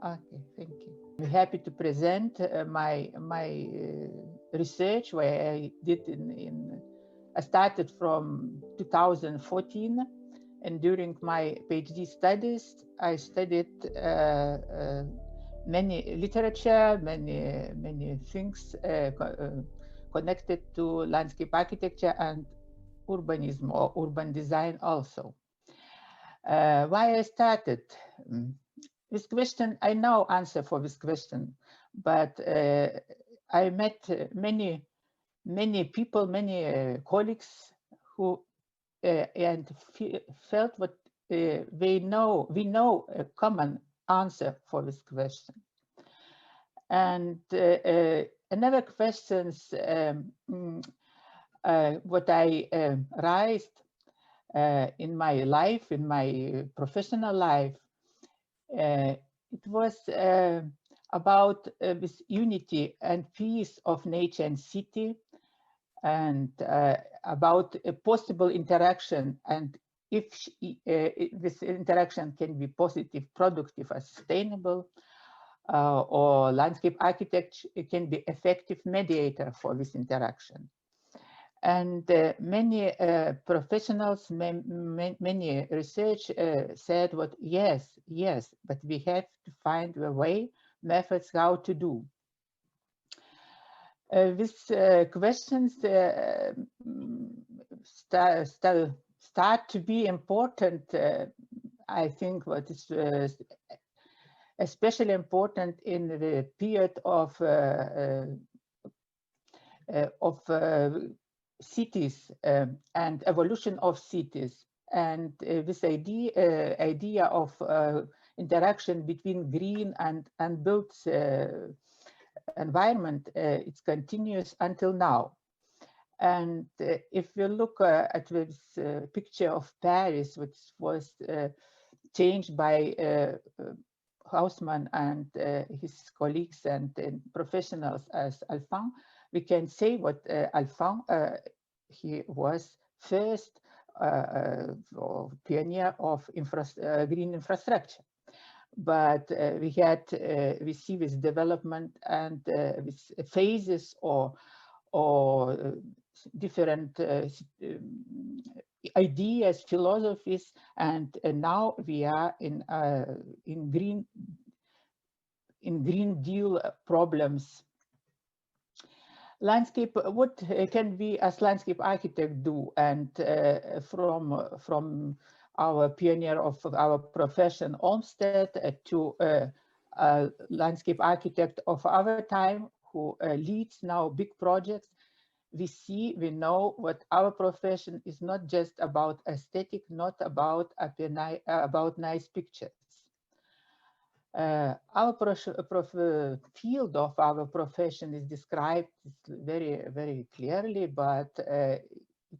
Okay, thank you. I'm happy to present my research where I did I started from 2014, and during my PhD studies, I studied many literature, many things connected to landscape architecture and urbanism or urban design also. Why I started? This question, I know answer for this question, but I met many people, many colleagues who and felt what we know a common answer for this question. And another questions what I raised in my life, in my professional life, it was about this unity and peace of nature and city, and about a possible interaction, and if this interaction can be positive, productive, and sustainable, or landscape architecture, it can be effective mediator for this interaction. And many professionals, many research said what yes, but we have to find a way, methods how to do. These questions start to be important. I think what is especially important in the period of cities and evolution of cities, and this idea of interaction between green and built environment, it's continuous until now. And if you look at this picture of Paris, which was changed by Haussmann and his colleagues and professionals as Alphand, we can say what Alphand, he was first pioneer of green infrastructure. But we see this development and with phases or different ideas, philosophies, and now we are in Green Deal problems. Landscape, what can we as landscape architect do? And from our pioneer of our profession, Olmsted, to a landscape architect of our time who leads now big projects, we know what our profession is not just about aesthetic, not about nice pictures. Our field of our profession is described very, very clearly, but it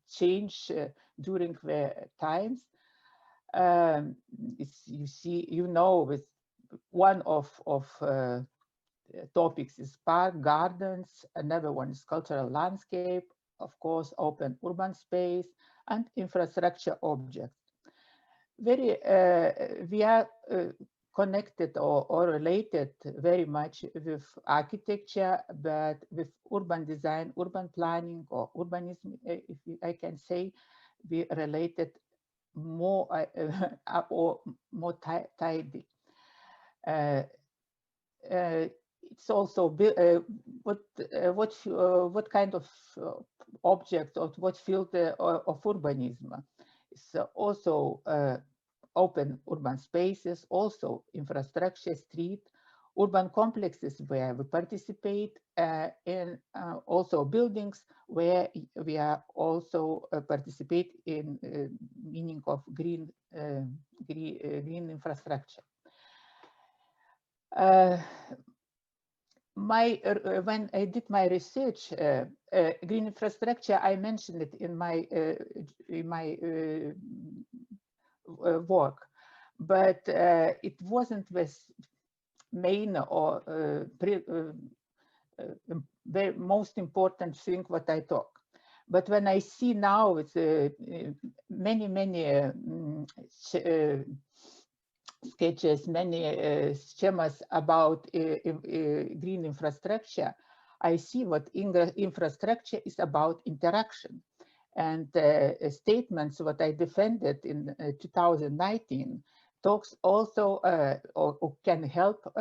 changed during the times. You see, with one of topics is park, gardens, another one is cultural landscape, of course, open urban space, and infrastructure objects. We are connected or related very much with architecture, but with urban design, urban planning, or urbanism, if I can say, we related more or more tightly. It's also what kind of object or what field of urbanism. It's also open urban spaces, also infrastructure, street, urban complexes where we participate, in also buildings where we are also participate in meaning of green infrastructure. When I did my research, green infrastructure, I mentioned it in my work, but it wasn't the main or the most important thing what I talk. But when I see now with many sketches, many schemas about green infrastructure, I see what infrastructure is about interaction. And statements what I defended in 2019 talks also or can help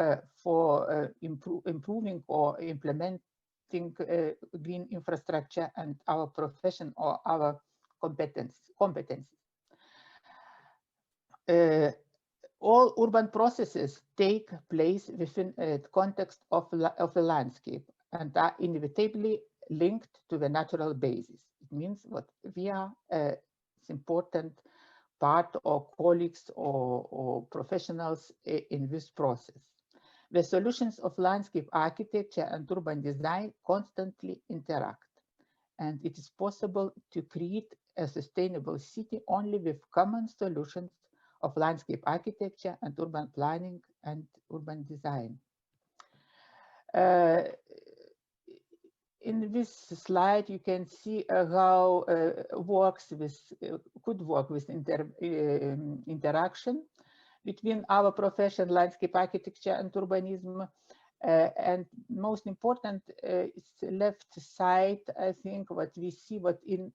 for improving or implementing green infrastructure and our profession or our competencies. All urban processes take place within the context of a landscape and are inevitably linked to the natural basis. It means what we are important part or colleagues or professionals in this process. The solutions of landscape architecture and urban design constantly interact, and it is possible to create a sustainable city only with common solutions of landscape architecture and urban planning and urban design. In this slide, you can see how could work with interaction between our profession, landscape architecture and urbanism. And most important is left side, I think, what we see what in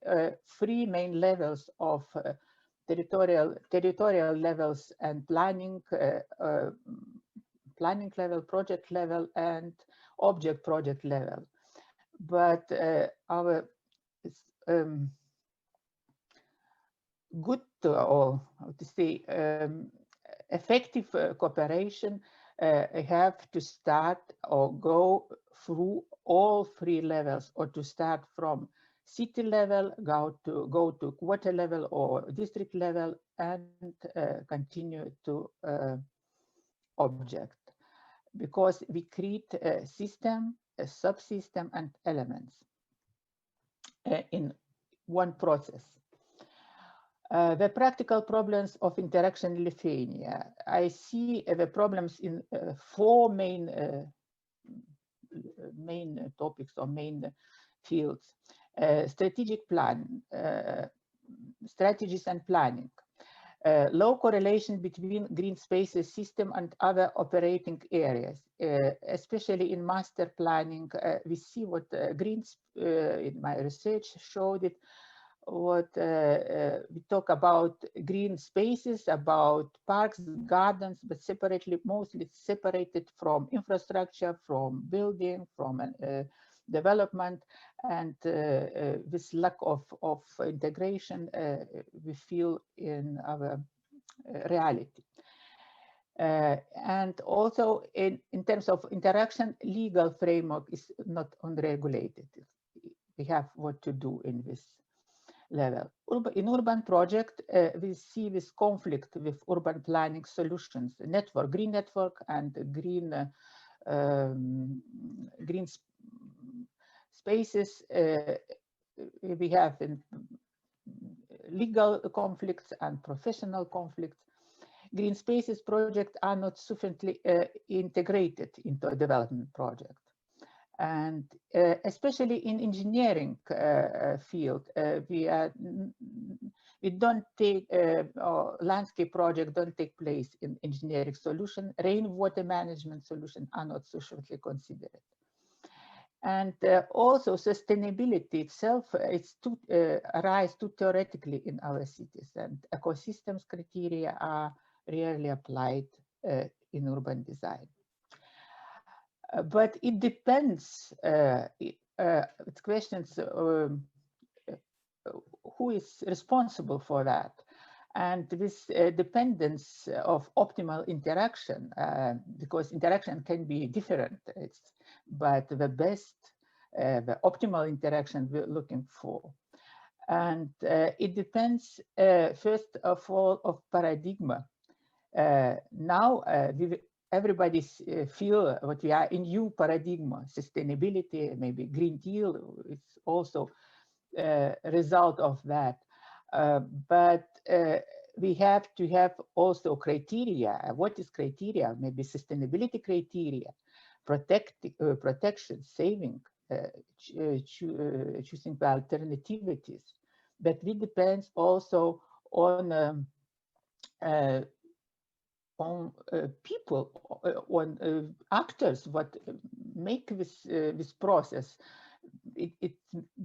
three main levels of territorial levels and planning level, project level, and object project level. But our good or how to say effective cooperation have to start or go through all three levels, or to start from city level, go to quarter level or district level, and continue to object, because we create a system, a subsystem, and elements in one process. The practical problems of interaction in Lithuania. I see the problems in four main topics or main fields. Strategic plan, strategies and planning. Low correlation between green spaces system and other operating areas, especially in master planning. We see what greens in my research showed it. What we talk about green spaces, about parks, gardens, but separately, mostly separated from infrastructure, from building, from development, and this lack of integration we feel in our reality. And also in terms of interaction, legal framework is not unregulated. We have what to do in this level. In urban project, we see this conflict with urban planning solutions, network, green network, and green spaces. We have legal conflicts and professional conflicts. Green spaces projects are not sufficiently integrated into a development project. And especially in engineering field, we don't take landscape project don't take place in engineering solution. Rainwater management solution are not sufficiently considered. And also sustainability itself is too arise too theoretically in our cities, and ecosystems criteria are rarely applied in urban design. But it depends, it's questions who is responsible for that. And this dependence of optimal interaction, because interaction can be different, but the best, the optimal interaction we're looking for. And it depends, first of all, of paradigm. Now, everybody feel what we are in new paradigm, sustainability, maybe Green Deal, it's also a result of that. But we have to have also criteria. What is criteria? Maybe sustainability criteria, protection, saving, choosing the alternatives. But it depends also on on people, on actors, what make this process. It's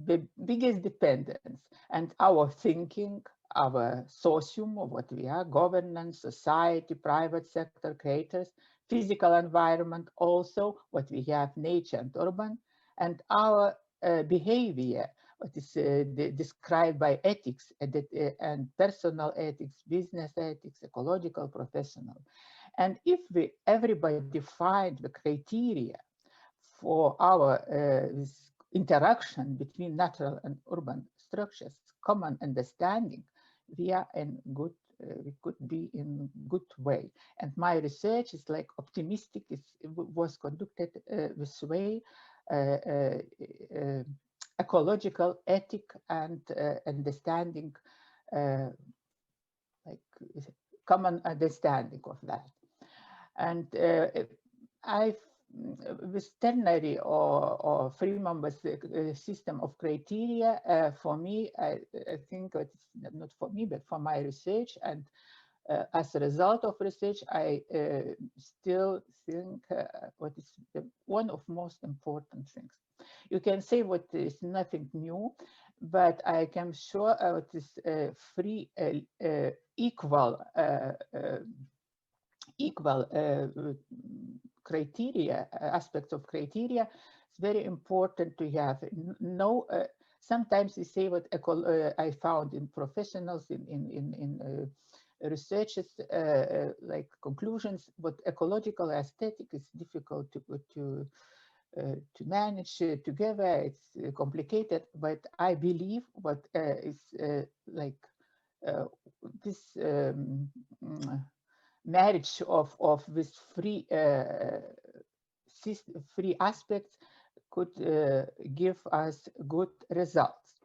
the biggest dependence, and our thinking, our socium of what we are, governance, society, private sector, creators, physical environment, also what we have, nature and urban, and our behavior, what is described by ethics and personal ethics, business ethics, ecological, professional. And if everybody defined the criteria for our interaction between natural and urban structures, common understanding, we are in good, we could be in good way. And my research is like optimistic. It was conducted this way, ecological, ethic, and understanding, like common understanding of that. And this ternary or three members system of criteria, for me, I think it's not for me, but for my research, and as a result of research, I still think what is one of most important things. You can say what is nothing new, but I can show what is free, equal criteria, aspects of criteria. It's very important to have. No, sometimes we say what I found in professionals, in researches, like conclusions, but ecological aesthetic is difficult to manage together. It's complicated, but I believe what is like this marriage of this three aspects could give us good results.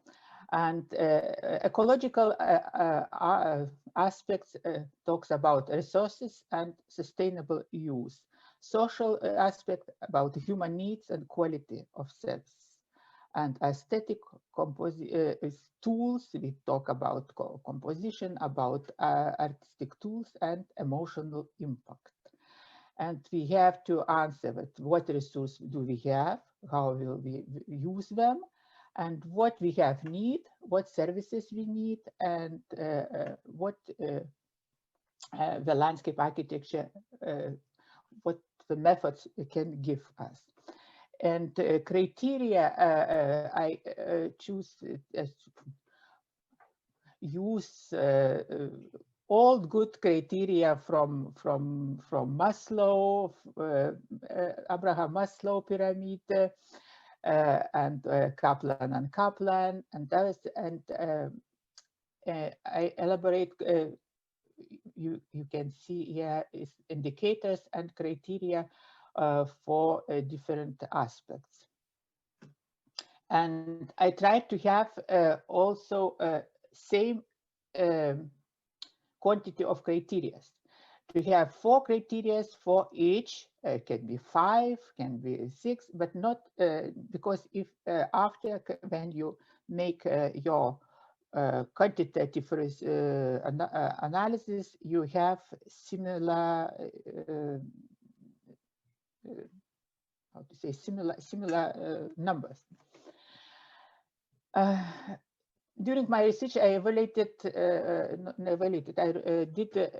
And ecological aspects talks about resources and sustainable use. Social aspect about human needs and quality of service. And aesthetic tools, we talk about composition, about artistic tools and emotional impact. And we have to answer what resources do we have, how will we use them, and what we have need, what services we need, and what the landscape architecture, what the methods can give us. And criteria, I choose use all good criteria from Maslow, Abraham Maslow pyramid, and Kaplan and Kaplan, and others. And I elaborate. You can see here is indicators and criteria for different aspects. And I tried to have also same quantity of criteria. To have 4 criteria for each, can be 5, can be 6, but not because if after when you make your quantitative analysis, you have similar how to say similar numbers. During my research, I evaluated, I did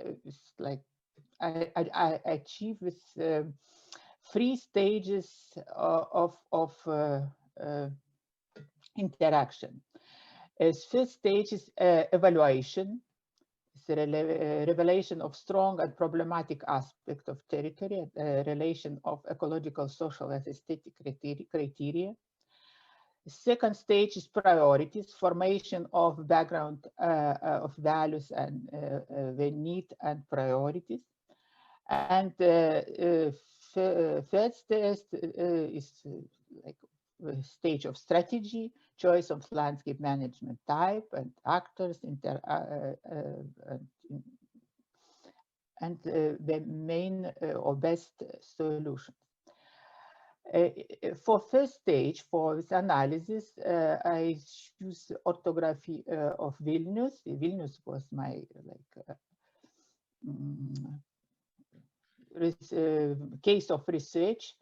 like I achieved with 3 stages of interaction. First stage is evaluation. It's a revelation of strong and problematic aspect of territory, relation of ecological, social, and aesthetic criteria. Second stage is priorities, formation of background of values and the need and priorities. And third stage is like the stage of strategy, choice of landscape management type and actors, and the main or best solutions. For first stage, for this analysis, I choose orthography of Vilnius. Vilnius was my case of research,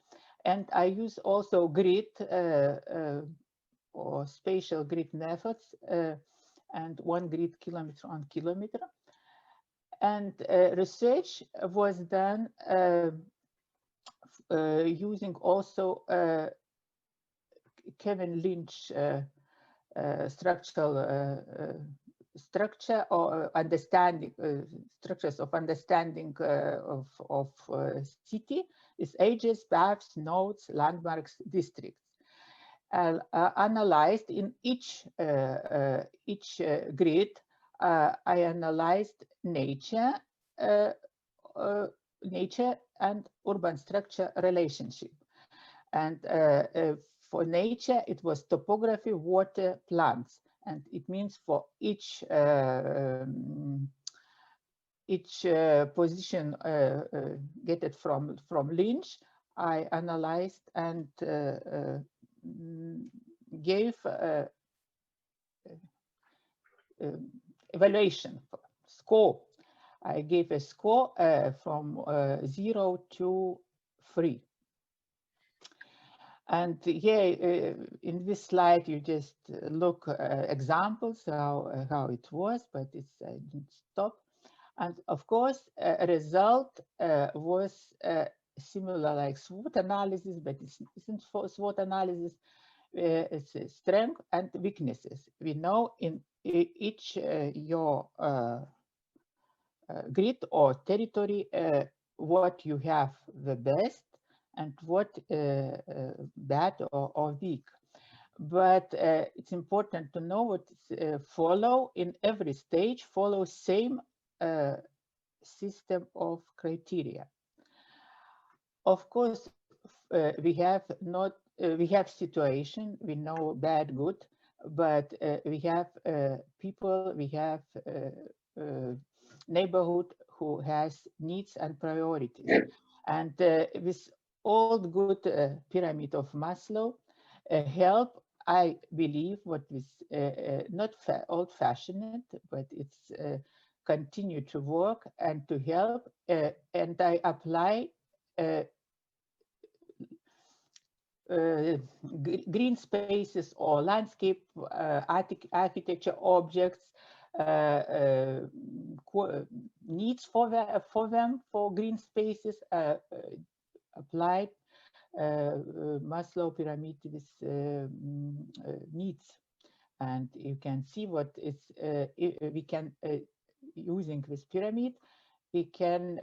and I use also grid or spatial grid methods, and one grid kilometer on kilometer. And research was done using also Kevin Lynch structure or understanding structures of understanding of city is ages, paths, nodes, landmarks, districts. Analyzed in each grid. I analyzed nature and urban structure relationship. And for nature, it was topography, water, plants. And it means for each position get it from Lynch, I analyzed and gave evaluation score. I gave a score from 0 to 3. And here in this slide, you just look examples how it was, but it's I didn't stop. And of course, a result was similar like SWOT analysis, but it isn't for SWOT analysis. It's strength and weaknesses. We know in each your grid or territory what you have the best and what bad or weak. But it's important to know what follow in every stage, follow same system of criteria. Of course, we have situation, we know bad, good, but we have people, we have neighborhood who has needs and priorities. And this old good pyramid of Maslow help, I believe, what is not old-fashioned, but it's continue to work and to help. And I apply green spaces or landscape architecture objects needs for them for green spaces applied Maslow pyramid with needs, and you can see what is we can using this pyramid we can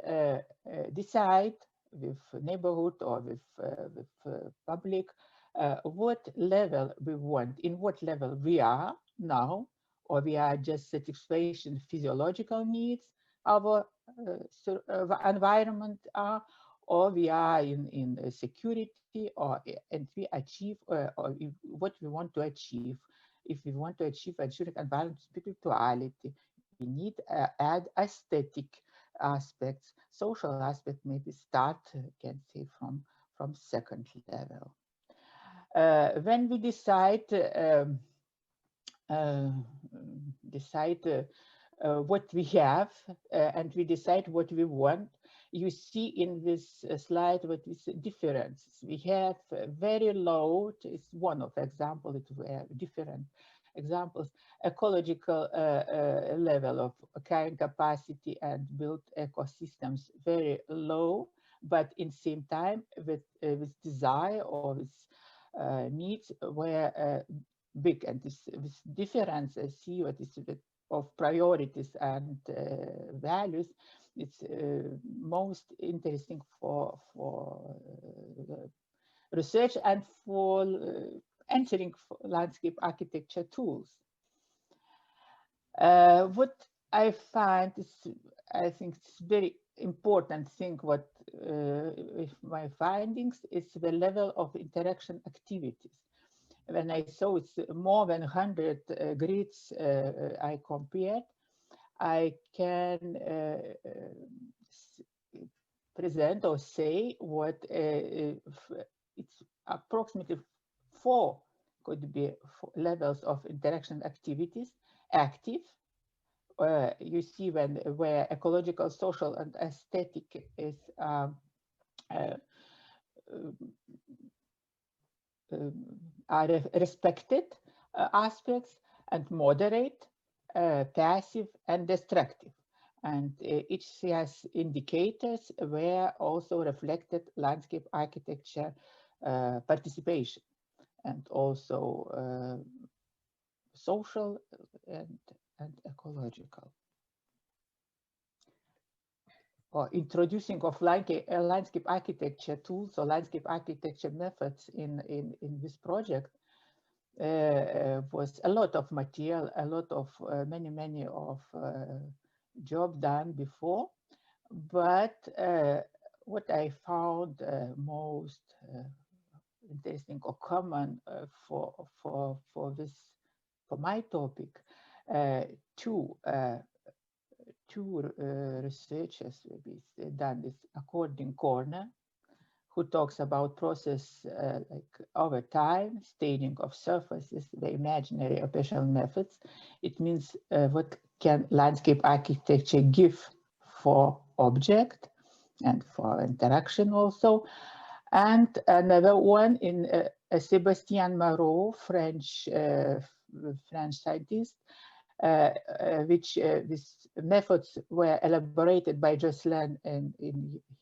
decide with neighborhood or with public what level we want, in what level we are now, or we are just satisfaction physiological needs our environment are, or we are in security, or and we achieve or what we want to achieve. If we want to achieve environment spirituality, we need add aesthetic aspects, social aspect, maybe start can say from second level. When we decide what we have and we decide what we want, you see in this slide what is the differences. We have very low, it's one of example, it were different examples, ecological level of carrying capacity and built ecosystems very low, but in same time with desire or with needs were big. And this difference, see what is of priorities and values, it's most interesting for research and for entering landscape architecture tools. What I find is, I think it's very important thing what with my findings is the level of interaction activities. When I saw it's more than 100 grids I compared, I can present or say what it's approximately 4 could be levels of interaction activities: active, you see where ecological, social, and aesthetic is are respected aspects, and moderate, passive, and destructive. And each has indicators where also reflected landscape architecture participation, and also social and ecological. Or introducing of landscape architecture tools or landscape architecture methods in this project was a lot of material, a lot of many of job done before. But what I found most interesting or common for my topic, two researchers done this according corner, who talks about process like over time, staging of surfaces, the imaginary operational methods. It means what can landscape architecture give for object and for interaction also. And another one in Sébastien Marot, French scientist, which these methods were elaborated by Jocelyn in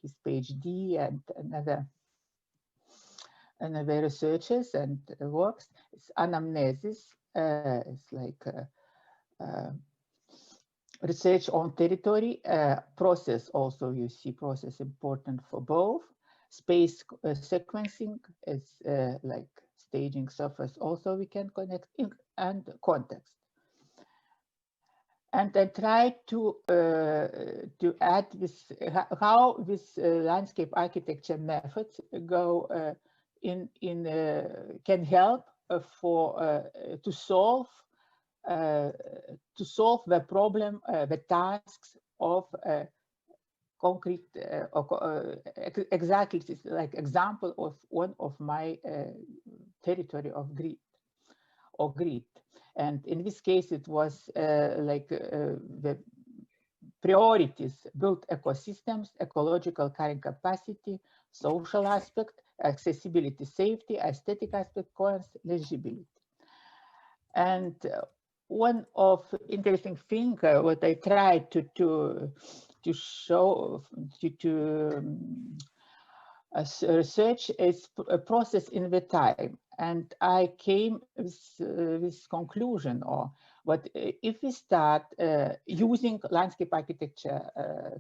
his PhD and another researchers and works. It's anamnesis. It's like research on territory. Process also, you see process important for both. Space sequencing is like staging surface also we can connect in, and context. And I try to add this, how this landscape architecture methods go can help to solve the problem, the tasks of concrete. Exactly, it's like example of one of my territory of grid. And in this case, it was like the priorities: built ecosystems, ecological carrying capacity, social aspect, accessibility, safety, aesthetic aspect, coherence, legibility. And one of interesting thing what I tried to show research is a process in the time. And I came with this conclusion, or what if we start using landscape architecture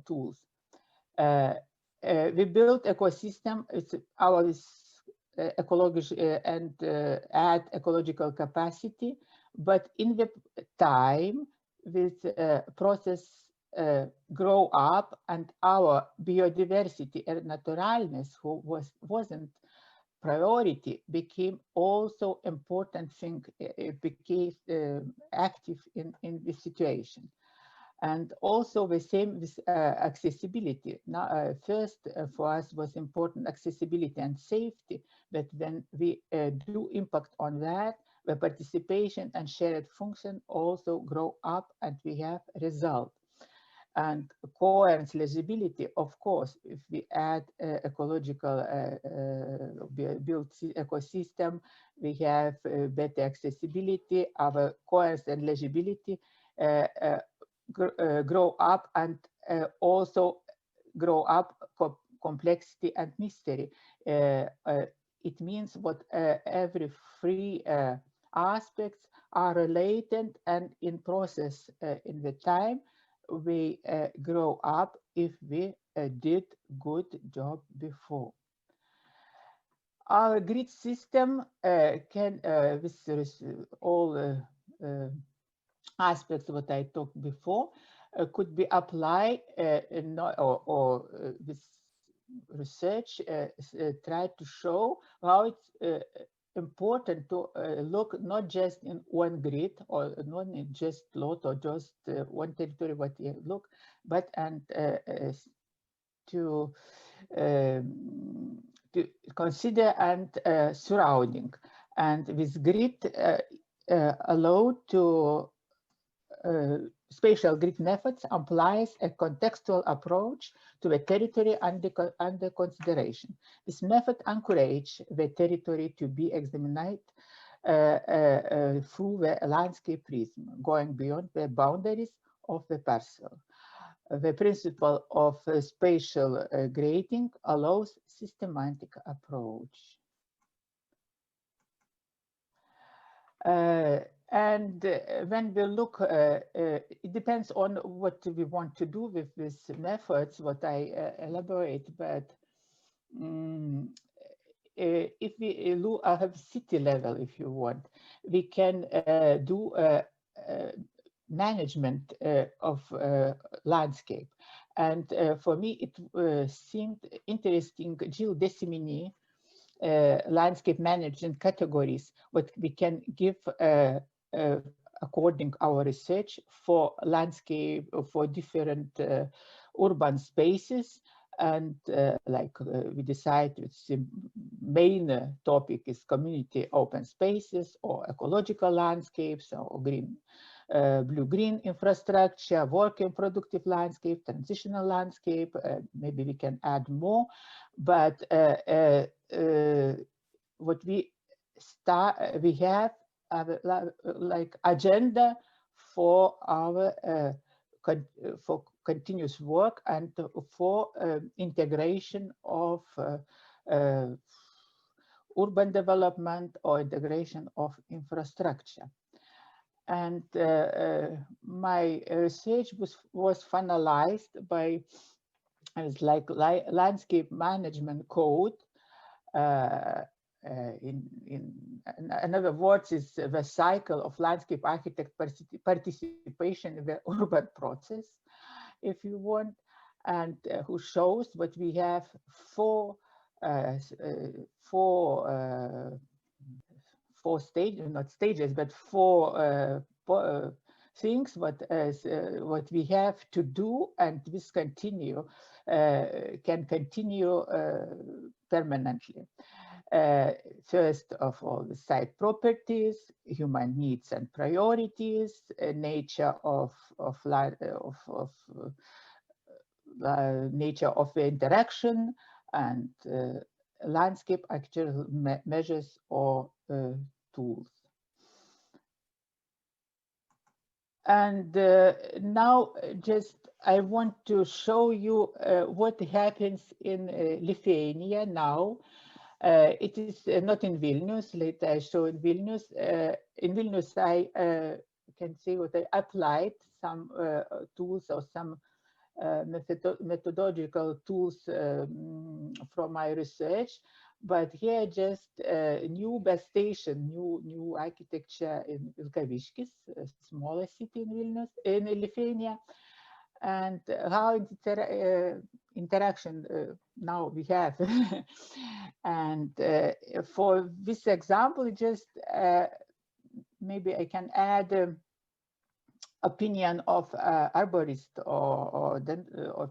tools, we build ecosystem, it's our ecological and add ecological capacity, but in the time this process grow up, and our biodiversity and naturalness, who wasn't priority, became also important thing, became active in this situation. And also the same with accessibility. Now, first for us was important accessibility and safety, but when we do impact on that, the participation and shared function also grow up, and we have result. And coherence, legibility, of course, if we add ecological built ecosystem, we have better accessibility, our coherence and legibility grow up, and also grow up complexity and mystery. It means what every three aspects are related and in process in the time. We grow up if we did good job before. Our grid system can, with all aspects what I talked before, could be applied or this research tried to show how it's important to look not just in one grid, or not in just plot, or just one territory what you look, but and to consider and surrounding. And this grid allowed to spatial grid methods applies a contextual approach to the territory under consideration. This method encourages the territory to be examined through the landscape prism, going beyond the boundaries of the parcel. The principle of spatial grading allows systematic approach. And when we look, it depends on what we want to do with these methods, what I elaborate, but if we look at city level, if you want, we can do management of landscape. And for me, it seemed interesting, Jill Desimini, landscape management categories, what we can give according our research for landscape, for different urban spaces. And we decide the main topic is community open spaces or ecological landscapes or green, blue-green infrastructure, working productive landscape, transitional landscape. Maybe we can add more, but what we have like agenda for our for continuous work and for integration of urban development or integration of infrastructure. And my research was finalized by landscape management code. In other words, is the cycle of landscape architect participation in the urban process, if you want, and who shows what we have four stages, not stages, but four things what we have to do, and this can continue permanently. First of all, the site properties, human needs and priorities, nature of nature of the interaction, and landscape actual measures or tools. And now just I want to show you what happens in Lithuania now. It is not in Vilnius. Later I show in Vilnius. In Vilnius, I can say what I applied some tools or some methodological tools from my research. But here just new bus station, new architecture in Vilkaviškis, a smaller city in Vilnius, in Lithuania, and how interaction now we have. And for this example, just maybe I can add opinion of arborists or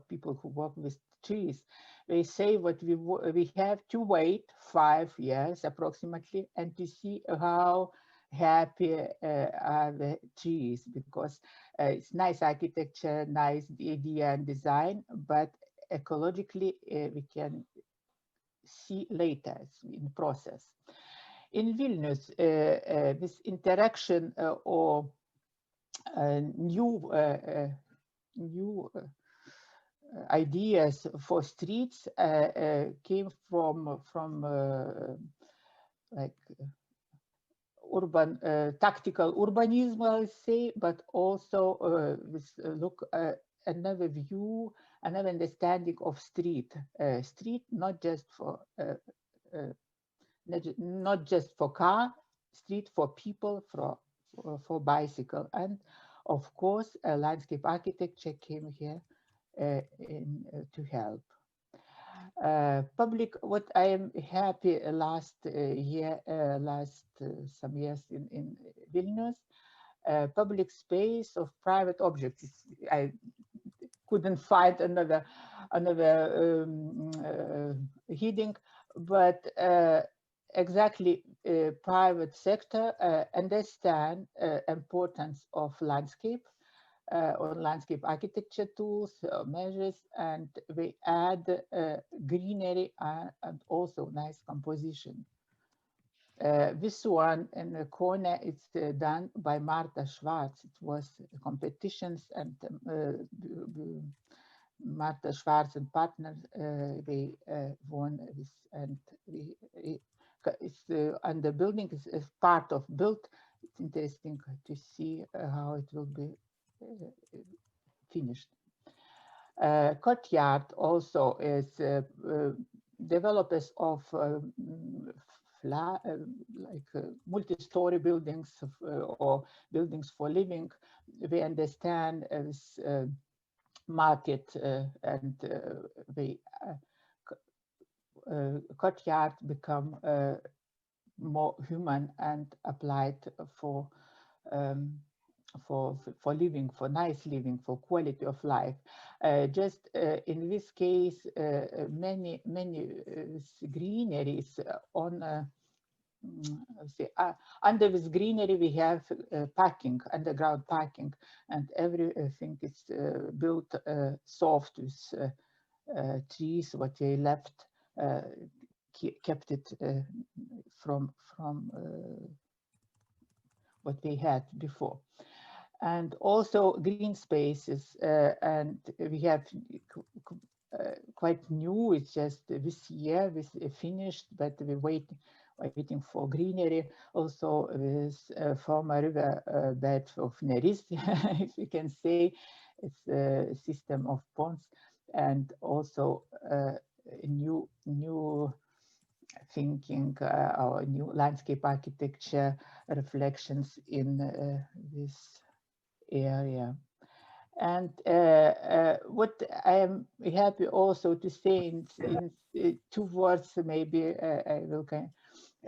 people who work with trees. They say what we have to wait 5 years approximately and to see how happy are the trees, because it's nice architecture, nice idea and design, but ecologically we can see later in process. In Vilnius, this interaction or new ideas for streets came from like urban tactical urbanism, I'll say, but also with look another view, another understanding of street. Street not just for car, street for people, for bicycle, and of course landscape architecture came here to help. Public, what I am happy last year, some years in Vilnius, public space of private objects. I couldn't find another heading, but exactly private sector understand importance of landscape on landscape architecture tools, measures, and we add greenery and also nice composition. This one in the corner, it's done by Marta Schwarz. It was competitions, and Marta Schwarz and partners, they won this, and it's and the building is part of built. It's interesting to see how it will be finished. Courtyard also is developers of multi-story buildings or buildings for living. They understand this market and the courtyard become more human and applied for living, for nice living, for quality of life. Just in this case, many greeneries on under this greenery we have parking, underground parking, and everything is built soft with trees. What they left kept it from what they had before. And also green spaces, and we have quite new. It's just this year this finished, but we waiting for greenery. Also this former river bed of Neris, if you can say. It's a system of ponds, and also new thinking, our new landscape architecture reflections in this area. And what I am happy also to say in 2 words, maybe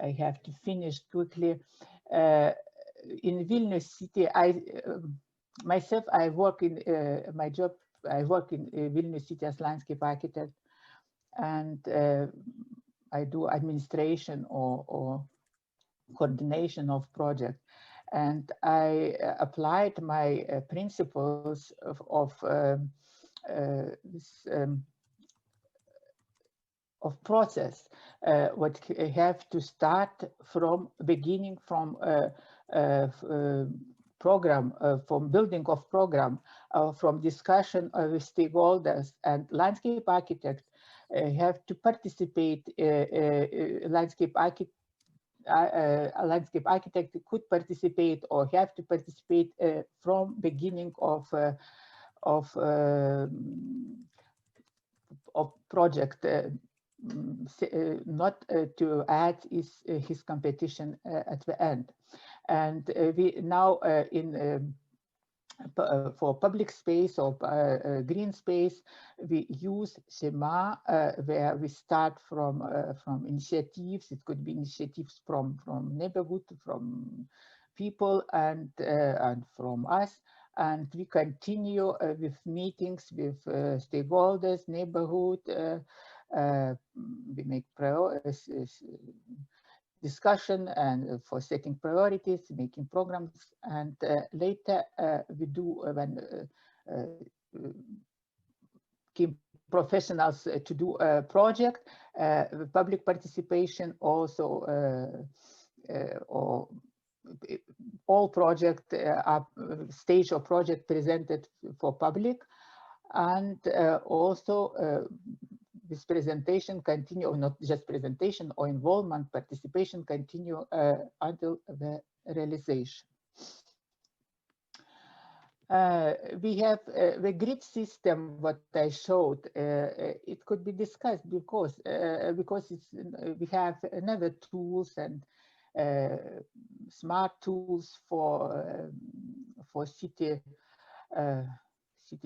I have to finish quickly. In Vilnius city, myself, I work in my job. I work in Vilnius city as landscape architect, and I do administration or coordination of projects. And I applied my principles of process, what have to start from beginning, from program, from building of program, from discussion with stakeholders, and landscape architects have to participate. Landscape architect could participate or have to participate from beginning of project, not to add his competition at the end. And we now for public space or green space, we use SEMA, where we start from initiatives. It could be initiatives from neighborhood, from people, and from us. And we continue with meetings with stakeholders, neighborhood. We make discussion and for setting priorities, making programs, and later we do when keep professionals to do a project, public participation also, or all project stage of project presented for public, and also this presentation continue, or not just presentation, or involvement, participation continue until the realization. We have the grid system, what I showed. It could be discussed because it's, we have another tools and smart tools for city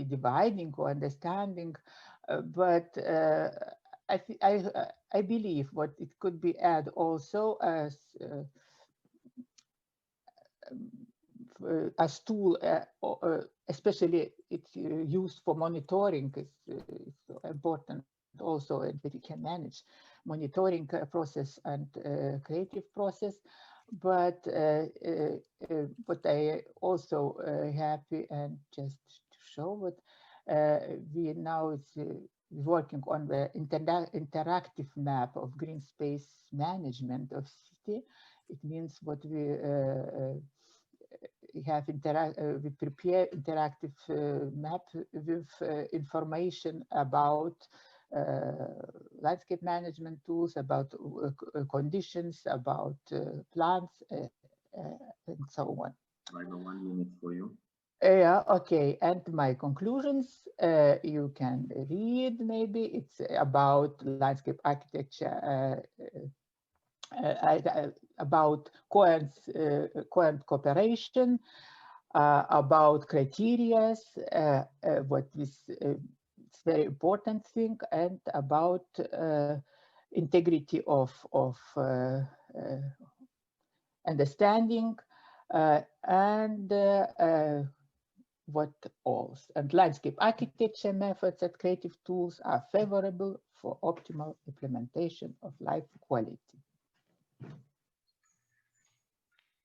dividing or understanding. But I believe what it could be add also as tool, especially it's used for monitoring. It's important also, and that you can manage monitoring process and creative process. But what I also happy and just to show what we now is working on the interactive map of green space management of city. It means what we have we prepare interactive map with information about landscape management tools, about conditions, about plants, and so on. I have 1 minute for you. Yeah, okay. And my conclusions, you can read maybe. It's about landscape architecture, about coherent cooperation, about criteria, what is it's very important thing, and about integrity of understanding, and what else. And landscape architecture methods and creative tools are favorable for optimal implementation of life quality.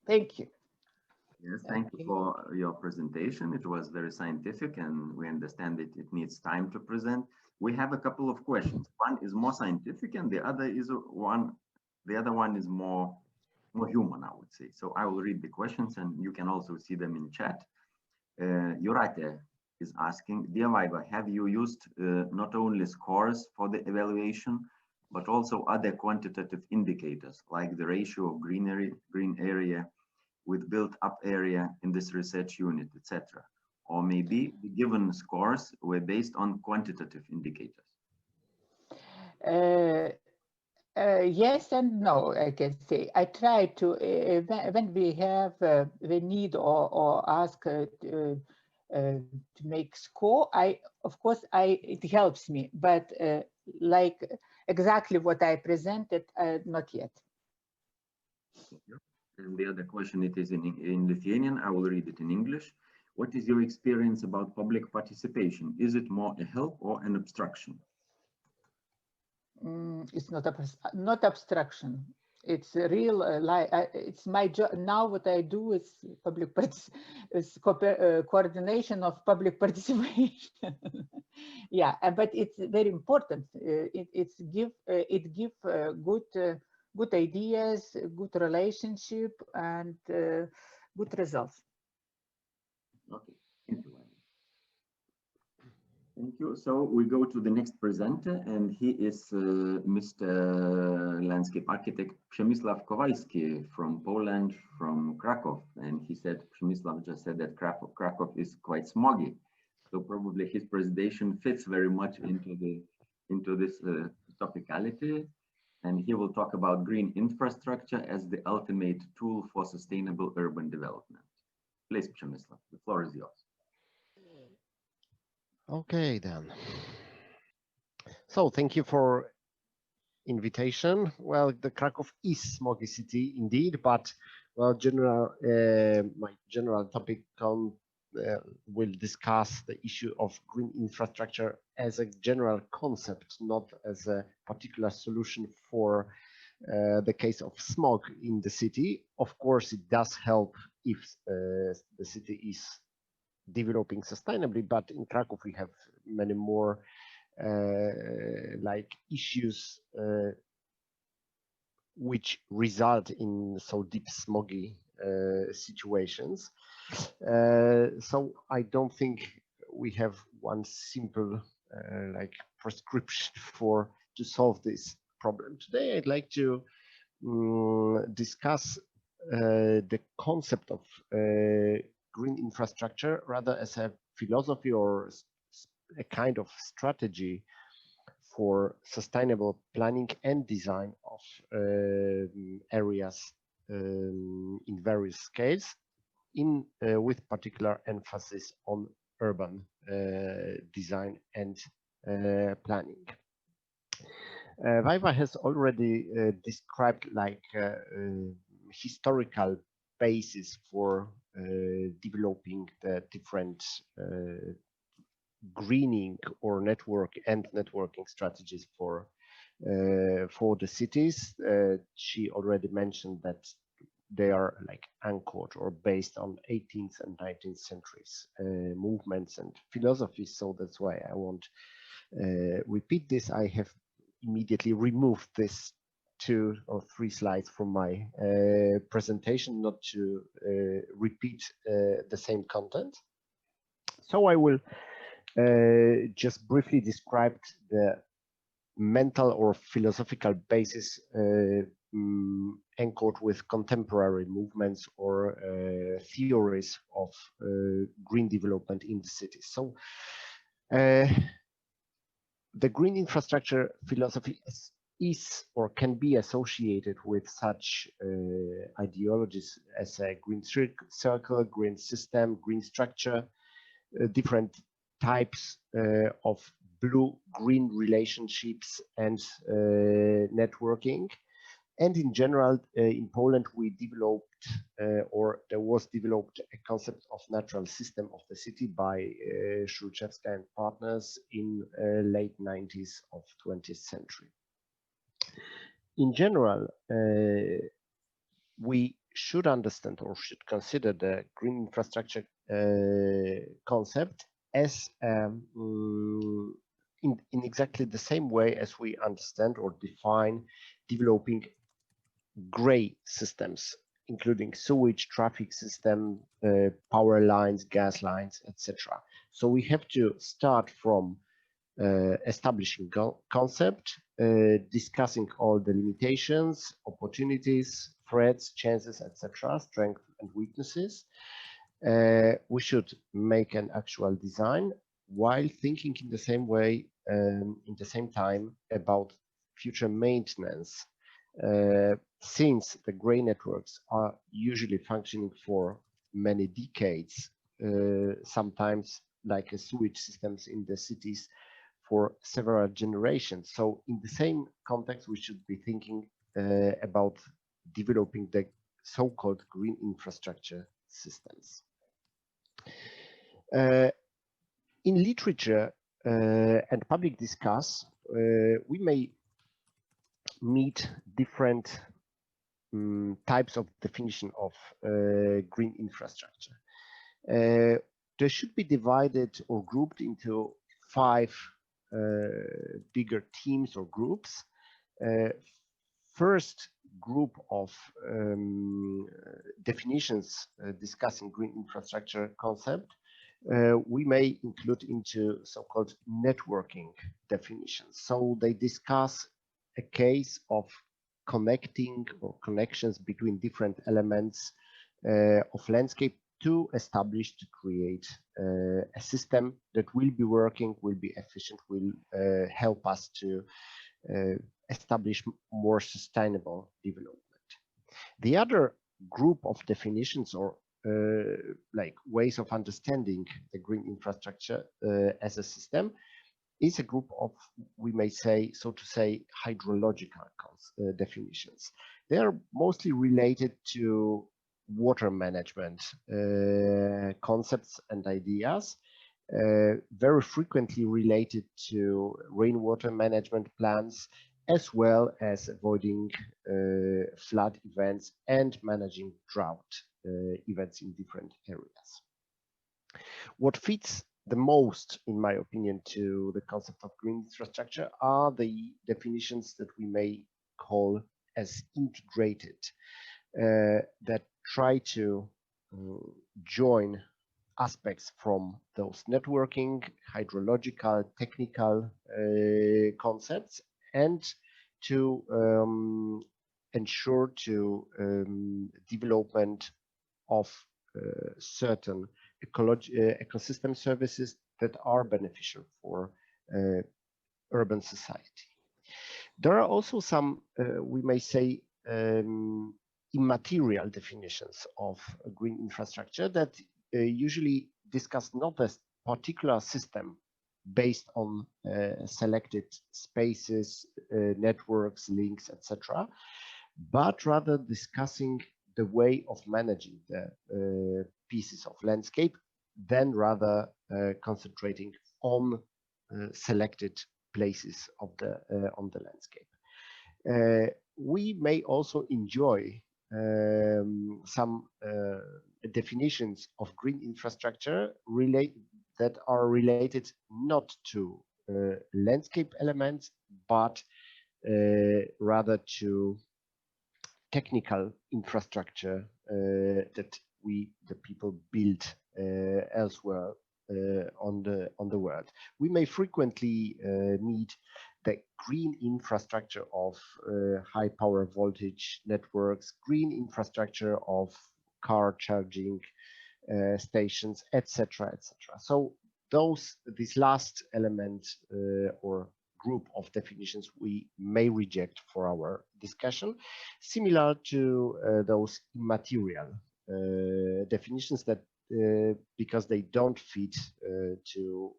Thank you. Yes, thank you for your presentation. It was very scientific, and we understand that it needs time to present. We have a couple of questions. One is more scientific, and the other one is more human, I would say. So I will read the questions, and you can also see them in chat. Jurate is asking, dear Vaiva, have you used not only scores for the evaluation, but also other quantitative indicators like the ratio of green area with built-up area in this research unit, etc.? Or maybe the given scores were based on quantitative indicators? Yes and no, I can say. I try to, when we have the need or ask to make score, of course, it helps me, but like exactly what I presented, not yet. And the other question, it is in Lithuanian. I will read it in English. What is your experience about public participation? Is it more a help or an obstruction? It's not obstruction. It's a real it's my job now. What I do is coordination of public participation. Yeah, but it's very important. It give good ideas, good relationship, and good results. Okay, thank you. Thank you. So we go to the next presenter, and he is Mr. Landscape Architect Przemysław Kowalski from Poland, from Krakow. And he said, Przemysław just said that Krakow is quite smoggy. So probably his presentation fits very much into this topicality. And he will talk about green infrastructure as the ultimate tool for sustainable urban development. Please, Przemysław, the floor is yours. Okay, then. So thank you for invitation. Well, the Krakow is smoggy city indeed, but well, my general topic will discuss the issue of green infrastructure as a general concept, not as a particular solution for the case of smog in the city. Of course, it does help if the city is developing sustainably, but in Krakow we have many more like issues which result in so deep smoggy situations. So I don't think we have one simple like prescription to solve this problem. Today I'd like to discuss the concept of green infrastructure rather as a philosophy or a kind of strategy for sustainable planning and design of areas in various scales, with particular emphasis on urban design and planning. Vaiva has already described like historical basis for developing the different greening or networking strategies for the cities. She already mentioned that they are like anchored or based on 18th and 19th centuries movements and philosophies. So that's why I won't repeat this. I have immediately removed this 2 or 3 slides from my presentation, not to repeat the same content. So I will just briefly describe the mental or philosophical basis anchored with contemporary movements or theories of green development in the cities. So the green infrastructure philosophy is or can be associated with such ideologies as a green circle, green system, green structure, different types of blue-green relationships and networking. And in general, in Poland, we developed or there was developed a concept of natural system of the city by Szulczewska and partners in late 90s of 20th century. In general, we should understand or should consider the green infrastructure concept as in exactly the same way as we understand or define developing gray systems, including sewage, traffic system, power lines, gas lines, etc. So we have to start from establishing concept, discussing all the limitations, opportunities, threats, chances, etc., strengths and weaknesses. We should make an actual design while thinking in the same way, in the same time, about future maintenance. Since the gray networks are usually functioning for many decades, sometimes like a sewage systems in the cities for several generations. So in the same context, we should be thinking about developing the so-called green infrastructure systems. In literature and public discourse, we may meet different types of definition of green infrastructure. They should be divided or grouped into 5 bigger teams or groups. First group of definitions discussing green infrastructure concept, we may include into so-called networking definitions. So they discuss a case of connecting or connections between different elements of landscape to establish, to create a system that will be working, will be efficient, will help us to establish more sustainable development. The other group of definitions or like ways of understanding the green infrastructure as a system is a group of, we may say, so to say, hydrological definitions. They are mostly related to water management concepts and ideas, very frequently related to rainwater management plans, as well as avoiding flood events and managing drought events in different areas. What fits the most, in my opinion, to the concept of green infrastructure are the definitions that we may call as integrated, that try to join aspects from those networking, hydrological, technical concepts, and to ensure to development of certain ecosystem services that are beneficial for urban society. There are also some, we may say, immaterial definitions of green infrastructure that usually discuss not a particular system based on selected spaces, networks, links, etc., but rather discussing the way of managing the pieces of landscape, then rather concentrating on selected places of the on the landscape. We may also enjoy some definitions of green infrastructure that are related not to landscape elements, but rather to technical infrastructure that we, the people, build elsewhere on the world. We may frequently need the green infrastructure of high power voltage networks, green infrastructure of car charging stations, etc., etc. So this last element or group of definitions we may reject for our discussion, similar to those immaterial definitions that because they don't fit to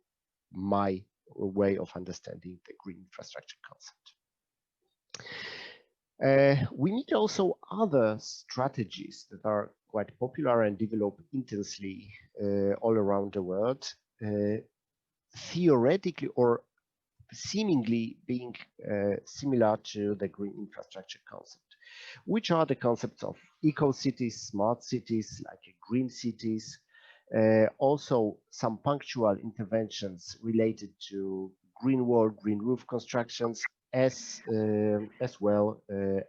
my way of understanding the green infrastructure concept. We need also other strategies that are quite popular and developed intensely all around the world, theoretically or seemingly being similar to the green infrastructure concept, which are the concepts of eco-cities, smart cities, like green cities, also some punctual interventions related to green wall, green roof constructions, as well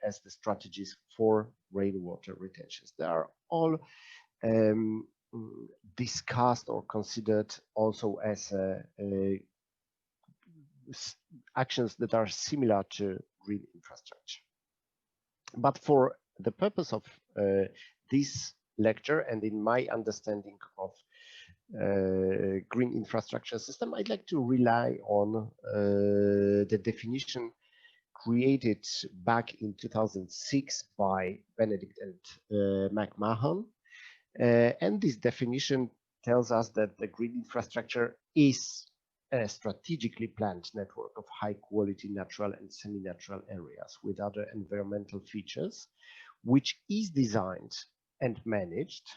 as the strategies for rainwater retentions. They are all discussed or considered also as actions that are similar to green infrastructure. But for the purpose of this lecture and in my understanding of green infrastructure system, I'd like to rely on the definition created back in 2006 by Benedict and McMahon. And this definition tells us that the green infrastructure is a strategically planned network of high quality natural and semi-natural areas with other environmental features, which is designed and managed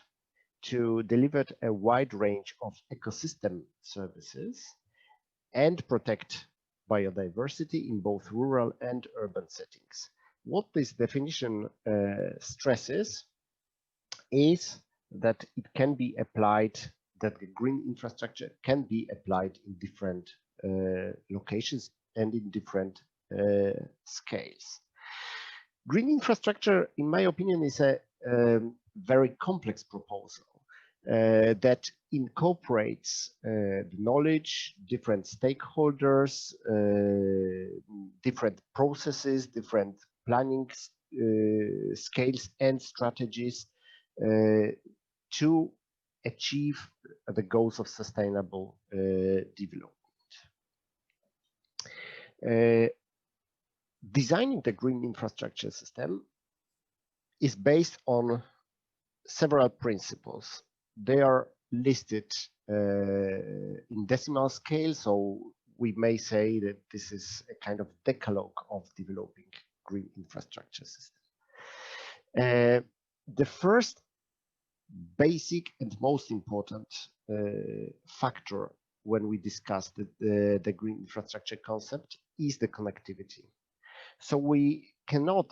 to deliver a wide range of ecosystem services and protect biodiversity in both rural and urban settings. What this definition stresses is that it can be applied, that the green infrastructure can be applied in different locations and in different scales. Green infrastructure, in my opinion, is a very complex proposal that incorporates the knowledge, different stakeholders, different processes, different planning scales and strategies to achieve the goals of sustainable development. Designing the green infrastructure system is based on several principles. They are listed in decimal scale, so we may say that this is a kind of decalogue of developing green infrastructure system. The first basic and most important factor when we discuss the green infrastructure concept is the connectivity. So we cannot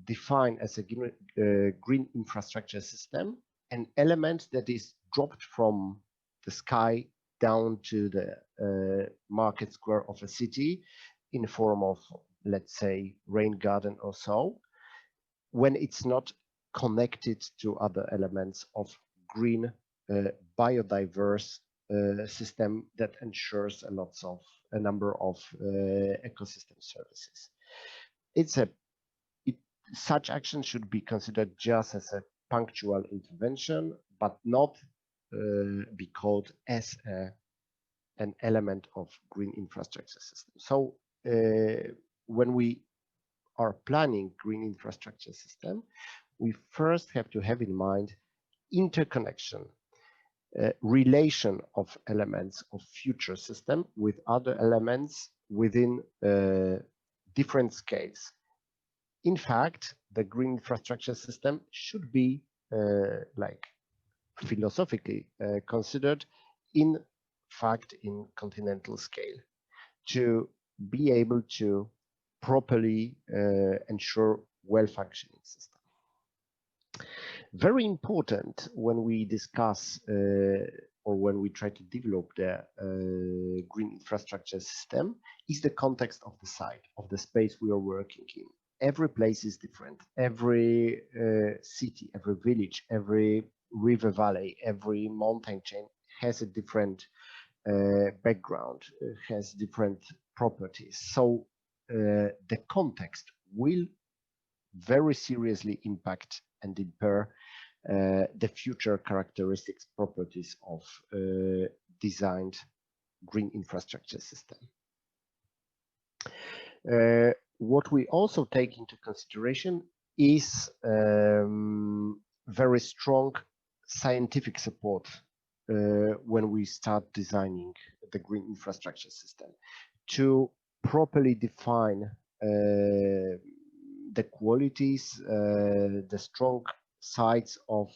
define as a green infrastructure system an element that is dropped from the sky down to the market square of a city in form of, let's say, rain garden or so, when it's not connected to other elements of green biodiverse system that ensures a number of ecosystem services. Such action should be considered just as a punctual intervention, but not be called as an element of green infrastructure system. So when we are planning green infrastructure system, we first have to have in mind interconnection, relation of elements of future system with other elements within different scales. In fact, the green infrastructure system should be like philosophically considered in fact in continental scale to be able to properly ensure well-functioning system. Very important when we discuss or when we try to develop the green infrastructure system is the context of the site, of the space we are working in. Every place is different. Every city, every village, every river valley, every mountain chain has a different background, has different properties. So the context will very seriously impact and impair the future characteristics, properties of designed green infrastructure system. What we also take into consideration is very strong scientific support when we start designing the green infrastructure system to properly define the qualities, the strong sides of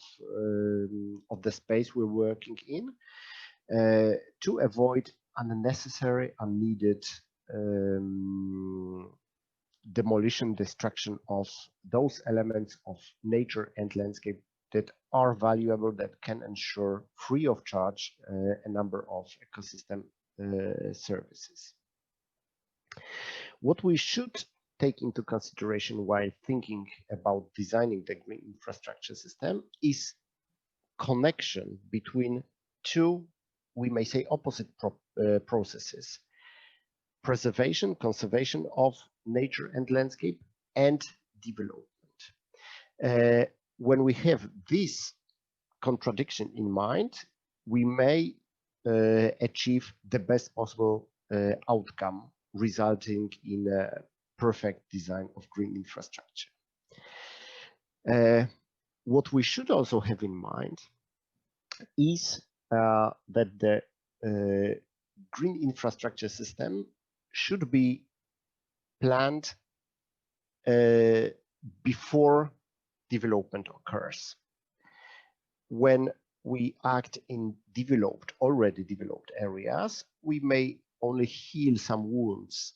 the space we're working in, to avoid unnecessary, unneeded demolition, destruction of those elements of nature and landscape that are valuable, that can ensure free of charge a number of ecosystem services. What we should take into consideration while thinking about designing the green infrastructure system is connection between two, we may say, opposite processes: preservation, conservation of nature and landscape, and development. When we have this contradiction in mind, we may achieve the best possible outcome, resulting in a perfect design of green infrastructure. What we should also have in mind is that the green infrastructure system should be planned before development occurs. When we act in already developed areas, we may only heal some wounds,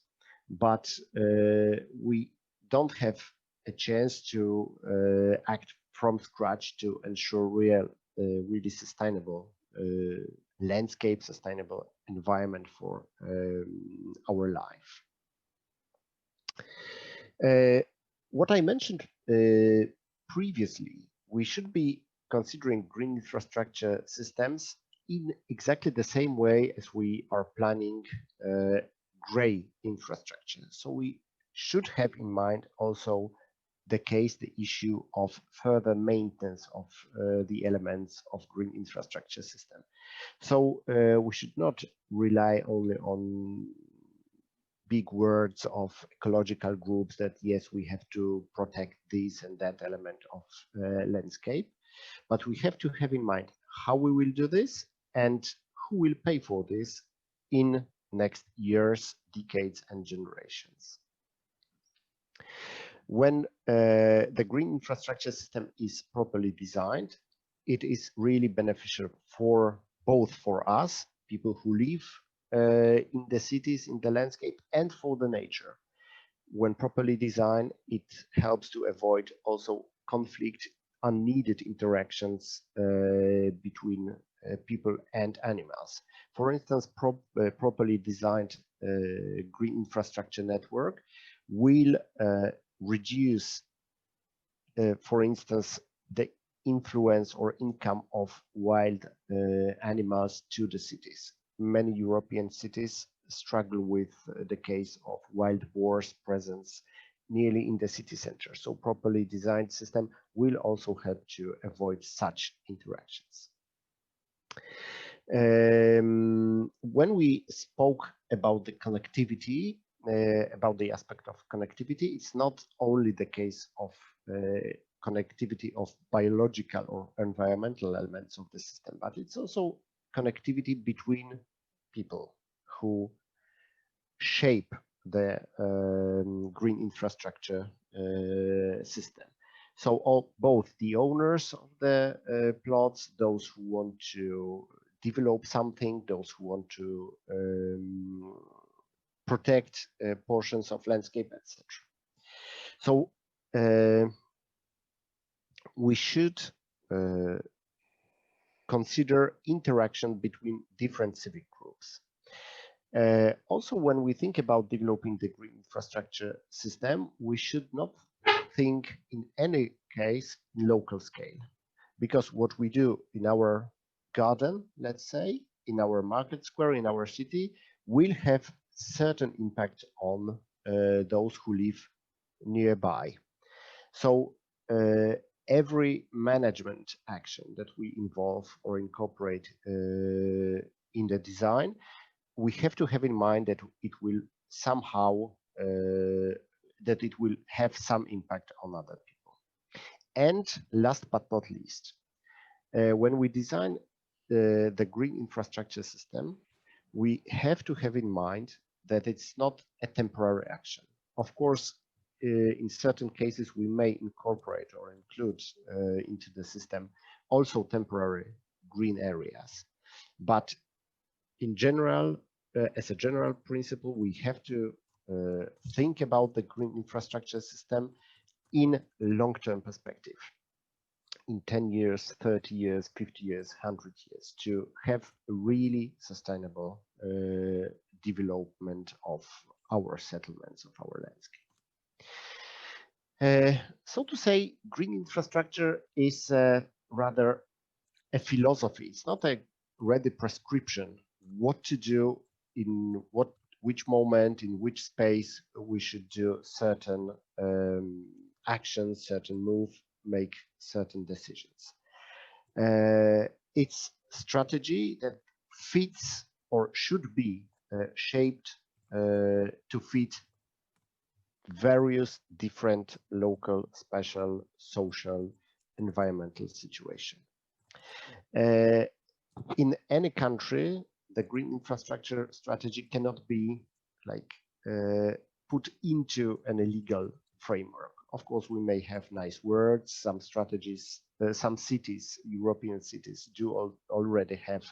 but we don't have a chance to act from scratch to ensure really sustainable landscape, sustainable environment for our life. What I mentioned previously, we should be considering green infrastructure systems in exactly the same way as we are planning gray infrastructure. So we should have in mind also the issue of further maintenance of the elements of green infrastructure system. So we should not rely only on big words of ecological groups that yes, we have to protect this and that element of landscape, but we have to have in mind how we will do this and who will pay for this in next years, decades, and generations. When the green infrastructure system is properly designed, it is really beneficial for both for us, people who live in the cities, in the landscape, and for the nature. When properly designed, it helps to avoid also conflict, unneeded interactions between people and animals. For instance, properly designed green infrastructure network will reduce, for instance, the influence or income of wild animals to the cities. Many European cities struggle with the case of wild boars presence nearly in the city center. So properly designed system will also help to avoid such interactions. When we spoke about the connectivity, about the aspect of connectivity, it's not only the case of connectivity of biological or environmental elements of the system, but it's also connectivity between people who shape the green infrastructure system. So both the owners of the plots, those who want to develop something, those who want to protect portions of landscape, etc. So we should consider interaction between different civic groups. Also, when we think about developing the green infrastructure system, we should not think in any case in local scale, because what we do in our garden, let's say, in our market square, in our city, will have certain impact on those who live nearby. So every management action that we involve or incorporate in the design, we have to have in mind that it will somehow that it will have some impact on other people. And last but not least, when we design the green infrastructure system, we have to have in mind that it's not a temporary action. Of course, in certain cases, we may incorporate or include into the system also temporary green areas. But in general, as a general principle, we have to think about the green infrastructure system in long-term perspective, in 10 years, 30 years, 50 years, 100 years, to have a really sustainable development of our settlements, of our landscape. So to say, green infrastructure is rather a philosophy. It's not a ready prescription what to do in which moment, in which space we should do certain actions, certain move, make certain decisions. It's strategy that fits or should be shaped to fit various different local, special, social, environmental situation. In any country, the green infrastructure strategy cannot be like put into an legal framework. Of course, we may have nice words, some strategies, some cities, European cities do already have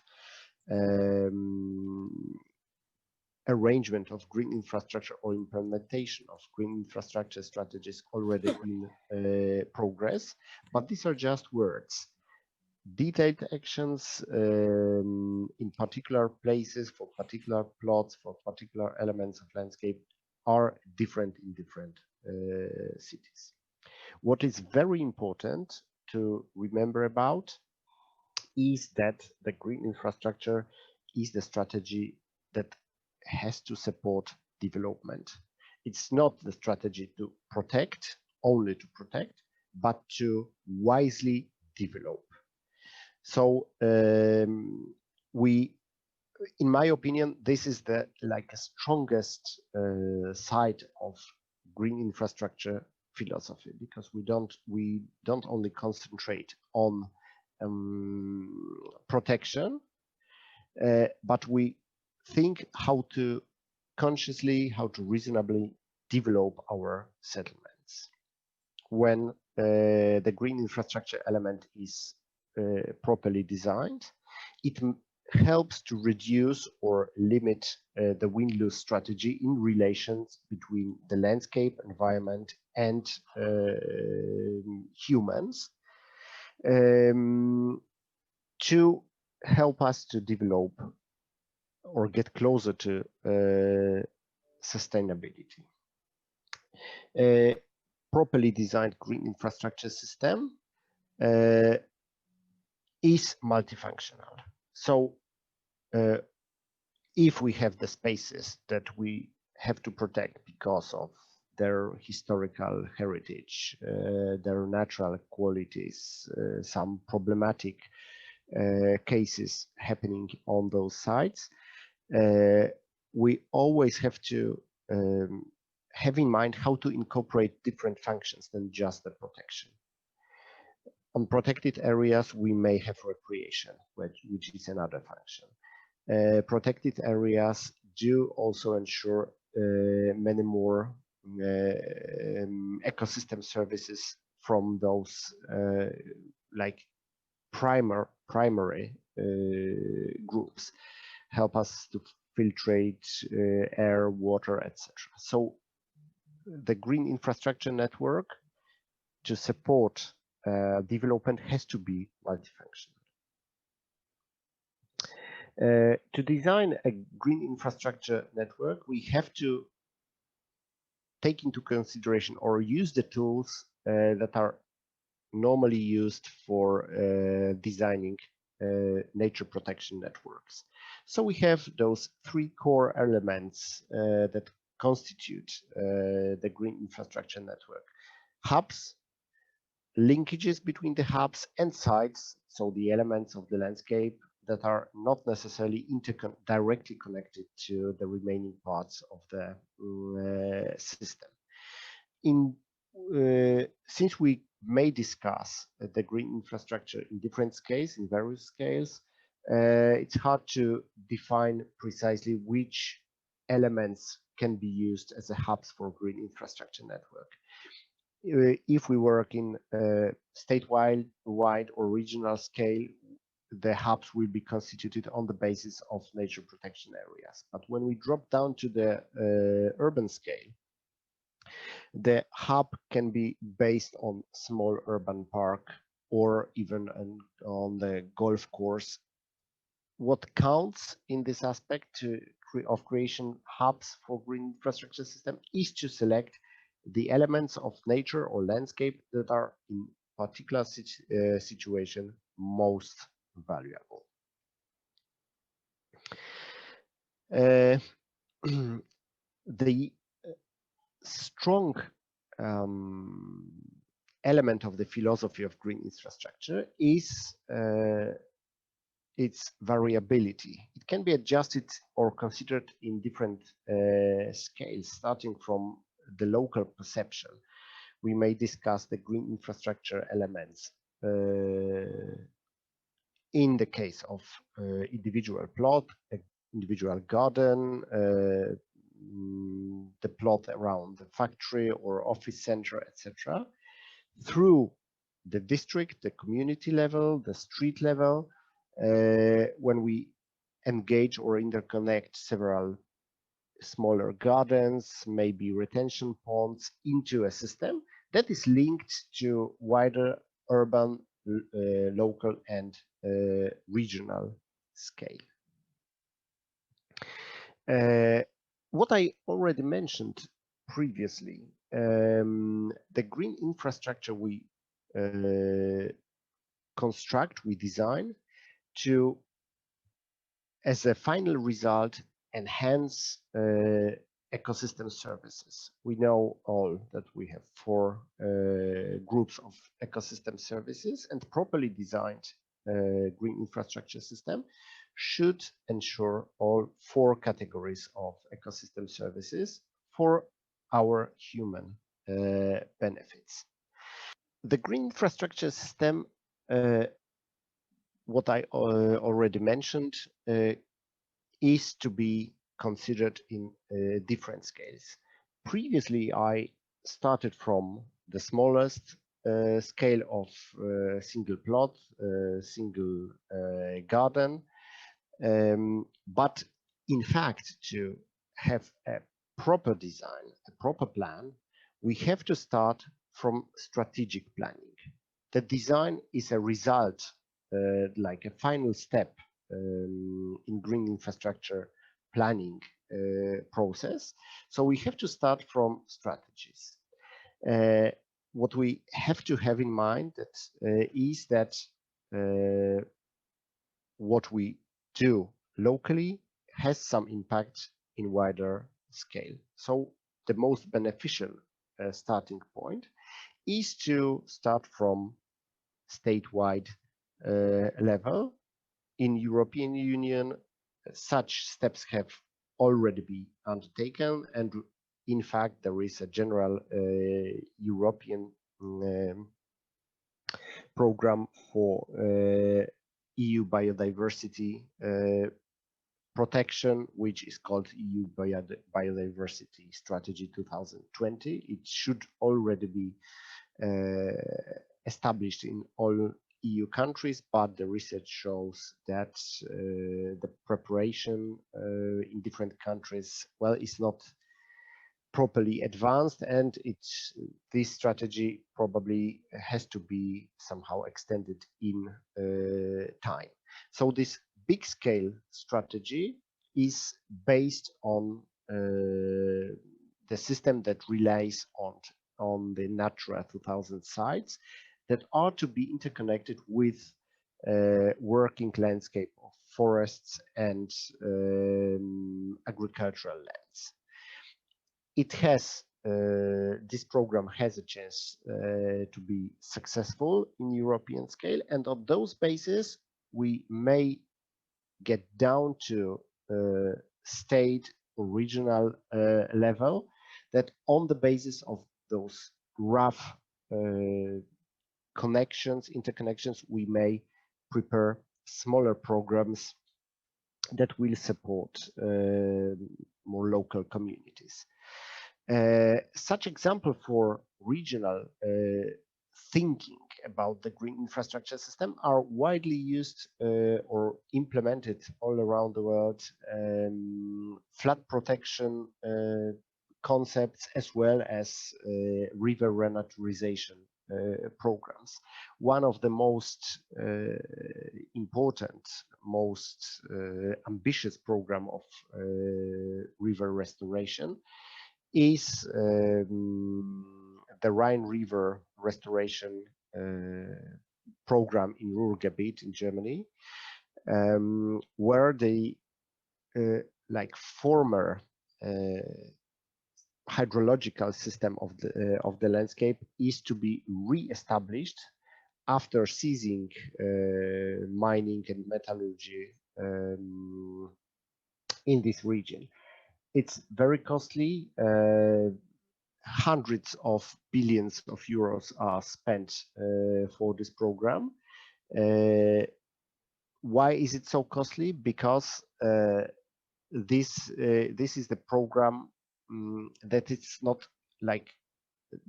arrangement of green infrastructure or implementation of green infrastructure strategies already in progress, but these are just words. Detailed actions in particular places for particular plots for particular elements of landscape are different in different cities. What is very important to remember about is that the green infrastructure is the strategy that has to support development. It's not the strategy to protect, only to protect, but to wisely develop. So we, in my opinion, this is the strongest side of green infrastructure philosophy, because we don't only concentrate on protection, but we think how to consciously, how to reasonably develop our settlements. When the green infrastructure element is properly designed, it helps to reduce or limit the win-lose strategy in relations between the landscape, environment, and humans, to help us to develop or get closer to sustainability. A properly designed green infrastructure system is multifunctional. So if we have the spaces that we have to protect because of their historical heritage, their natural qualities, some problematic cases happening on those sites, we always have to have in mind how to incorporate different functions than just the protection. On protected areas, we may have recreation, which is another function. Protected areas do also ensure many more ecosystem services from those primary groups, help us to filtrate air, water, etc. So the green infrastructure network to support development has to be multifunctional. To design a green infrastructure network, we have to take into consideration or use the tools that are normally used for designing nature protection networks. So we have those three core elements that constitute the green infrastructure network: hubs, linkages between the hubs, and sites, so the elements of the landscape that are not necessarily directly connected to the remaining parts of the system. Since we may discuss the green infrastructure in different scales, in various scales, it's hard to define precisely which elements can be used as a hubs for green infrastructure network. If we work in statewide or regional scale, the hubs will be constituted on the basis of nature protection areas. But when we drop down to the urban scale, the hub can be based on small urban park or even on the golf course. What counts in this aspect of creation hubs for green infrastructure system is to select the elements of nature or landscape that are in particular situation most valuable. The strong element of the philosophy of green infrastructure is its variability. It can be adjusted or considered in different scales, starting from the local perception. We may discuss the green infrastructure elements in the case of individual plot, individual garden, the plot around the factory or office center, etc., through the district, the community level, the street level, when we engage or interconnect several smaller gardens, maybe retention ponds into a system that is linked to wider urban, local, and regional scale. What I already mentioned previously, the green infrastructure we construct, we design to, as a final result, enhance ecosystem services. We know all that we have 4 groups of ecosystem services, and properly designed green infrastructure system should ensure all 4 categories of ecosystem services for our human benefits. The green infrastructure system, what I already mentioned, is to be considered in different scales. Previously, I started from the smallest scale of single plot, single garden, but in fact, to have a proper design, a proper plan, we have to start from strategic planning. The design is a result, like a final step in green infrastructure planning process. So we have to start from strategies. What we have to have in mind is that what we do locally has some impact in wider scale. So the most beneficial starting point is to start from statewide level. In European Union, such steps have already been undertaken, and in fact, there is a general European program for EU biodiversity protection, which is called EU Biodiversity Strategy 2020. It should already be established in all EU countries, but the research shows that the preparation in different countries, well, is not properly advanced, and this strategy probably has to be somehow extended in time. So this big scale strategy is based on the system that relies on the Natura 2000 sites that are to be interconnected with working landscape of forests and agricultural lands. It has this program has a chance to be successful in European scale, and on those bases we may get down to state or regional level, that on the basis of those rough interconnections, we may prepare smaller programs that will support more local communities. Such example for regional thinking about the green infrastructure system are widely used or implemented all around the world. Flood protection concepts, as well as river renaturization programs. One of the most important, most ambitious program of river restoration is the Rhine River Restoration program in Ruhrgebiet in Germany, where the former hydrological system of the landscape is to be re-established after ceasing mining and metallurgy in this region. It's very costly. Hundreds of billions of euros are spent for this program. Why is it so costly? Because this is the program that it's not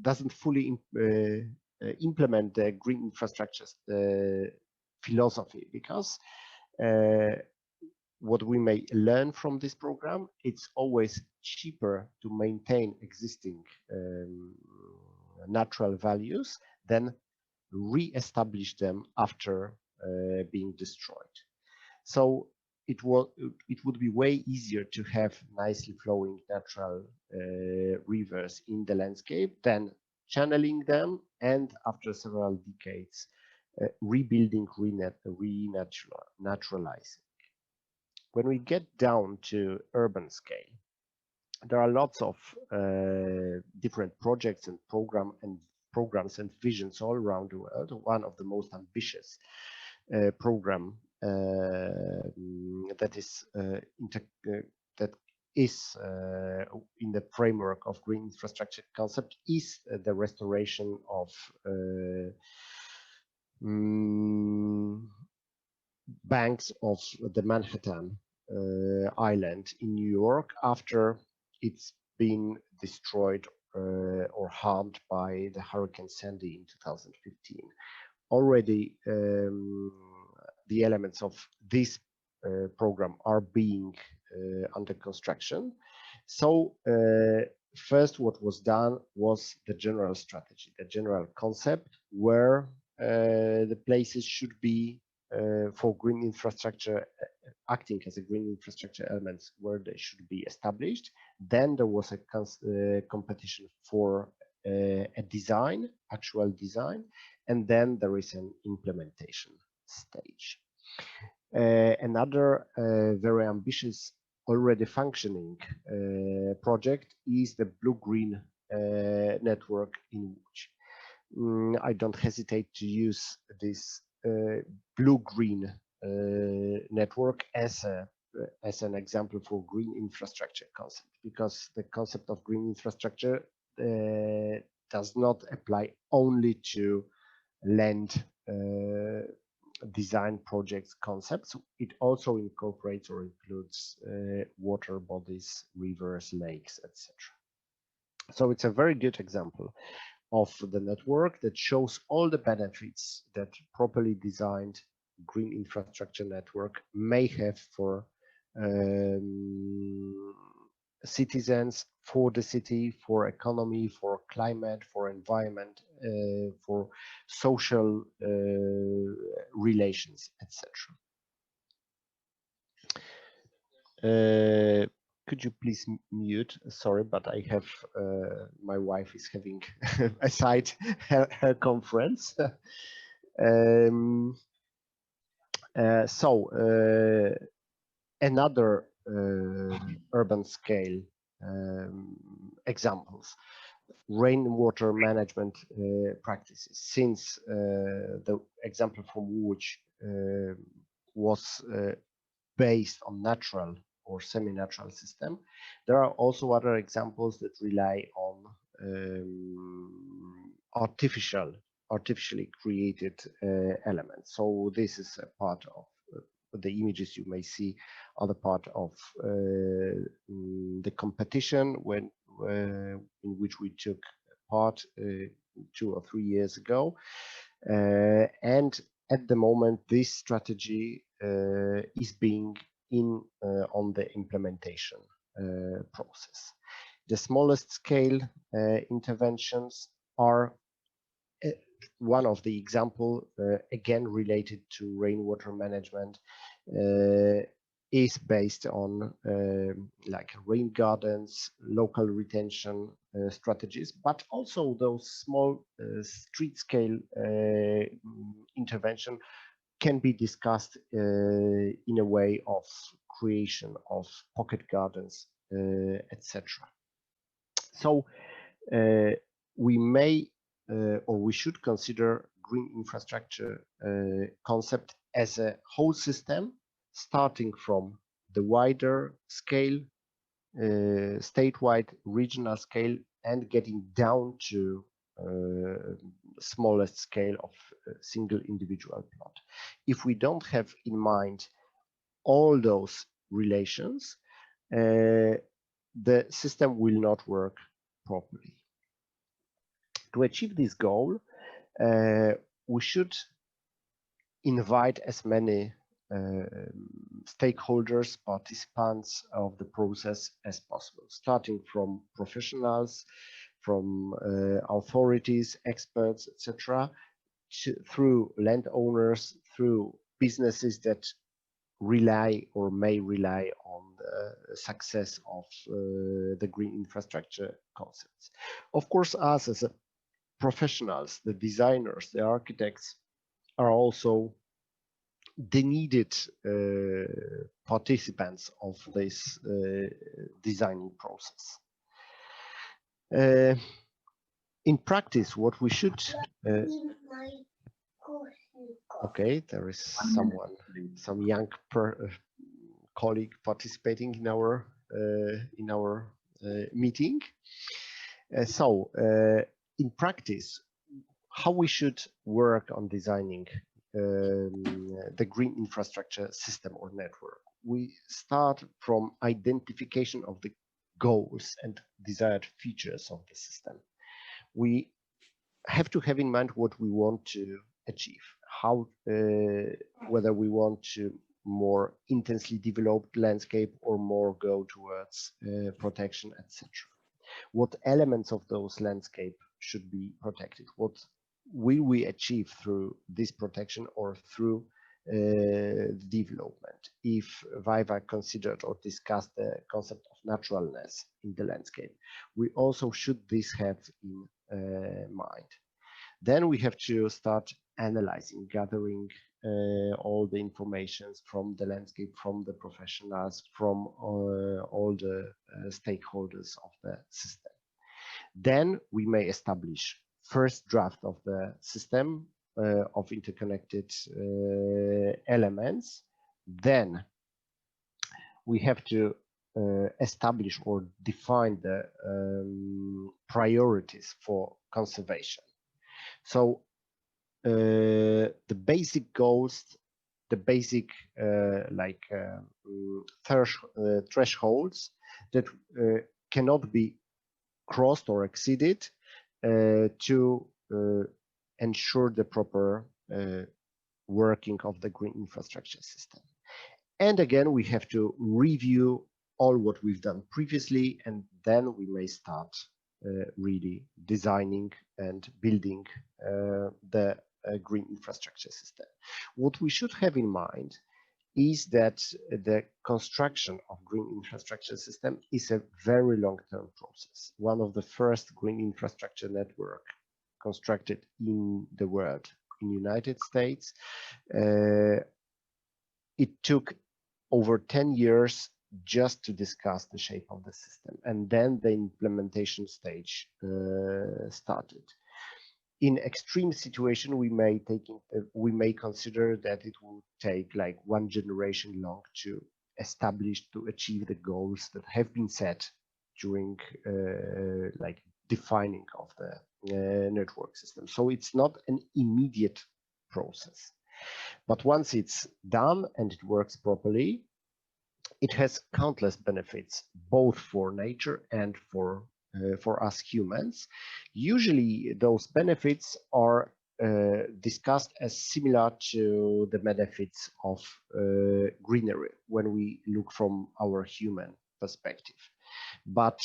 doesn't fully implement the green infrastructure philosophy, because what we may learn from this program, it's always cheaper to maintain existing natural values than re-establish them after being destroyed. So it would be way easier to have nicely flowing natural rivers in the landscape than channeling them and after several decades rebuilding, renaturalizing. When we get down to urban scale, there are lots of different projects and programs and visions all around the world. One of the most ambitious program that is in the framework of green infrastructure concept is the restoration of banks of the Manhattan Island in New York after it's been destroyed or harmed by the Hurricane Sandy in 2015. Already the elements of this program are being under construction. So first what was done was the general strategy, the general concept, where the places should be for green infrastructure, acting as a green infrastructure elements, where they should be established. Then there was a competition for a design, actual design, and then there is an implementation stage. Another very ambitious, already functioning project is the blue-green network in which I don't hesitate to use this blue-green network as an example for green infrastructure concept, because the concept of green infrastructure does not apply only to land design projects concepts. It also incorporates or includes water bodies, rivers, lakes, etc. So it's a very good example of the network that shows all the benefits that properly designed green infrastructure network may have for citizens, for the city, for economy, for climate, for environment, for social relations, etc. Could you please mute? Sorry, but I have my wife is having aside her conference. Another urban scale examples, rainwater management practices. Since the example from Łódź was based on natural or semi-natural system, there are also other examples that rely on artificially created elements. So this is a part of the images you may see are the part of the competition in which we took part 2 or 3 years ago, and at the moment this strategy is being on the implementation process. The smallest scale interventions are one of the example, again related to rainwater management, is based on like rain gardens, local retention strategies, but also those small street scale intervention can be discussed in a way of creation of pocket gardens, etc. So we may or we should consider green infrastructure concept as a whole system, starting from the wider scale, statewide, regional scale, and getting down to smallest scale of a single individual plot. If we don't have in mind all those relations, the system will not work properly. To achieve this goal, we should invite as many stakeholders, participants of the process as possible, starting from professionals, from authorities, experts, etc., through landowners, through businesses that rely or may rely on the success of the green infrastructure concepts. Of course, us as professionals, the designers, the architects are also the needed participants of this designing process. In practice, what we should okay, there is someone, some young colleague participating in our meeting. In practice, how we should work on designing the green infrastructure system or network. We start from identification of the goals and desired features of the system. We have to have in mind what we want to achieve, how whether we want to more intensely developed landscape or more go towards protection, etc. What elements of those landscape should be protected? What will we achieve through this protection or through development? If Vaiva considered or discussed the concept of naturalness in the landscape, we also should this have in mind. Then we have to start analyzing, gathering all the information from the landscape, from the professionals, from all the stakeholders of the system. Then we may establish first draft of the system of interconnected elements. Then we have to establish or define the priorities for conservation. So the basic goals, the basic thresholds that cannot be crossed or exceeded to ensure the proper working of the green infrastructure system. And again, we have to review all what we've done previously, and then we may start really designing and building the green infrastructure system. What we should have in mind is that the construction of green infrastructure system is a very long-term process. One of the first green infrastructure network constructed in the world, in United States. It took over 10 years just to discuss the shape of the system, and then the implementation stage started. In extreme situation, we may consider that it will take like 1 generation long to establish, to achieve the goals that have been set during like defining of the network system. So it's not an immediate process, but once it's done and it works properly, it has countless benefits, both for nature and for us humans. Usually those benefits are discussed as similar to the benefits of greenery when we look from our human perspective. But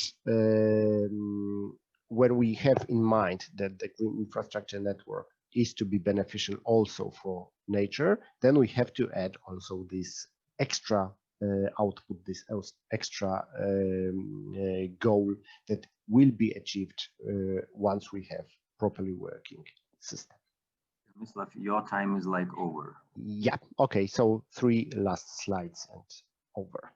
when we have in mind that the green infrastructure network is to be beneficial also for nature, then we have to add also this extra output, this extra goal that will be achieved once we have properly working system. Przemysław, your time is like over. Yeah, okay, so 3 last slides and over.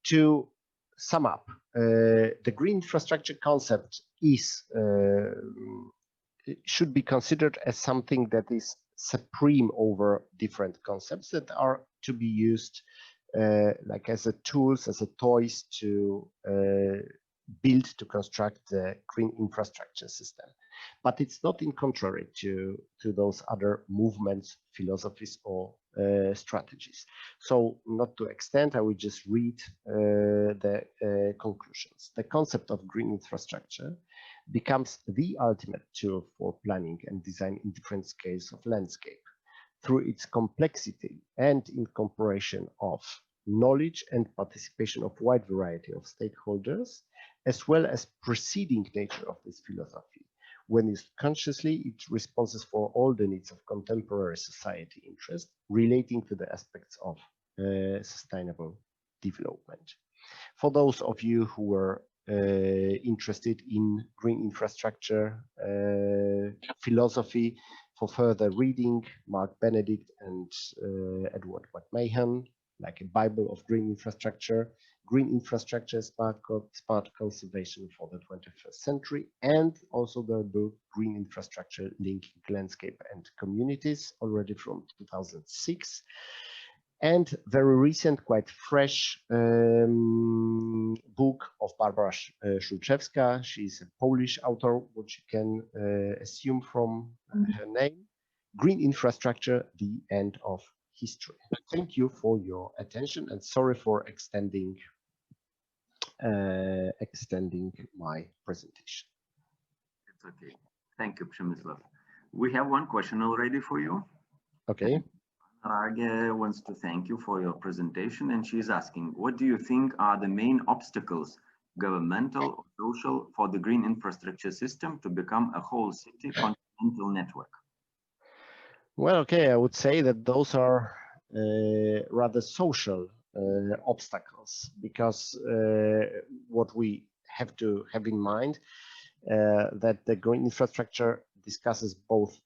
To sum up, the green infrastructure concept is should be considered as something that is supreme over different concepts that are to be used like as a tools, as a toys to build, to construct the green infrastructure system. But it's not in contrary to those other movements, philosophies, or strategies. So not to extend, I will just read the conclusions. The concept of green infrastructure becomes the ultimate tool for planning and design in different scales of landscape. Through its complexity and incorporation of knowledge and participation of wide variety of stakeholders, as well as preceding nature of this philosophy, when used consciously, it responds for all the needs of contemporary society interest relating to the aspects of sustainable development. For those of you who were interested in green infrastructure philosophy, for further reading, Mark Benedict and Edward McMahon, like a Bible of green infrastructure, green infrastructure, smart conservation for the 21st century, and also their book, Green Infrastructure Linking Landscape and Communities, already from 2006. And very recent, quite fresh book of Barbara Szulczewska. She's a Polish author, which you can assume from her name, Green Infrastructure, the End of History. Thank you for your attention, and sorry for extending my presentation. It's okay. Thank you, Przemysław. We have one question already for you. Okay. Rage wants to thank you for your presentation, and she's asking, what do you think are the main obstacles, governmental or social, for the green infrastructure system to become a whole city continental network? Well, okay, I would say that those are rather social obstacles, because what we have to have in mind that the green infrastructure discusses both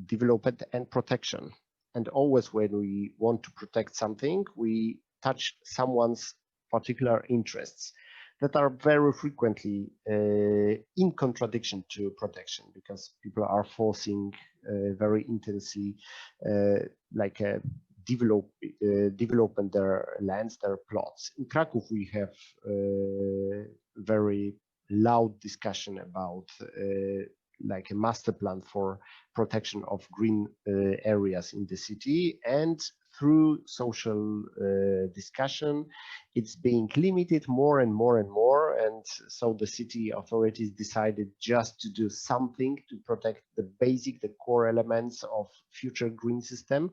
development and protection. And always when we want to protect something, we touch someone's particular interests that are very frequently in contradiction to protection, because people are forcing very intensely like development their lands, their plots. In Krakow, we have very loud discussion about like a master plan for protection of green areas in the city, and through social discussion, it's being limited more and more and more. And so the city authorities decided just to do something to protect the basic, the core elements of future green system.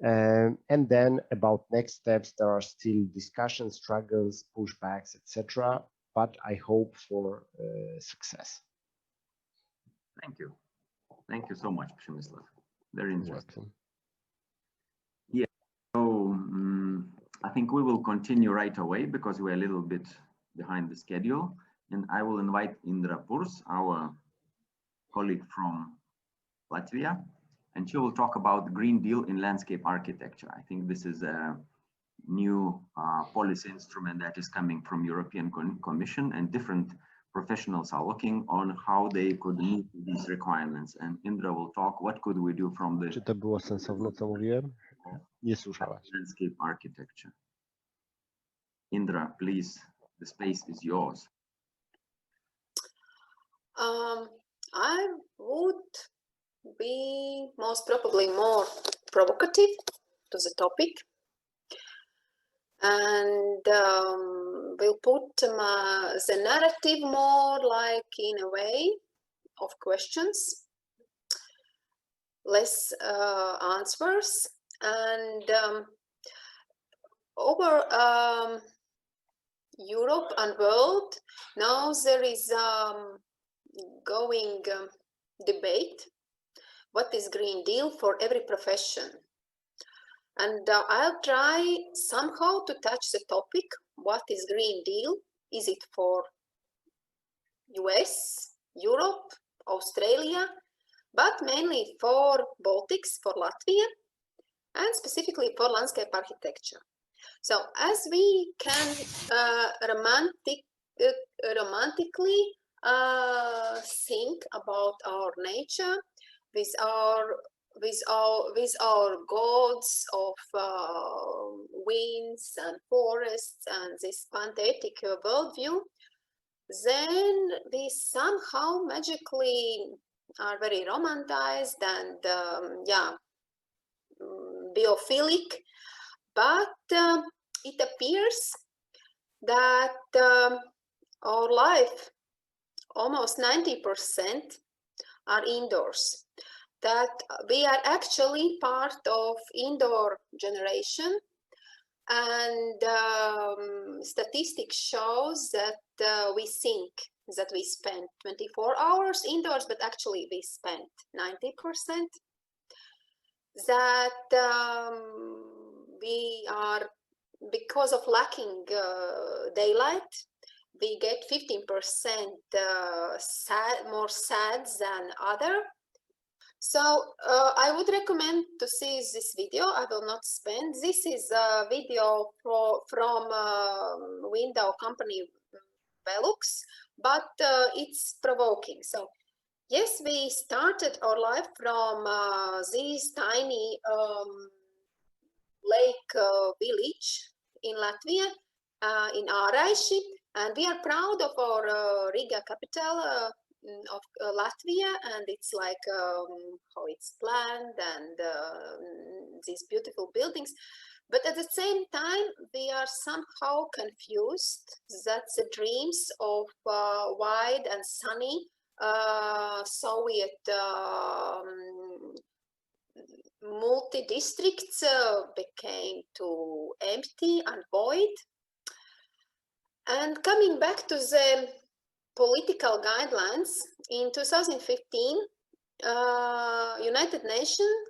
And then about next steps, there are still discussions, struggles, pushbacks, etc. But I hope for success. Thank you. Thank you so much, Przemysław. Very interesting. Yeah, so I think we will continue right away because we're a little bit behind the schedule. And I will invite Indra Purs, our colleague from Latvia, and she will talk about the Green Deal in landscape architecture. I think this is a new policy instrument that is coming from European Commission, and different professionals are looking on how they could meet these requirements. And Indra will talk what could we do from the Czy to było sensowne, co mówiłem? Nie słyszałaś. Landscape architecture. Indra, please, the space is yours. I would be most probably more provocative to the topic, and will put the narrative more like in a way of questions, less answers, and over Europe and world now there is going debate what is Green Deal for every profession, and I'll try somehow to touch the topic. What is Green Deal? Is it for US, Europe, Australia, but mainly for Baltics, for Latvia, and specifically for landscape architecture? So as we can romantically think about our nature with our gods of winds and forests and this pantheistic worldview, then we somehow magically are very romanticized and biophilic, but it appears that our life, almost 90%, are indoors, that we are actually part of indoor generation, and statistics shows that we think that we spend 24 hours indoors, but actually we spend 90%, that we are, because of lacking daylight, we get 15% more sad than other. So I would recommend to see this video. I will not spend. This is a video from window company Velux, but it's provoking. So yes, we started our life from this tiny lake village in Latvia, in Āraiši, and we are proud of our Riga capital of Latvia, and it's like how it's planned and these beautiful buildings. But at the same time, we are somehow confused that the dreams of wide and sunny Soviet multi-districts became too empty and void. And coming back to the political guidelines, in 2015, United Nations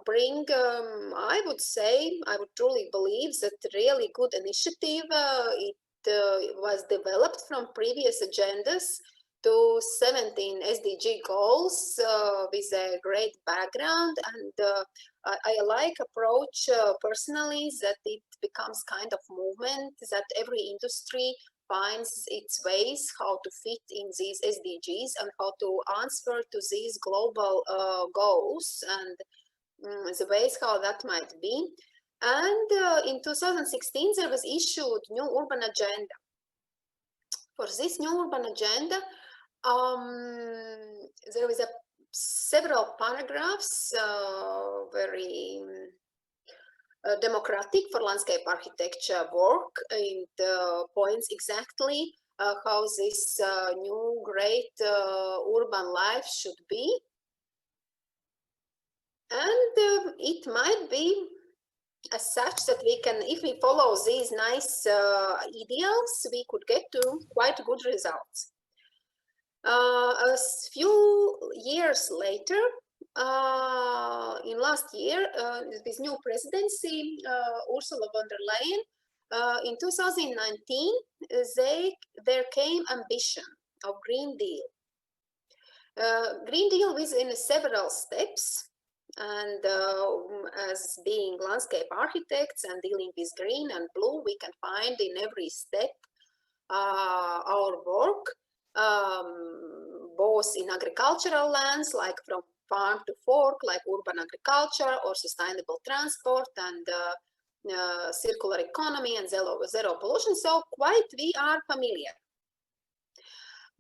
bring, I would say, I would truly believe that really good initiative. It was developed from previous agendas to 17 SDG goals with a great background, and I like approach personally that it becomes kind of movement, that every industry finds its ways how to fit in these SDGs and how to answer to these global goals, and the ways how that might be. And in 2016 there was issued new urban agenda. For this new urban agenda, there was several paragraphs, very democratic for landscape architecture work, and points exactly how this new great urban life should be. And it might be as such that we can, if we follow these nice ideals, we could get to quite good results. A few years later, in last year, with new presidency, Ursula von der Leyen, in 2019, there came ambition of Green Deal. Green Deal was in several steps, and as being landscape architects and dealing with green and blue, we can find in every step our work, both in agricultural lands, like from farm to fork, like urban agriculture or sustainable transport and circular economy and zero pollution. So quite we are familiar.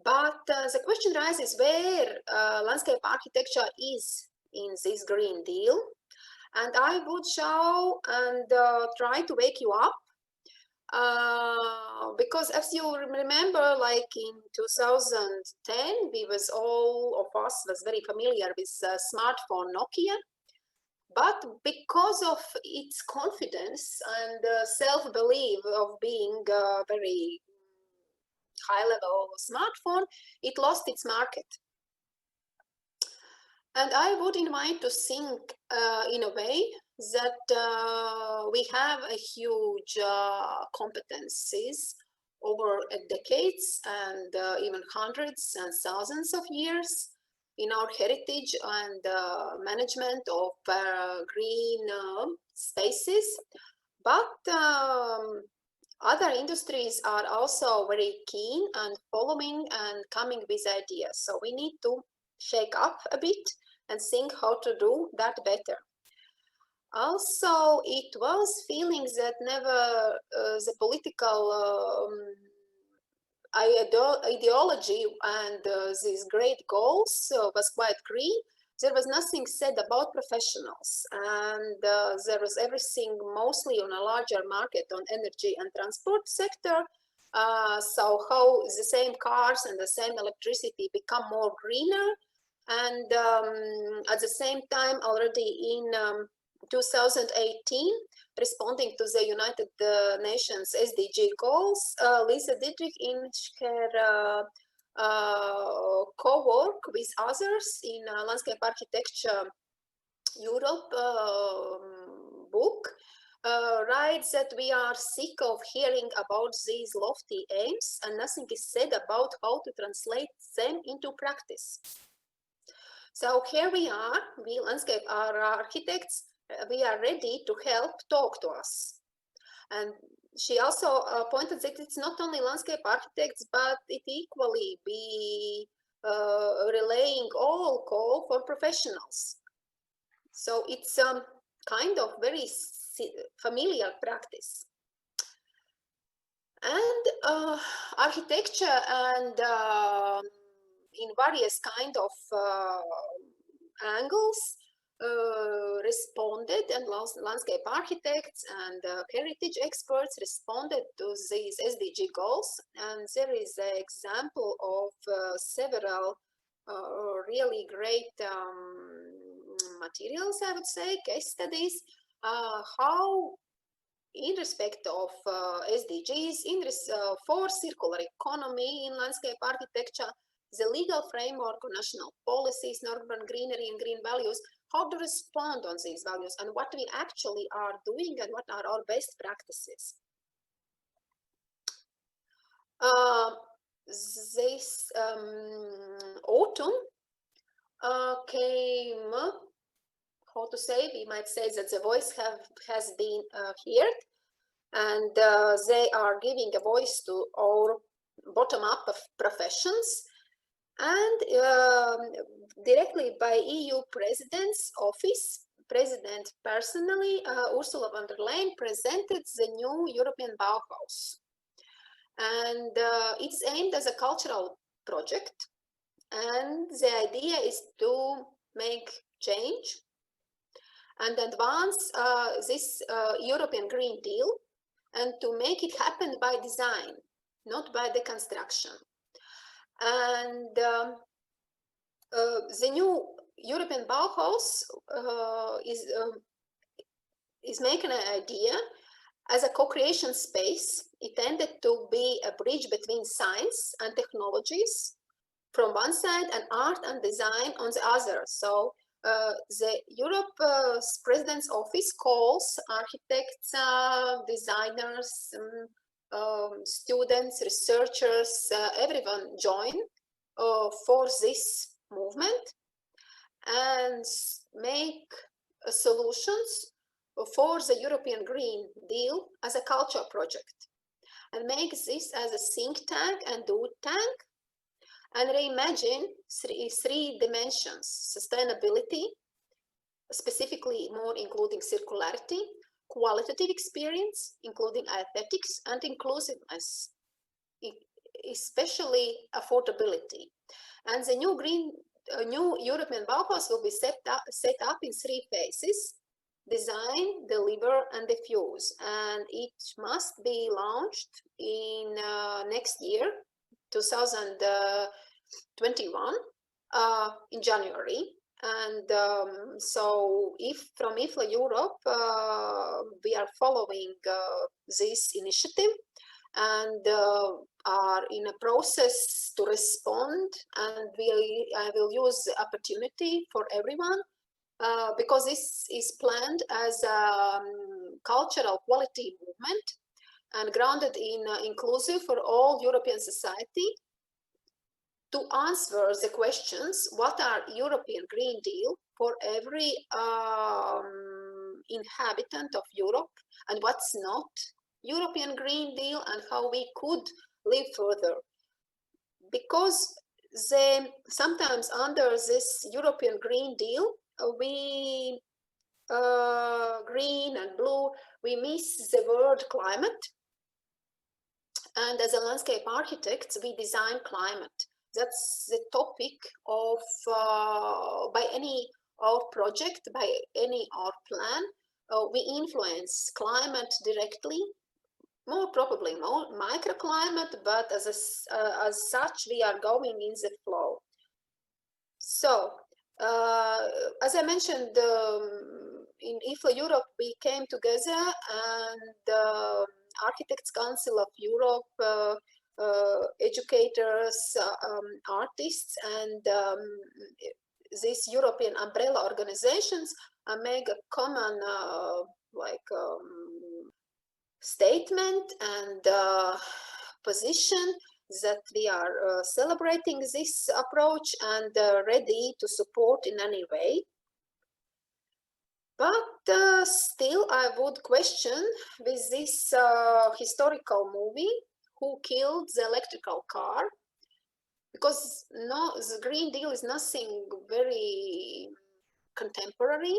But the question rises where landscape architecture is in this Green Deal. And I would show and try to wake you up. Because as you remember, like in 2010, we was all of us was very familiar with smartphone Nokia. But because of its confidence and self-belief of being very high-level smartphone, it lost its market. And I would invite to think in a way that we have a huge competencies over decades and even hundreds and thousands of years in our heritage and management of green spaces. But other industries are also very keen and following and coming with ideas. So we need to shake up a bit and think how to do that better. Also, it was feelings that never the political ideology and these great goals was quite green. There was nothing said about professionals, and there was everything mostly on a larger market on energy and transport sector. So how the same cars and the same electricity become more greener, and at the same time already in 2018, responding to the United Nations SDG goals, Lisa Dietrich in her co-work with others in Landscape Architecture Europe book writes that we are sick of hearing about these lofty aims and nothing is said about how to translate them into practice. So here we are, we landscape architects, we are ready to help talk to us. And she also pointed that it's not only landscape architects, but it equally be relaying all call for professionals. So it's kind of very familiar practice. And architecture and in various kind of angles responded, and landscape architects and heritage experts responded to these SDG goals. And there is an example of several really great materials, I would say, case studies, how in respect of SDGs, for circular economy in landscape architecture, the legal framework on national policies, urban greenery and green values, how to respond on these values and what we actually are doing and what are our best practices. This autumn came, how to say, we might say that the voice has been heard, and they are giving a voice to our bottom-up of professions. And directly by EU President's office, President personally, Ursula von der Leyen presented the new European Bauhaus. And it's aimed as a cultural project. And the idea is to make change and advance this European Green Deal and to make it happen by design, not by the construction. And the new European Bauhaus is making an idea as a co-creation space intended to be a bridge between science and technologies from one side and art and design on the other. So the Europe's President's Office calls architects, designers, students, researchers, everyone join for this movement and make solutions for the European Green Deal as a culture project, and make this as a think tank and do tank, and reimagine three dimensions: sustainability, specifically more including circularity, qualitative experience, including aesthetics, and inclusiveness, especially affordability. And the new European Bauhaus will be set up in 3 phases: design, deliver, and diffuse. And it must be launched in next year, 2021, in January. And so from IFLA Europe, we are following this initiative and are in a process to respond. And I will use the opportunity for everyone, because this is planned as a cultural quality movement and grounded in inclusive for all European society, to answer the questions: what are European Green Deal for every inhabitant of Europe, and what's not European Green Deal, and how we could live further. Because sometimes under this European Green Deal, we green and blue, we miss the word climate. And as a landscape architects, we design climate. That's the topic of by any art project, by any art plan. We influence climate directly, more probably more microclimate, but as such, we are going in the flow. So, as I mentioned, in IFLA Europe, we came together, and the Architects Council of Europe, educators, artists, and these European umbrella organizations make a common statement and position that we are celebrating this approach and ready to support in any way. But still, I would question with this historical movie, who killed the electrical car, because the Green Deal is nothing very contemporary.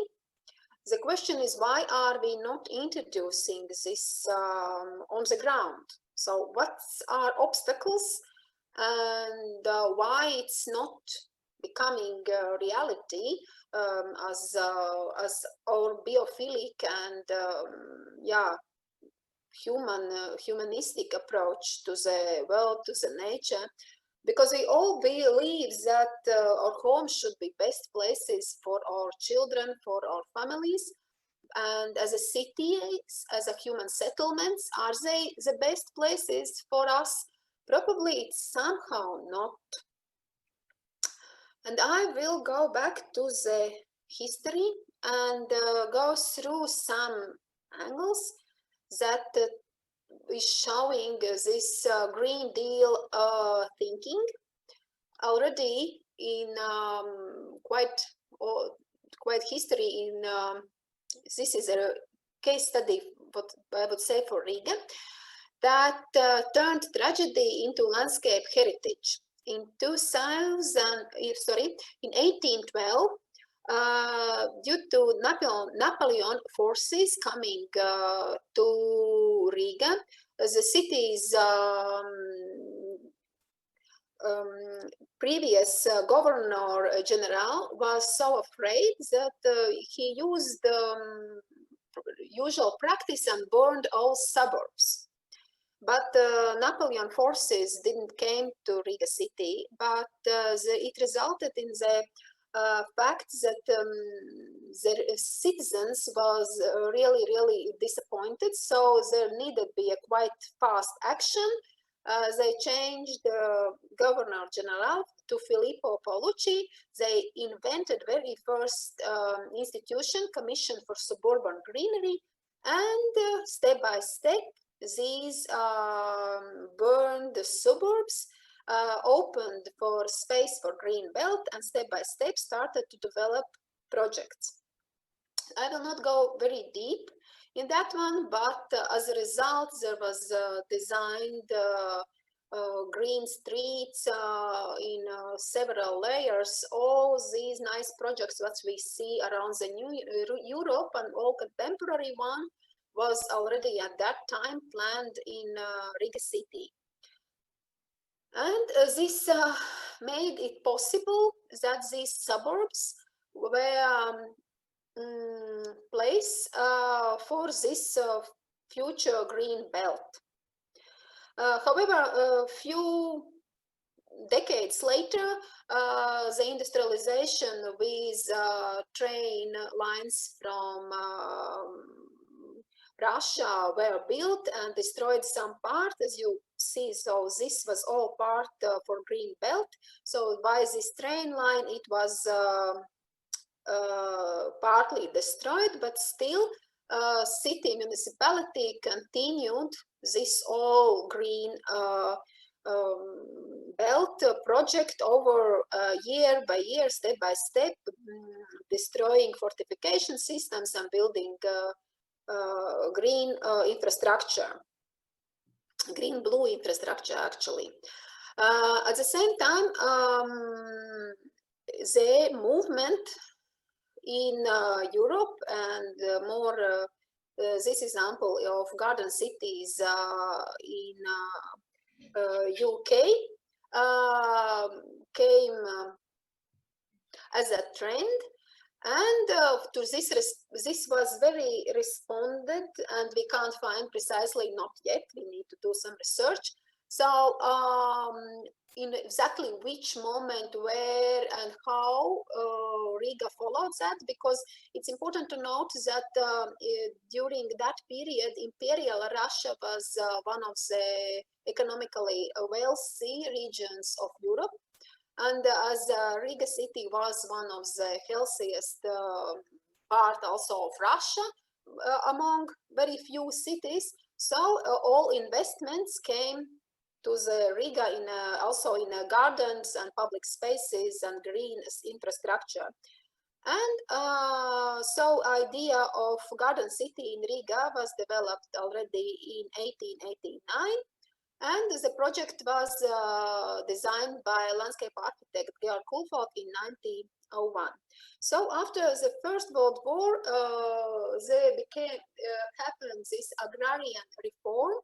The question is, why are we not introducing this on the ground? So what are obstacles, and why it's not becoming a reality as our biophilic and humanistic approach to the world, to the nature? Because we all believe that our homes should be best places for our children, for our families. And as a city, as a human settlements, are they the best places for us? Probably it's somehow not. And I will go back to the history and go through some angles that is showing this Green Deal thinking. Already in quite history in this is a case study, what I would say, for Riga, that turned tragedy into landscape heritage. In 1812, due to Napoleon forces coming to Riga, the city's previous governor general was so afraid that he used the usual practice and burned all suburbs. But Napoleon forces didn't came to Riga city, but it resulted in the fact that the citizens was really disappointed, so there needed be a quite fast action. They changed the Governor General to Filippo Paolucci. They invented very first institution, Commission for Suburban Greenery, and step by step, these burned the suburbs, opened for space for green belt, and step by step started to develop projects. I will not go very deep in that one, but as a result, there was designed green streets in several layers. All these nice projects that we see around the new Europe, and all contemporary one was already at that time planned in Riga city. And this made it possible that these suburbs were place for this future green belt. However, a few decades later, the industrialization with train lines from Russia were built and destroyed some part, as you see. So this was all part for green belt. So by this train line, it was partly destroyed, but still city municipality continued this all green belt project over year by year, step by step, destroying fortification systems and building green infrastructure, green blue infrastructure actually. At the same time, the movement in Europe and more this example of garden cities in UK came as a trend, and to this was very responded, and we can't find precisely, not yet, we need to do some research. So in exactly which moment, where and how Riga followed that, because it's important to note that during that period, Imperial Russia was one of the economically wealthy regions of Europe. And as Riga city was one of the healthiest part also of Russia, among very few cities, so all investments came to the Riga in also in gardens and public spaces and green infrastructure. And so idea of garden city in Riga was developed already in 1889, and the project was designed by landscape architect Georg Kulfok in 1901. So after the First World War, there happened this agrarian reform,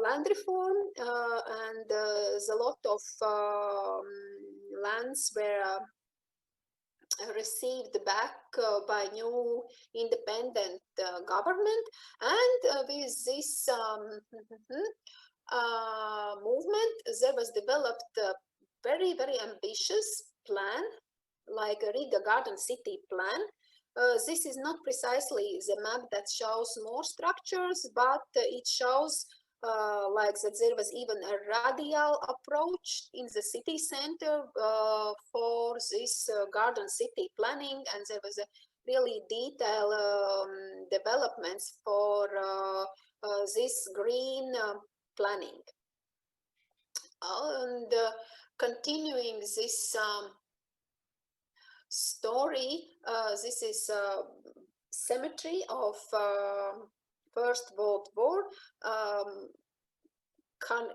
land reform, and a lot of lands were received back by new independent government, and with this movement, there was developed a very ambitious plan, like a Riga Garden City plan. This is not precisely the map that shows more structures, but it shows like that there was even a radial approach in the city center for this garden city planning, and there was a really detailed developments for this green planning. And continuing this story, this is a cemetery of First World War,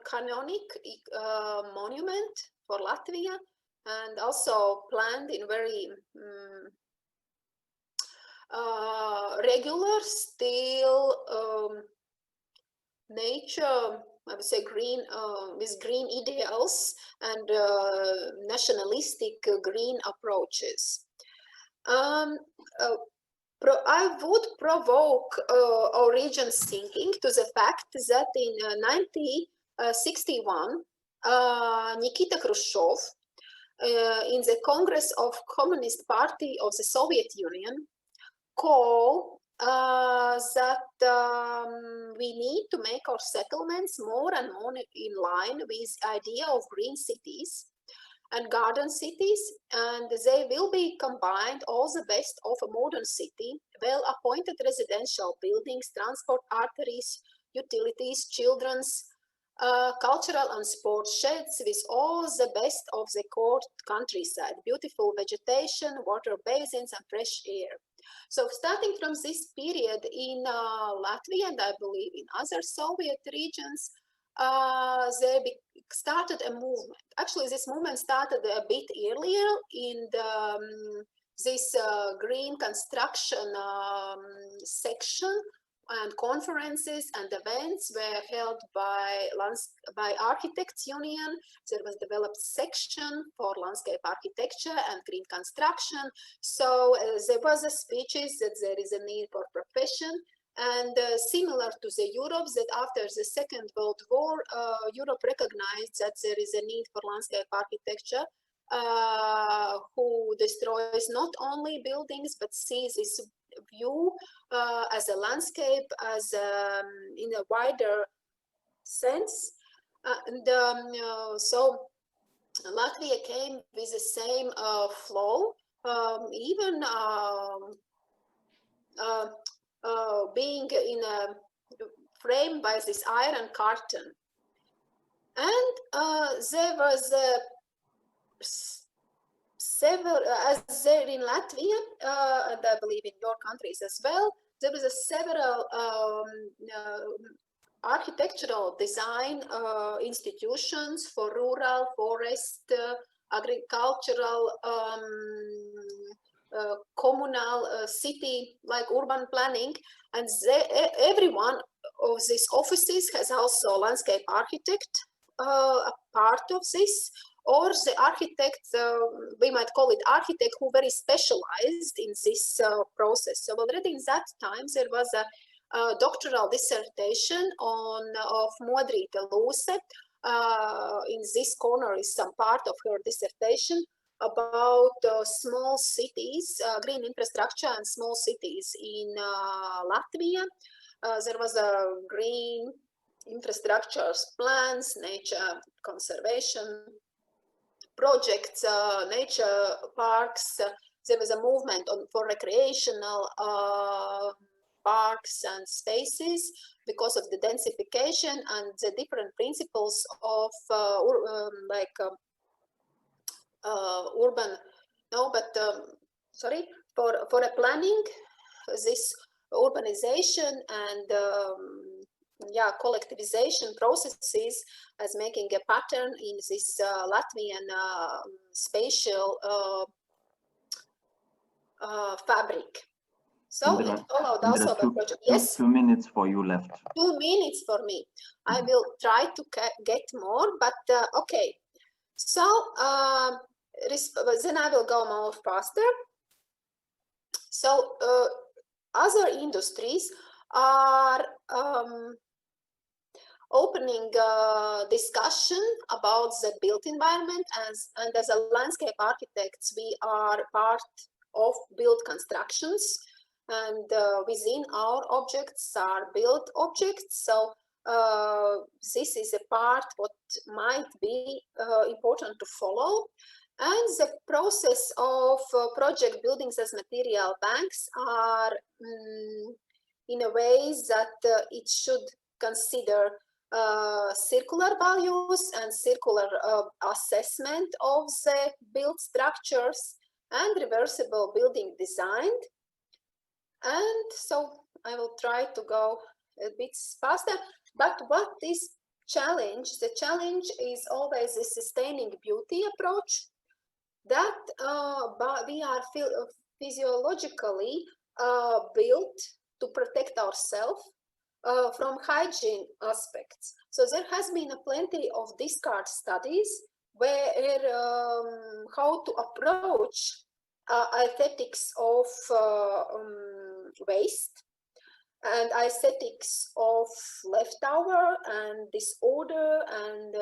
canonic monument for Latvia, and also planned in very regular style nature, I would say green, with green ideals and nationalistic green approaches. I would provoke Origen's thinking to the fact that in 1961, Nikita Khrushchev in the Congress of Communist Party of the Soviet Union call that we need to make our settlements more and more in line with the idea of green cities and garden cities, and they will be combined all the best of a modern city, well-appointed residential buildings, transport arteries, utilities, children's, cultural and sports sheds with all the best of the core countryside, beautiful vegetation, water basins and fresh air. So starting from this period in Latvia and I believe in other Soviet regions, they started a movement. Actually, this movement started a bit earlier in the, this green construction section, and conferences and events were held by Architects Union. There was developed section for landscape architecture and green construction. So there was a speeches that there is a need for profession. And similar to the Europe, that after the Second World War, Europe recognized that there is a need for landscape architecture who destroys not only buildings, but sees this view as a landscape, as in a wider sense. So Latvia came with the same flow, even being in a frame by this iron curtain. And there was several, as there in Latvia, and I believe in your countries as well, there was a several architectural design institutions for rural, forest, agricultural, communal, city, like urban planning, and every one of these offices has also a landscape architect, a part of this, or the architect, we might call it architect, who very specialized in this process. So already in that time, there was a doctoral dissertation of Modrīte Lūse. In this corner is some part of her dissertation about small cities, green infrastructure and small cities in Latvia. There was a green infrastructure plans, nature conservation projects, nature parks. There was a movement for recreational parks and spaces because of the densification and the different principles of urban, no, but sorry, for a planning, this urbanization and yeah, collectivization processes as making a pattern in this Latvian spatial fabric. So it followed also the project. Yes. 2 minutes for you left. 2 minutes for me. I will try to get more, but okay. So then I will go more faster. So other industries are opening discussion about the built environment, and as a landscape architects, we are part of built constructions, and within our objects are built objects. So this is a part what might be important to follow. And the process of project buildings as material banks are in a way that it should consider circular values and circular assessment of the built structures and reversible building design. And so I will try to go a bit faster. But what is challenge? The challenge is always the sustaining beauty approach, that we are physiologically built to protect ourselves from hygiene aspects. So there has been plenty of discard studies where how to approach aesthetics of waste and aesthetics of leftover and disorder and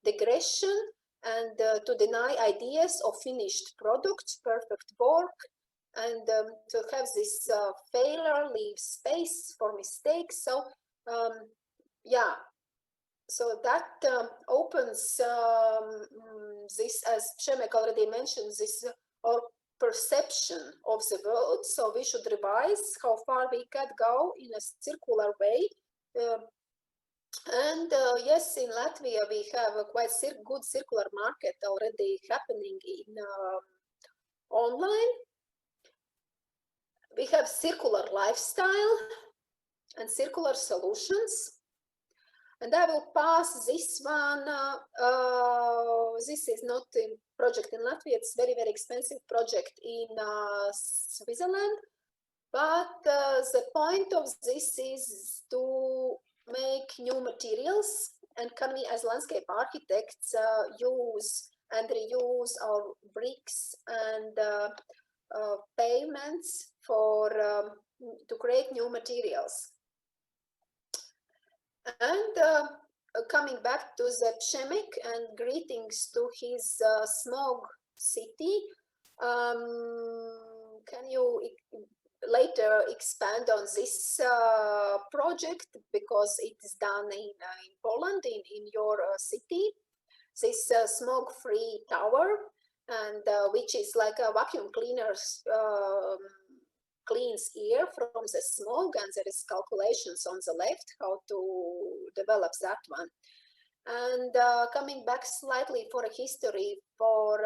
degradation, and to deny ideas of finished products, perfect work, and to have this failure leave space for mistakes. So yeah, so that opens this, as Przemek already mentioned, this or perception of the world. So we should revise how far we can go in a circular way. And yes, in Latvia we have a quite good circular market already happening in online. We have circular lifestyle and circular solutions. And I will pass this one. This is not a project in Latvia. It's very, very expensive project in Switzerland. But the point of this is to make new materials. And can we, as landscape architects, use and reuse our bricks and pavements for to create new materials. And coming back to the Przemek and greetings to his smog city, can you later expand on this project, because it is done in Poland, in your city, this smog-free tower, and which is like a vacuum cleaner, cleans air from the smog, and there is calculations on the left how to develop that one. And coming back slightly for a history for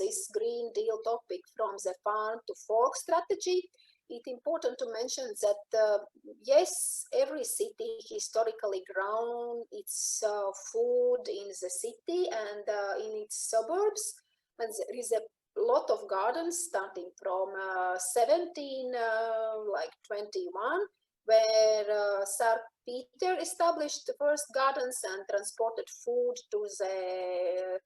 this Green Deal topic from the farm to fork strategy, it's important to mention that yes, every city historically grown its food in the city and in its suburbs, and there is a lot of gardens starting from 1721, where Tsar Peter established the first gardens and transported food to the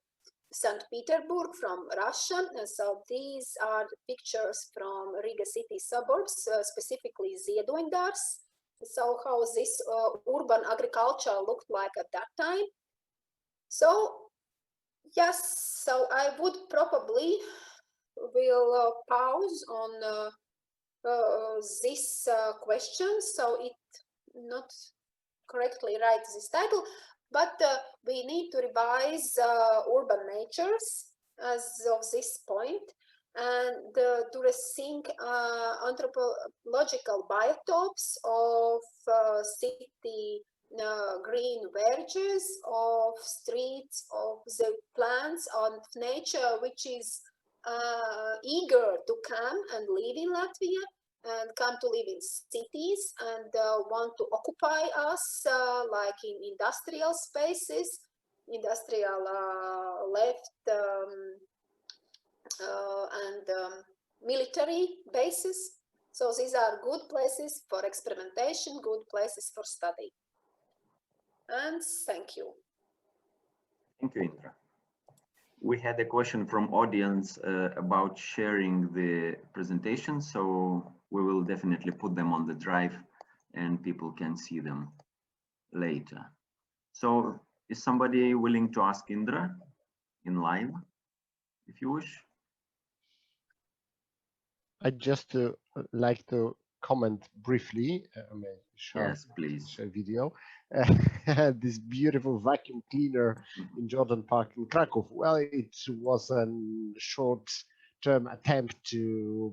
St. Petersburg from Russia. And so these are pictures from Riga city suburbs, specifically Ziedoņdārzs. So how this urban agriculture looked like at that time. So yes, so I would probably will pause on this question. So it not correctly write this title, but we need to revise urban natures as of this point, and to rethink anthropological biotopes of city green verges, of streets, of the plants, of nature, which is eager to come and live in Latvia and come to live in cities and want to occupy us like in industrial spaces, industrial left and military bases. So these are good places for experimentation, good places for study. And thank you. Thank you, Indra. We had a question from audience about sharing the presentation, so we will definitely put them on the drive and people can see them later. So is somebody willing to ask Indra in live, if you wish? I'd just like to comment briefly. Yes, please. Share video. This beautiful vacuum cleaner in Jordan Park in Krakow. Well, it was a short-term attempt to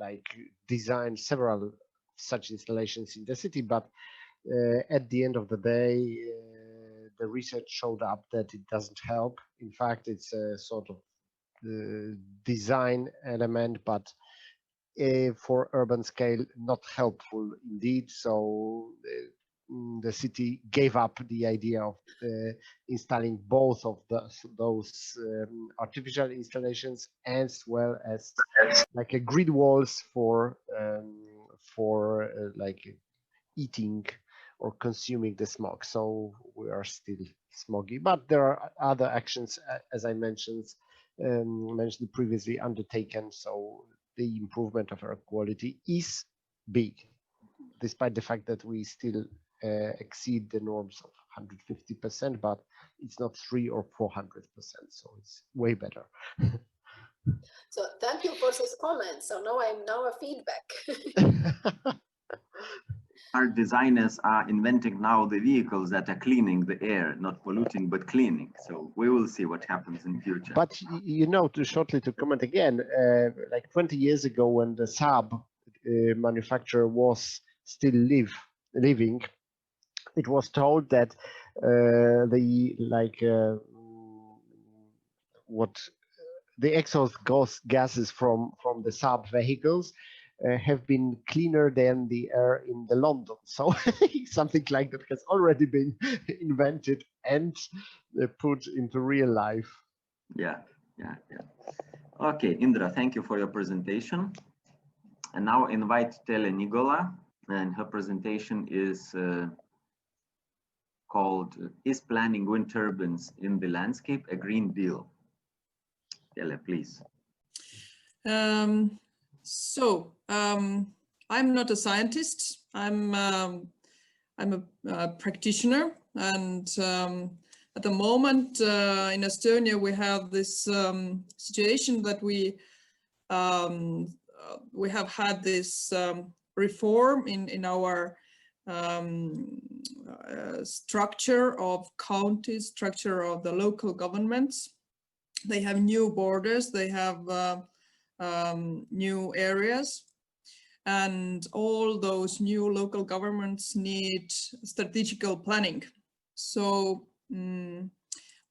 like design several such installations in the city, but at the end of the day, the research showed up that it doesn't help. In fact, it's a sort of design element, but for urban scale, not helpful indeed. So the city gave up the idea of installing both of those artificial installations, as well as like a grid walls for like eating or consuming the smog. So we are still smoggy, but there are other actions, as I mentioned previously, undertaken. So the improvement of air quality is big, despite the fact that we still exceed the norms of 150%, but it's not 300 or 400%. So it's way better. So thank you for this comment. So now I'm a feedback. Our designers are inventing now the vehicles that are cleaning the air, not polluting, but cleaning. So we will see what happens in future. But you know, to comment again, like 20 years ago, when the Saab manufacturer was still living, it was told that the exhaust gases from the Saab vehicles have been cleaner than the air in the London. So something like that has already been invented and put into real life. Yeah. Okay, Indra, thank you for your presentation. And now invite TEELE NIGOLA, and her presentation is called "Is Planning Wind Turbines in the Landscape a Green Deal?" TEELE, please. I'm not a scientist. I'm a practitioner, and at the moment in Estonia we have this situation that we have had this reform in our structure of counties, structure of the local governments. They have new borders, they have new areas, and all those new local governments need strategical planning. So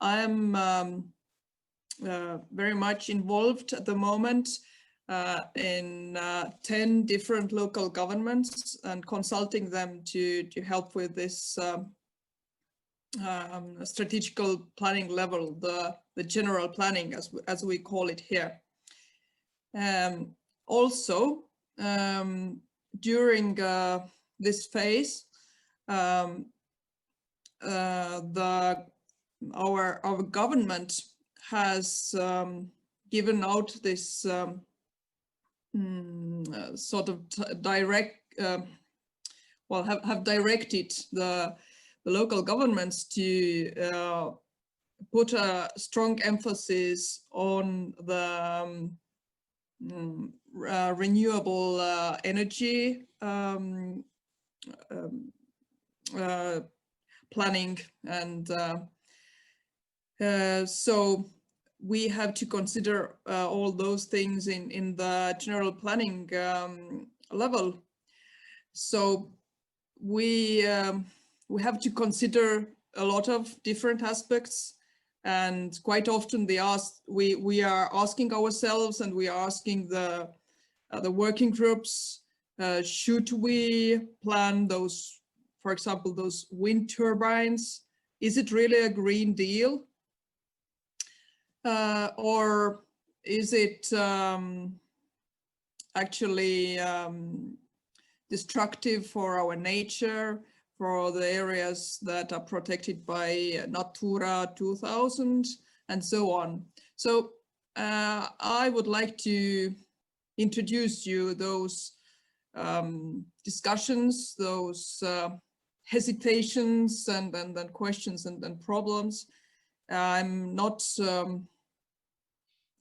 I'm very much involved at the moment in 10 different local governments and consulting them to help with this strategical planning level, the general planning as we call it here. Also, during this phase, our government has given out this sort of direct, have directed the local governments to put a strong emphasis on the renewable energy planning, and so we have to consider all those things in the general planning level. So we have to consider a lot of different aspects, and quite often we are asking ourselves, and we are asking the working groups, should we plan those, for example, those wind turbines? Is it really a Green Deal? Or is it actually destructive for our nature, for the areas that are protected by Natura 2000 and so on? So I would like to introduce you those discussions, those hesitations and questions and problems. I'm not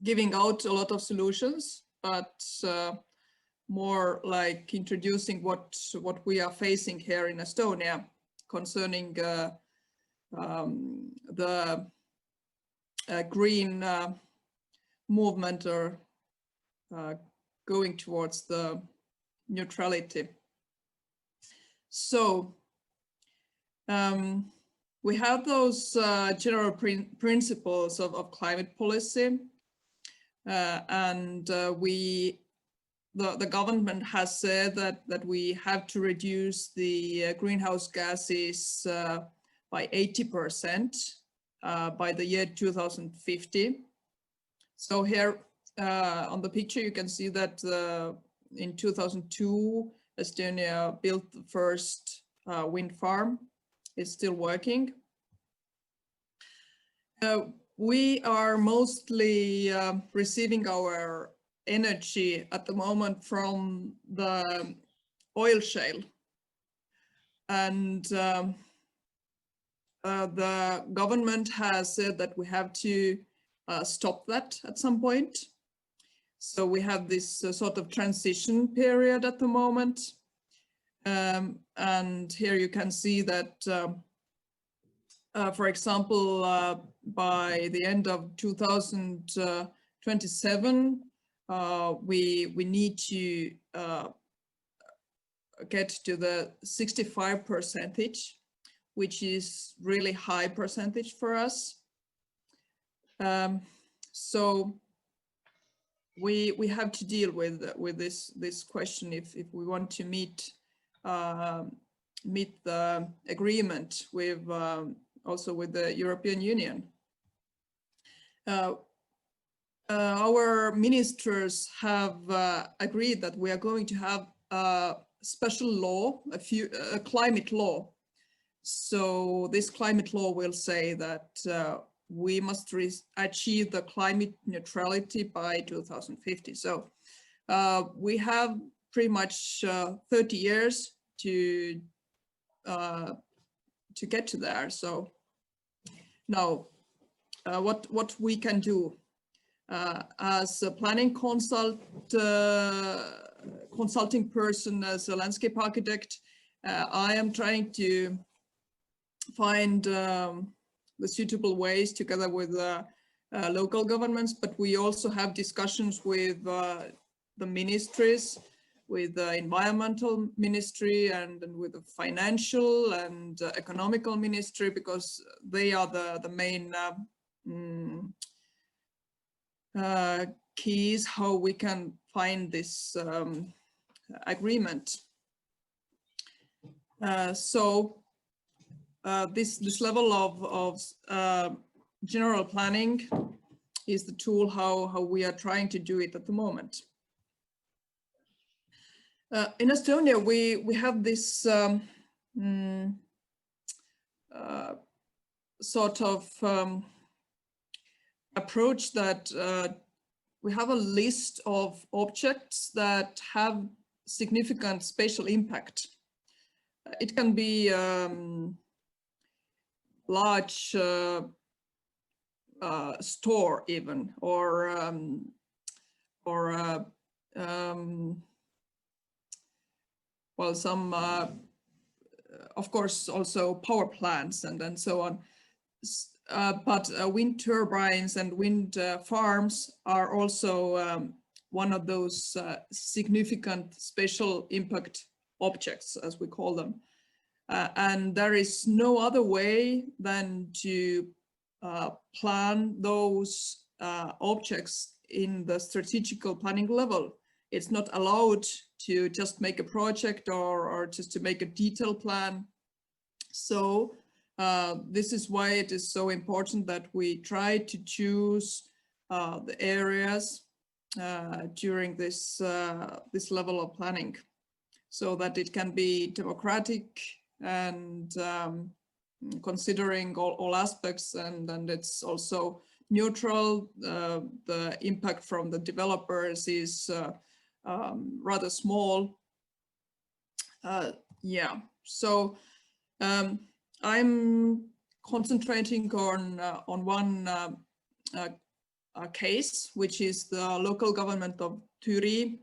giving out a lot of solutions, but more like introducing what we are facing here in Estonia concerning the green movement, or going towards the neutrality. So we have those general principles of climate policy, and the government has said that we have to reduce the greenhouse gases by 80% by the year 2050. So here on the picture you can see that in 2002 Estonia built the first wind farm. It's still working. We are mostly receiving our energy at the moment from the oil shale, and the government has said that we have to stop that at some point. So we have this sort of transition period at the moment. And here you can see that, for example, by the end of 2027, we need to get to the 65%, which is really high percentage for us. So we have to deal with this question if we want to meet the agreement with also with the European Union. Our ministers have agreed that we are going to have a special law, a climate law. So this climate law will say that we must achieve the climate neutrality by 2050. So we have pretty much 30 years to get to there. So now what we can do as a planning consulting person, as a landscape architect, I am trying to find the suitable ways together with local governments, but we also have discussions with the ministries, with the environmental ministry and with the financial and economical ministry, because they are the main keys how we can find this agreement. So this level of general planning is the tool how we are trying to do it at the moment. In Estonia, we have this sort of approach that we have a list of objects that have significant spatial impact. It can be large store even, or well, some of course also power plants and so on. But wind turbines and wind farms are also one of those significant spatial impact objects, as we call them. And there is no other way than to plan those objects in the strategical planning level. It's not allowed to just make a project or just to make a detailed plan. So this is why it is so important that we try to choose the areas during this this level of planning, so that it can be democratic and considering all aspects, and it's also neutral. The impact from the developers is rather small. Yeah, so I'm concentrating on one case, which is the local government of TEELE.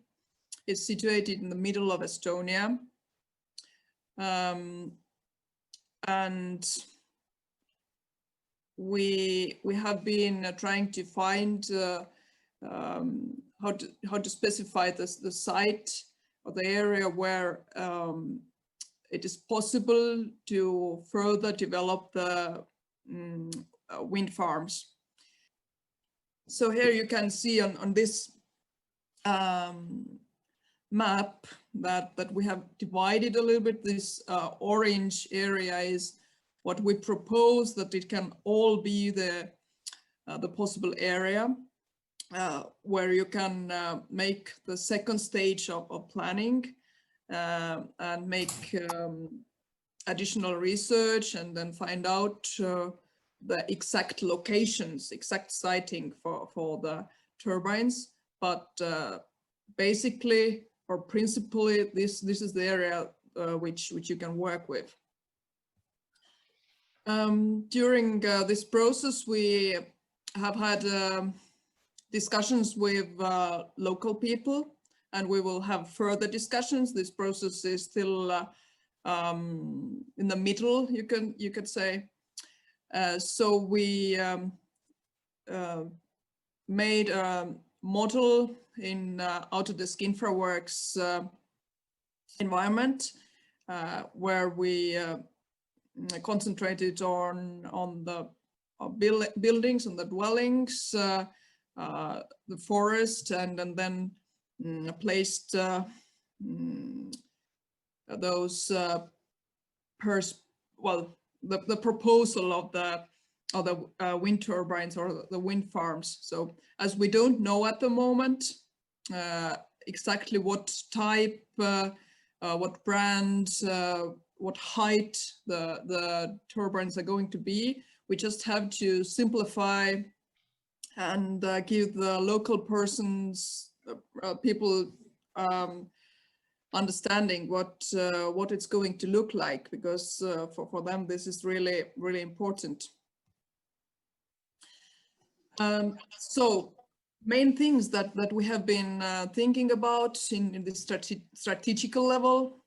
It's situated in the middle of Estonia. And we have been trying to find how to specify the site or the area where it is possible to further develop the wind farms. So here you can see on this map that we have divided a little bit. This orange area is what we propose that it can all be the possible area where you can make the second stage of planning and make additional research and then find out the exact locations, exact siting for the turbines. But basically or principally, this is the area which you can work with. During this process, we have had discussions with local people, and we will have further discussions. This process is still in the middle, you could say. So we made a model in Autodesk InfraWorks environment where we concentrated on the buildings, on the dwellings, the forest, and then placed those the proposal of the wind turbines or the wind farms. So as we don't know at the moment exactly what type, what brand, what height the turbines are going to be, we just have to simplify and give the local persons, people understanding what it's going to look like, because for them this is really, really important. So main things that we have been thinking about in the strategical level,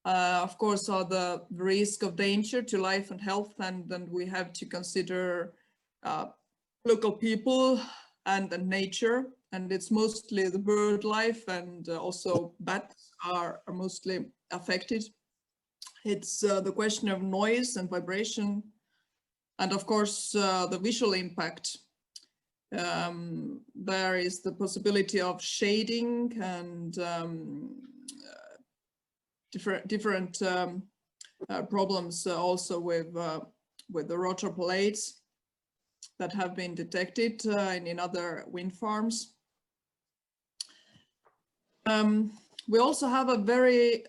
of course, are the risk of danger to life and health, and we have to consider local people and nature, and it's mostly the bird life, and also bats are mostly affected. It's the question of noise and vibration, and of course the visual impact. There is the possibility of shading and different problems also with the rotor blades that have been detected in other wind farms. We also have a very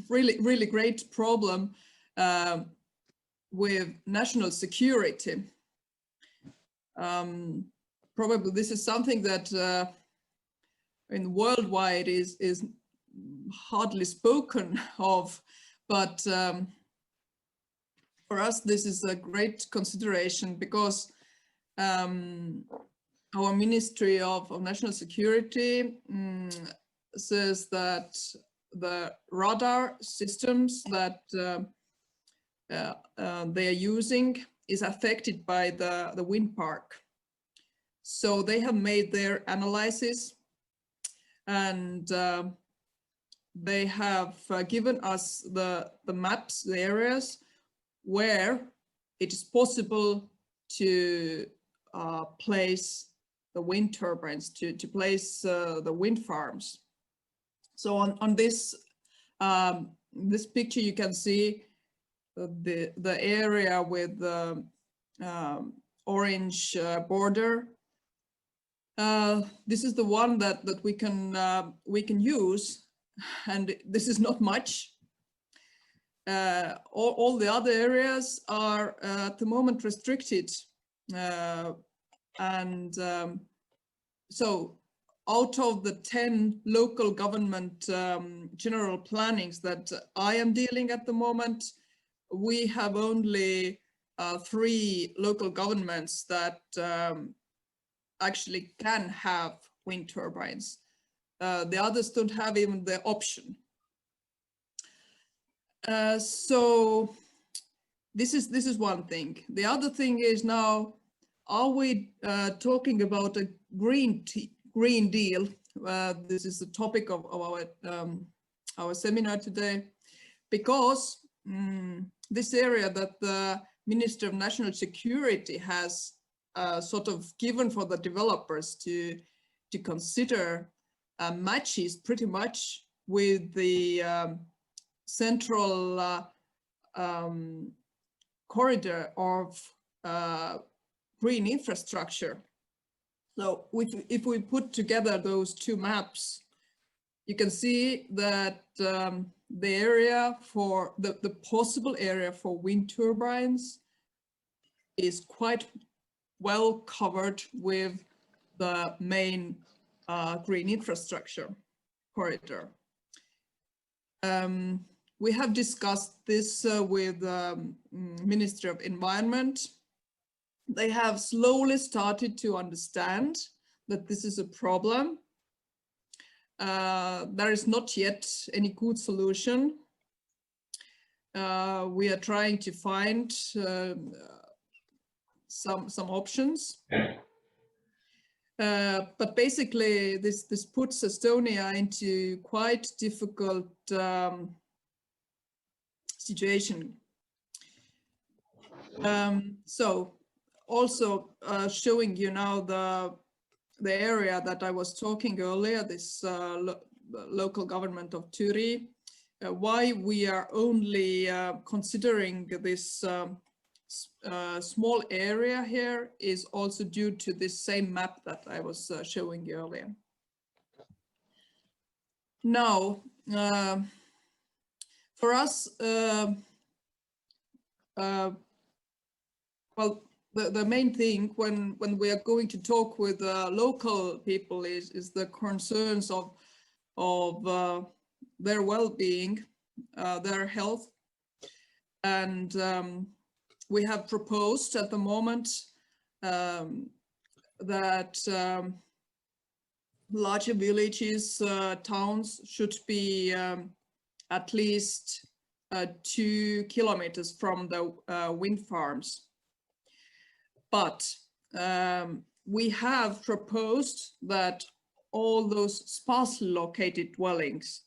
really great problem with national security. Probably this is something that in worldwide is hardly spoken of, but for us this is a great consideration, because our Ministry of National Security says that the radar systems that they are using is affected by the wind park. So they have made their analysis, and they have given us the maps, the areas where it is possible to place the wind turbines, to place the wind farms. So on this this picture you can see the area with the orange border. This is the one that we can use, and this is not much. All the other areas are at the moment restricted, and so out of the 10 local government general plannings that I am dealing at the moment, we have only 3 local governments that actually can have wind turbines. The others don't have even the option. So this is one thing. The other thing is, now, are we talking about a Green Deal? This is the topic of our seminar today, because this area that the Minister of National Security has sort of given for the developers to consider matches pretty much with the central corridor of green infrastructure. So if we put together those 2 maps, you can see that the area for the possible area for wind turbines is quite well covered with the main green infrastructure corridor. we have discussed this with Ministry of Environment. They have slowly started to understand that this is a problem. There is not yet any good solution. We are trying to find some options. But basically, this puts Estonia into quite difficult situation. So also showing you now the area that I was talking earlier, this local government of TURI, why we are only considering this small area here is also due to this same map that I was showing you earlier. Now, for us, well, the main thing when we are going to talk with local people is the concerns of their well-being, their health, and we have proposed at the moment that larger villages, towns should be at least 2 kilometers from the wind farms. But we have proposed that all those sparsely located dwellings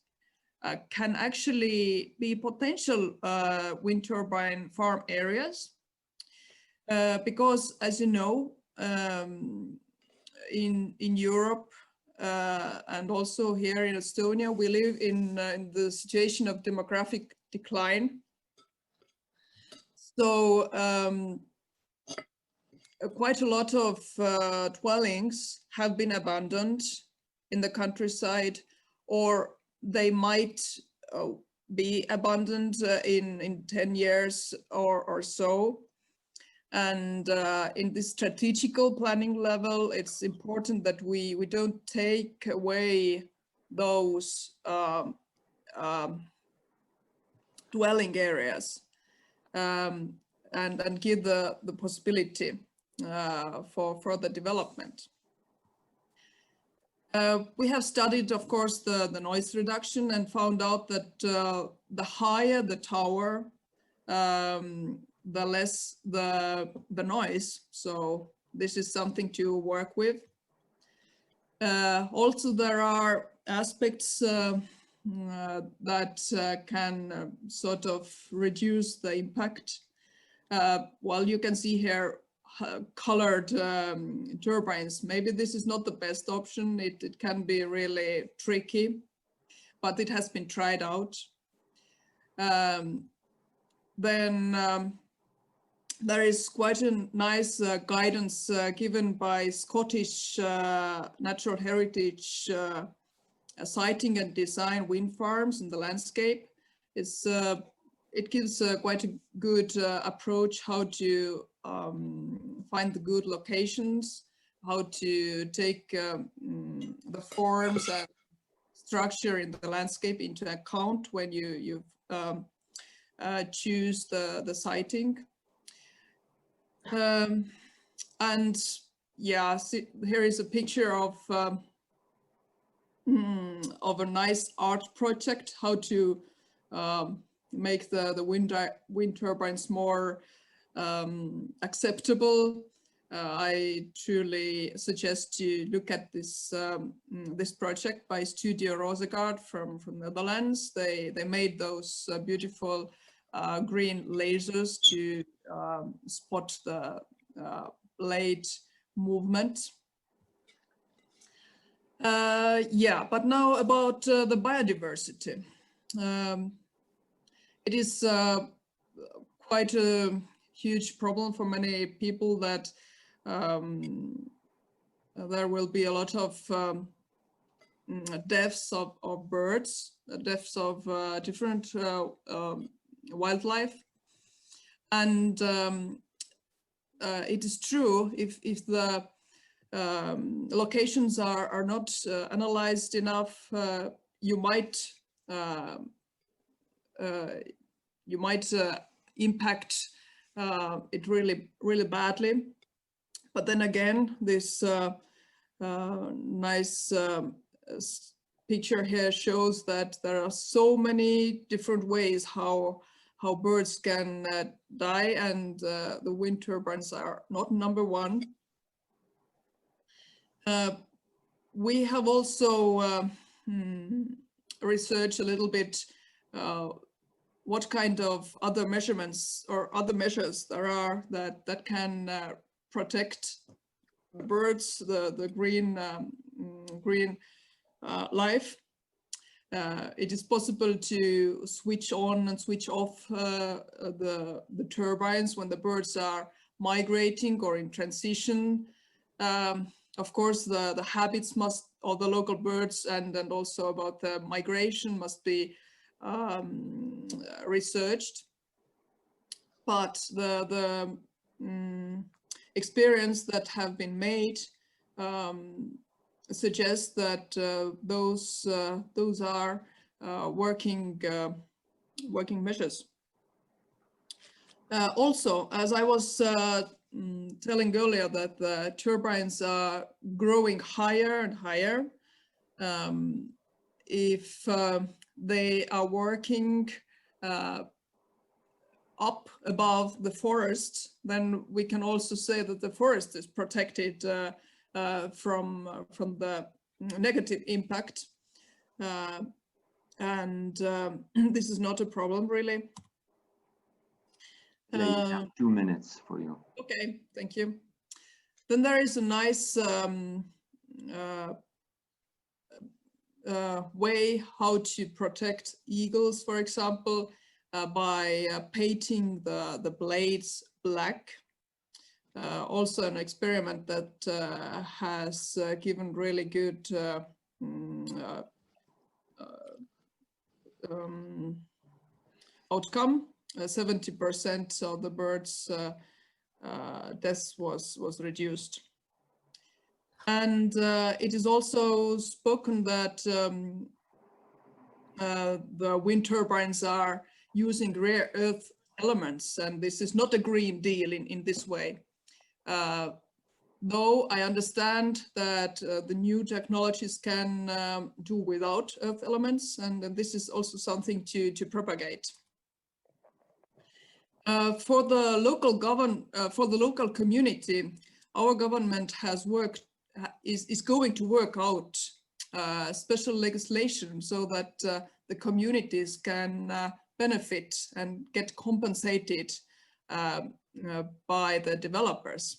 can actually be potential wind turbine farm areas. Because, as you know, in Europe and also here in Estonia, we live in the situation of demographic decline. So quite a lot of dwellings have been abandoned in the countryside, or they might be abandoned in 10 years or so. And in this strategical planning level, it's important that we don't take away those dwelling areas and give the possibility for further development. We have studied, of course, the noise reduction and found out that the higher the tower, the less the noise. So this is something to work with. Also, there are aspects that can sort of reduce the impact. Well, you can see here colored turbines. Maybe this is not the best option. It can be really tricky, but it has been tried out. Then there is quite a nice guidance given by Scottish Natural Heritage Siting and Design wind farms in the landscape. It gives quite a good approach how to find the good locations, how to take the forms and structure in the landscape into account when you choose the siting. And yeah, see, here is a picture of a nice art project, how to make the wind turbines more acceptable. I truly suggest to look at this this project by Studio Rosegaard from Netherlands. They made those beautiful green lasers to spot the blade movement. Yeah, but now about the biodiversity. It is quite a huge problem for many people that there will be a lot of deaths of birds, deaths of different wildlife. And it is true, if the locations are not analyzed enough, you might you might impact it really badly. But then again, this nice picture here shows that there are so many different ways how birds can die, and the wind turbines are not number one. We have also researched a little bit what kind of other measurements or other measures there are that can protect birds, the green life. It is possible to switch on and switch off the turbines when the birds are migrating or in transition. Of course, the habits must, or the local birds, and also about the migration must be researched. But the experience that have been made suggests that those are working measures. Also, as I was telling earlier, that the turbines are growing higher and higher. If they are working up above the forest, then we can also say that the forest is protected from the negative impact, and this is not a problem really. We have 2 minutes for you. Okay, thank you. Then there is a nice way how to protect eagles, for example, by painting the blades black. Also an experiment that has given really good outcome. 70% of the birds' deaths was reduced. And it is also spoken that the wind turbines are using rare earth elements, and this is not a Green Deal in this way. Though I understand that the new technologies can do without earth elements, and this is also something to propagate. For the local community, our government has is going to work out special legislation so that the communities can benefit and get compensated by the developers.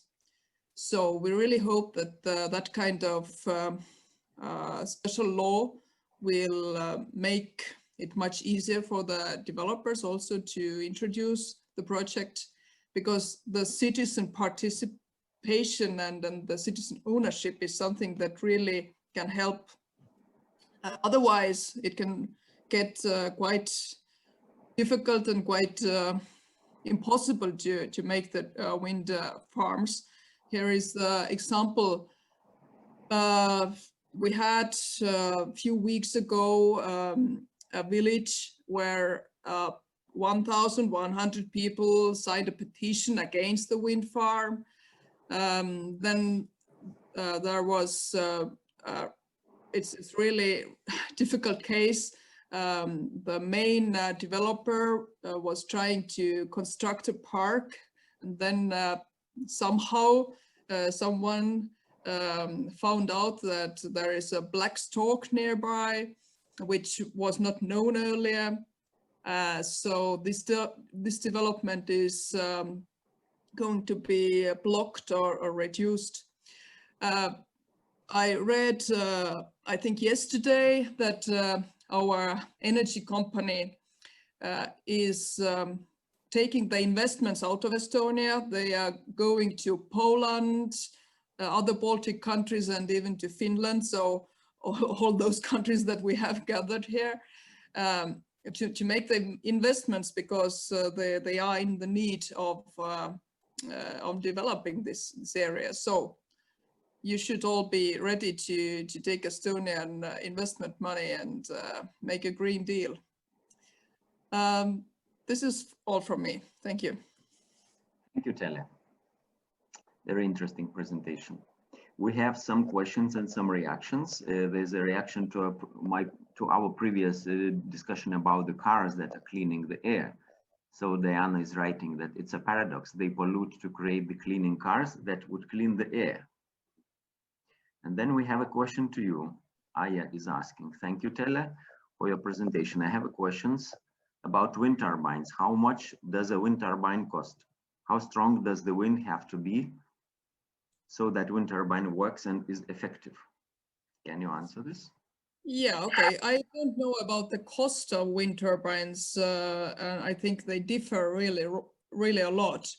So we really hope that that kind of special law will make it much easier for the developers also to introduce the project, because the citizen participation and the citizen ownership is something that really can help. Otherwise, it can get quite difficult and quite impossible to make the wind farms. Here is the example. We had a few weeks ago a village where 1,100 people signed a petition against the wind farm. Then there was, it's really difficult case. The main developer was trying to construct a park, and then somehow someone found out that there is a black stork nearby, which was not known earlier. So this development is going to be blocked or reduced. I read, I think yesterday, that our energy company is taking the investments out of Estonia. They are going to Poland, other Baltic countries, and even to Finland. So all those countries that we have gathered here to make the investments, because they are in the need of developing this area. So you should all be ready to take Estonian investment money and make a Green Deal. This is all from me. Thank you. Thank you, Tele. Very interesting presentation. We have some questions and some reactions. There's a reaction to our previous discussion about the cars that are cleaning the air. So Diana is writing that it's a paradox. They pollute to create the cleaning cars that would clean the air. And then we have a question to you. Aya is asking, thank you, Tele, for your presentation. I have a questions about wind turbines. How much does a wind turbine cost? How strong does the wind have to be so that wind turbine works and is effective? Can you answer this? Yeah, okay. I don't know about the cost of wind turbines. And I think they differ really a lot.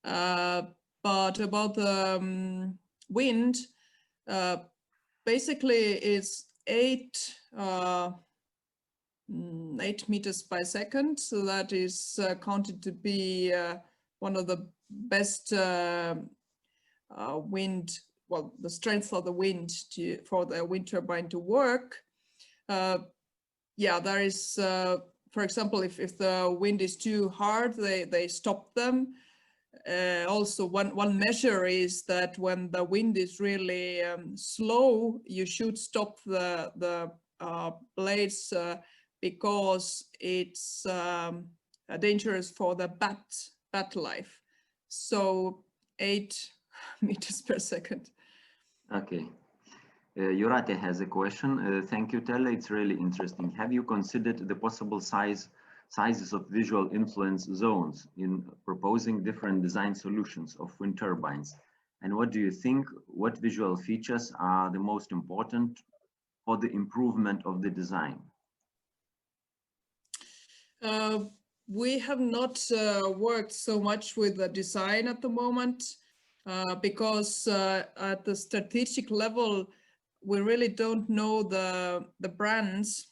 But about the wind, basically it's 8 meters per second. So that is counted to be one of the best wind, well, the strength of the wind for the wind turbine to work. Yeah, there is, for example, if the wind is too hard, they stop them. Also, one measure is that when the wind is really slow, you should stop the blades because it's dangerous for the bat life. So 8 meters per second. Okay. Jurate has a question. Thank you, Tele. It's really interesting. Have you considered the possible sizes of visual influence zones in proposing different design solutions of wind turbines? And what do you think, what visual features are the most important for the improvement of the design? We have not worked so much with the design at the moment because at the strategic level, we really don't know the brands.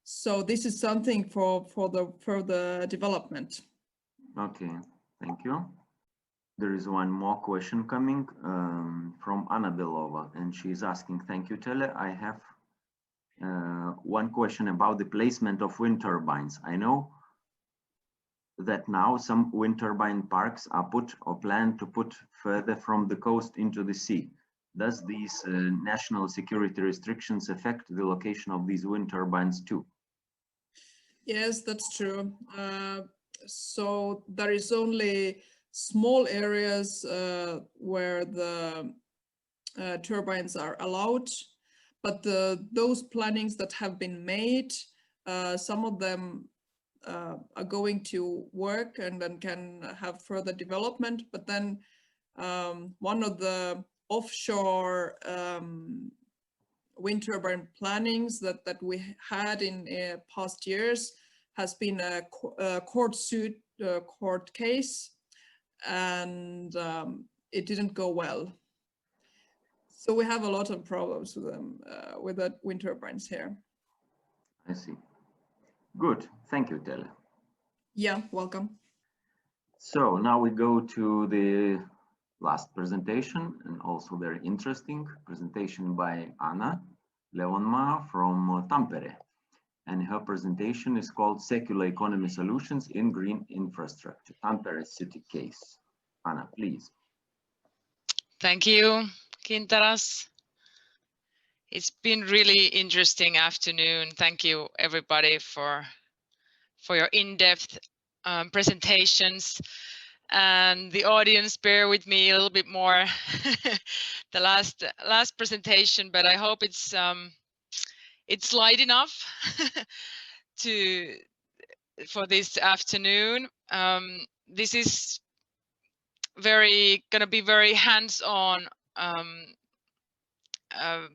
So this is something for the further development. Okay, thank you. There is one more question coming from Anna Belova, and she's asking, thank you, Tele. I have one question about the placement of wind turbines. I know that now some wind turbine parks are put or planned to put further from the coast into the sea. Does these national security restrictions affect the location of these wind turbines too? Yes, that's true. So there is only small areas where the turbines are allowed, but those plannings that have been made, some of them are going to work and then can have further development. But then one of the offshore wind turbine plannings that we had in past years has been a court case, and it didn't go well. So we have a lot of problems with them, with the wind turbines here. I see. Good. Thank you, Tele. Yeah, welcome. So now we go to the last presentation, and also very interesting presentation by Anna LEVONMAA from Tampere. And her presentation is called Circular Economy Solutions in Green Infrastructure, Tampere City Case. Anna, please. Thank you, Kintaras. It's been really interesting afternoon. Thank you everybody for your in-depth presentations. And the audience, bear with me a little bit more the last presentation, but I hope it's light enough for this afternoon. This is gonna be very hands-on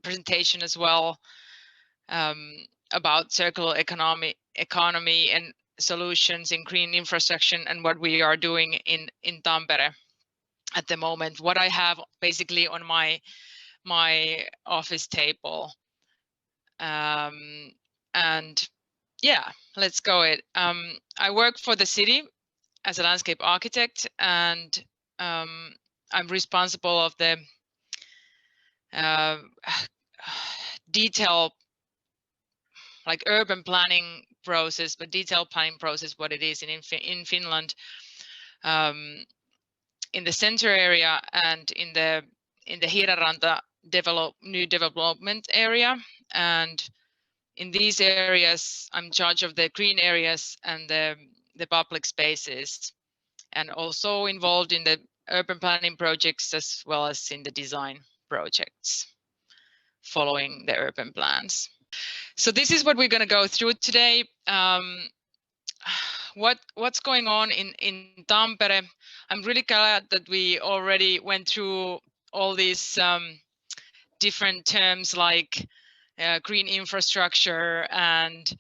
presentation as well, about circular economy and solutions in green infrastructure and what we are doing in Tampere at the moment. What I have basically on my office table, and yeah, let's go it. I work for the city as a landscape architect, and I'm responsible of the detail, like urban planning process, but detailed planning process, what it is in Finland, in the center area and in the Hiedaranta new development area. And in these areas, I'm in charge of the green areas and the public spaces, and also involved in the urban planning projects as well as in the design projects following the urban plans. So this is what we're going to go through today. What's going on in Tampere? I'm really glad that we already went through all these different terms like green infrastructure and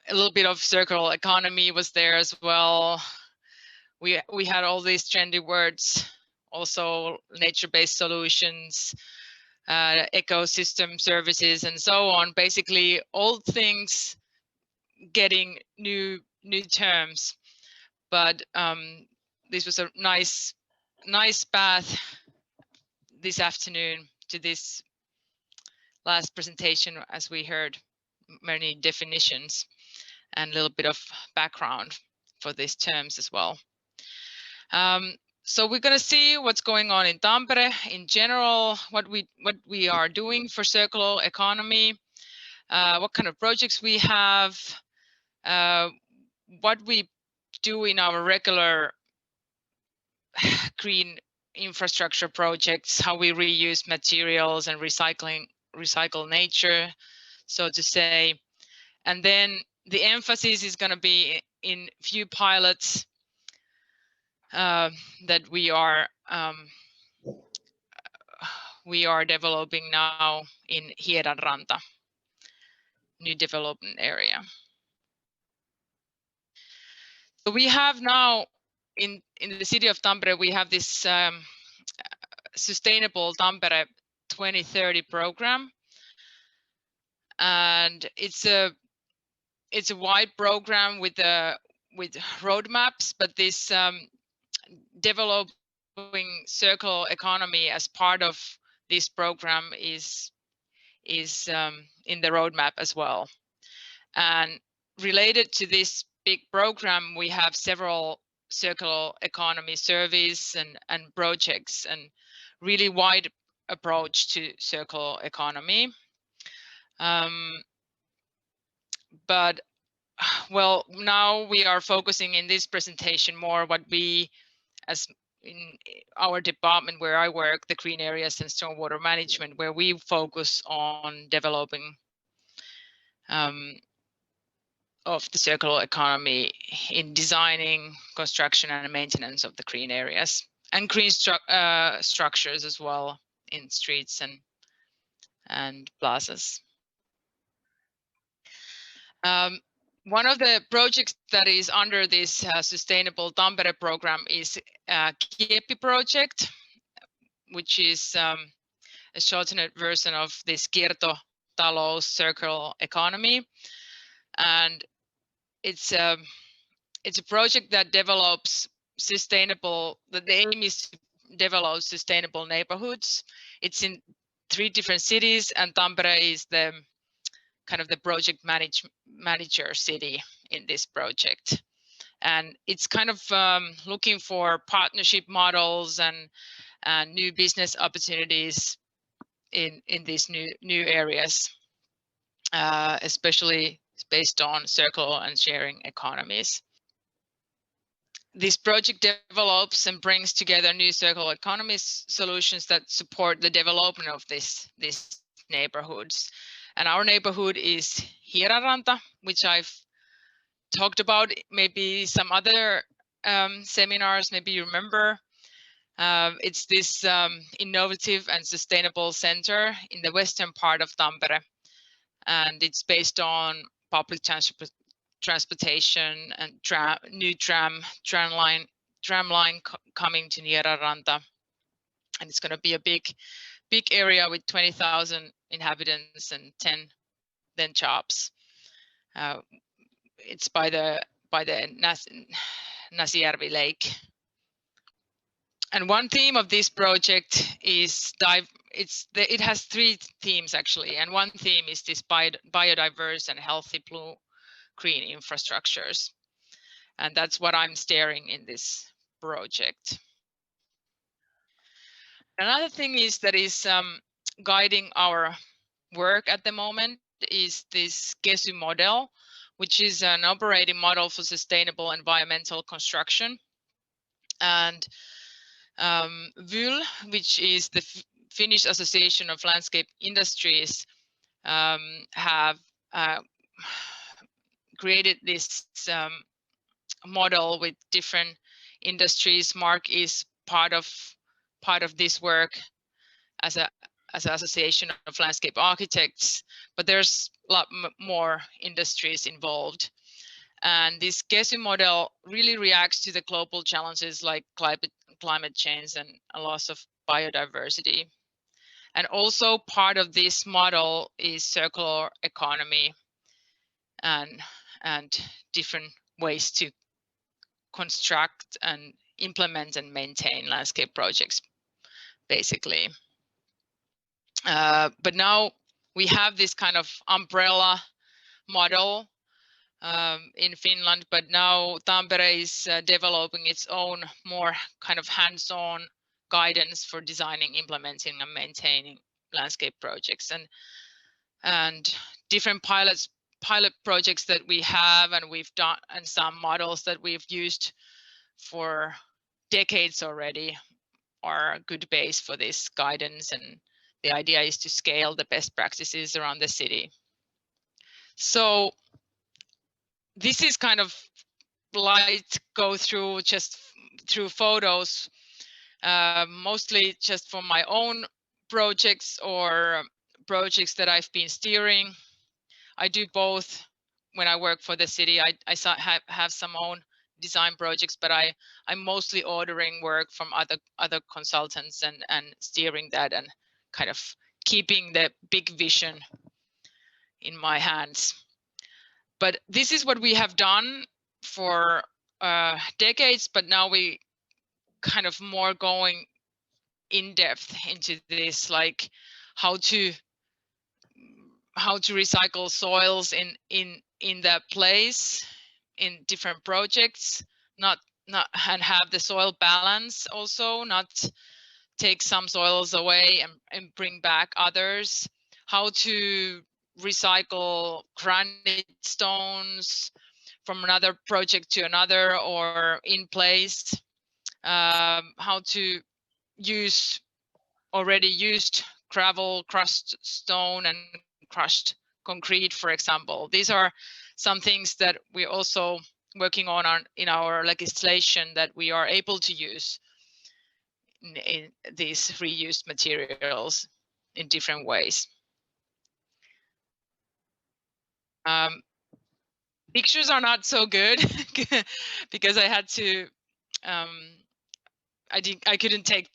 a little bit of circular economy was there as well. We had all these trendy words, also nature-based solutions, ecosystem services, and so on. Basically, all things getting new terms. But this was a nice path this afternoon to this last presentation, as we heard many definitions and a little bit of background for these terms as well. So we're going to see what's going on in Tampere in general, what we are doing for circular economy, what kind of projects we have, what we do in our regular green infrastructure projects, how we reuse materials and recycle nature, so to say. And then the emphasis is going to be in few pilots that we are developing now in Hiedaranta, new development area. So we have now in the city of Tampere, we have this Sustainable Tampere 2030 program, and it's a wide program with roadmaps, but this developing circular economy as part of this program is in the roadmap as well. And related to this big program, we have several circular economy surveys and projects, and really wide approach to circular economy. But well, now we are focusing in this presentation more what we, as in our department where I work, the green areas and stormwater management, where we focus on developing of the circular economy in designing, construction and maintenance of the green areas and green structures as well in streets and plazas. One of the projects that is under this Sustainable Tampere program is Kieppi project, which is a shortened version of this Kiertotalous circular economy. And it's a project that develops sustainable, the aim is to develop sustainable neighborhoods. It's in 3 different cities, and Tampere is the kind of the project manager city in this project. And it's kind of looking for partnership models and new business opportunities in these new areas, especially based on circular and sharing economies. This project develops and brings together new circular economy solutions that support the development of these neighborhoods. And our neighborhood is Hiedaranta, which I've talked about maybe some other seminars, maybe you remember. It's this innovative and sustainable center in the western part of Tampere. And it's based on public transportation and new tram line coming to Hiedaranta. And it's going to be a big area with 20,000 inhabitants and 10 jobs. It's by the Näsijärvi lake. And one theme of this project is it has 3 themes actually, and one theme is this biodiverse and healthy blue green infrastructures, and that's what I'm steering in this project. Another thing is that is guiding our work at the moment is this KESU model, which is an operating model for sustainable environmental construction. And VIL, which is the Finnish Association of Landscape Industries, have created this model with different industries. Mark is part of this work as an association of landscape architects, but there's a lot more industries involved. And this KESU model really reacts to the global challenges like climate change and a loss of biodiversity. And also part of this model is circular economy and different ways to construct and implement and maintain landscape projects, basically. But now we have this kind of umbrella model in Finland, but now Tampere is developing its own more kind of hands-on guidance for designing, implementing, and maintaining landscape projects, and different pilot projects that we have and we've done, and some models that we've used for decades already are a good base for this guidance, and the idea is to scale the best practices around the city. So this is kind of light go through just through photos, mostly just from my own projects or projects that I've been steering. I do both when I work for the city. I have some own design projects, but I'm mostly ordering work from other consultants and steering that and kind of keeping the big vision in my hands. But this is what we have done for decades, but now we kind of more going in depth into this, like how to recycle soils in that place in different projects, not and have the soil balance also, not take some soils away and bring back others, how to recycle granite stones from another project to another or in place, how to use already used gravel, crushed stone and crushed concrete, for example. These are some things that we're also working on in our legislation that we are able to use in these reused materials in different ways. Pictures are not so good because I had to, I couldn't take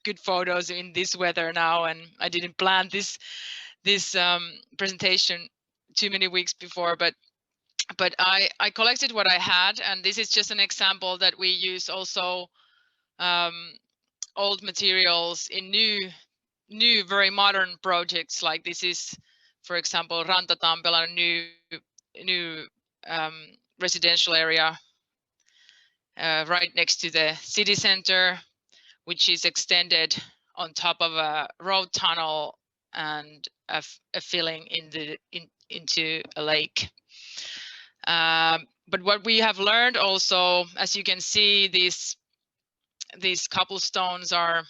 good photos in this weather now, and I didn't plan this presentation too many weeks before, but I collected what I had, and this is just an example that we use also old materials in new very modern projects. Like this is, for example, Ranta Tampela, new residential area right next to the city center, which is extended on top of a road tunnel and a filling into a lake. But what we have learned also, as you can see, these cobblestones are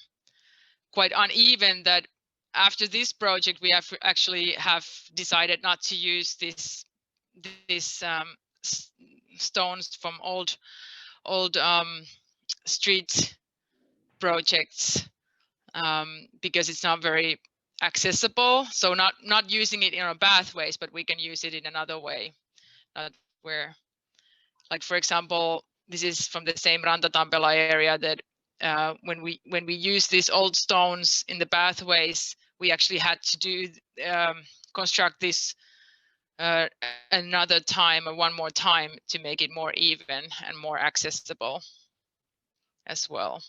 quite uneven, that after this project we actually have decided not to use these stones from old street projects because it's not very accessible. So not using it in our pathways, but we can use it in another way. Where, like for example, this is from the same Ranta Tampela area that when we use these old stones in the pathways, we actually had to construct this another time or one more time to make it more even and more accessible as well.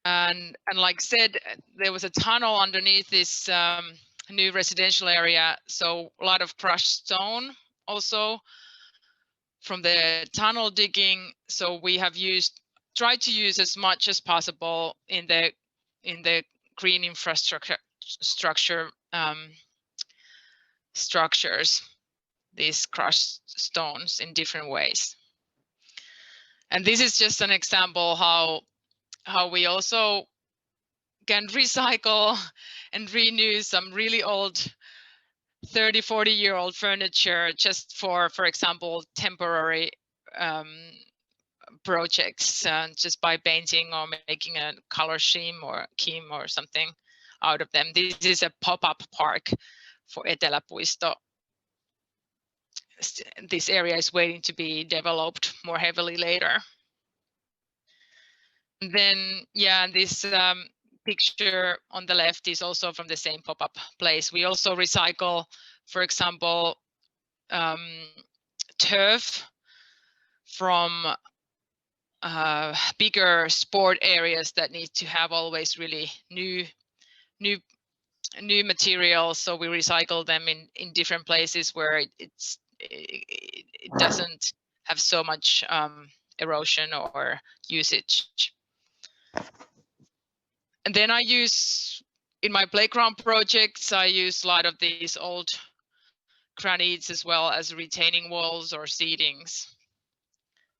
And like said, there was a tunnel underneath this new residential area, so a lot of crushed stone also from the tunnel digging. So we have tried to use as much as possible in the green infrastructure structures, these crushed stones in different ways. And this is just an example how we also can recycle and renew some really old 30-40-year-old furniture just for example, temporary projects, just by painting or making a color scheme or something out of them. This is a pop-up park for Eteläpuisto. This area is waiting to be developed more heavily later. And then, yeah, this picture on the left is also from the same pop-up place. We also recycle, for example, turf from bigger sport areas that need to have always really new materials. So we recycle them in different places where it doesn't have so much erosion or usage. And then I use, in my playground projects, I use a lot of these old granites as well as retaining walls or seatings.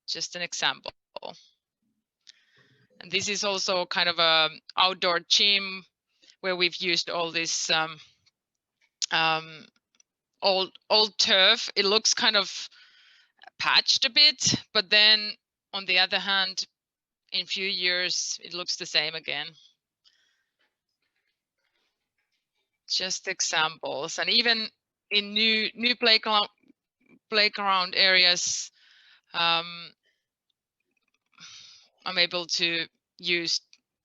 Just an example. And this is also kind of a outdoor gym where we've used all this old turf. It looks kind of patched a bit, but then on the other hand, in a few years, it looks the same again. Just examples. And even in new playground areas, I'm able to use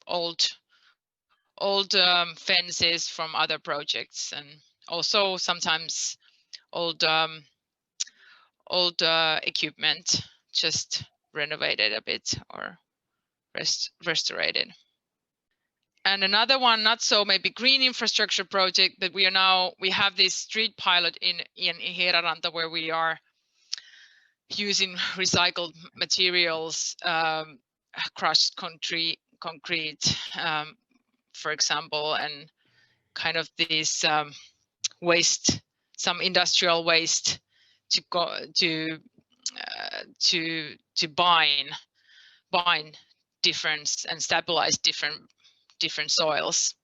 old fences from other projects, and also sometimes old equipment, just renovated a bit or restored. And another one, not so maybe green infrastructure project, that we have this street pilot in Hietaranta where we are using recycled materials, crushed concrete, for example, and kind of this waste, some industrial waste, to bind different and stabilize different soils.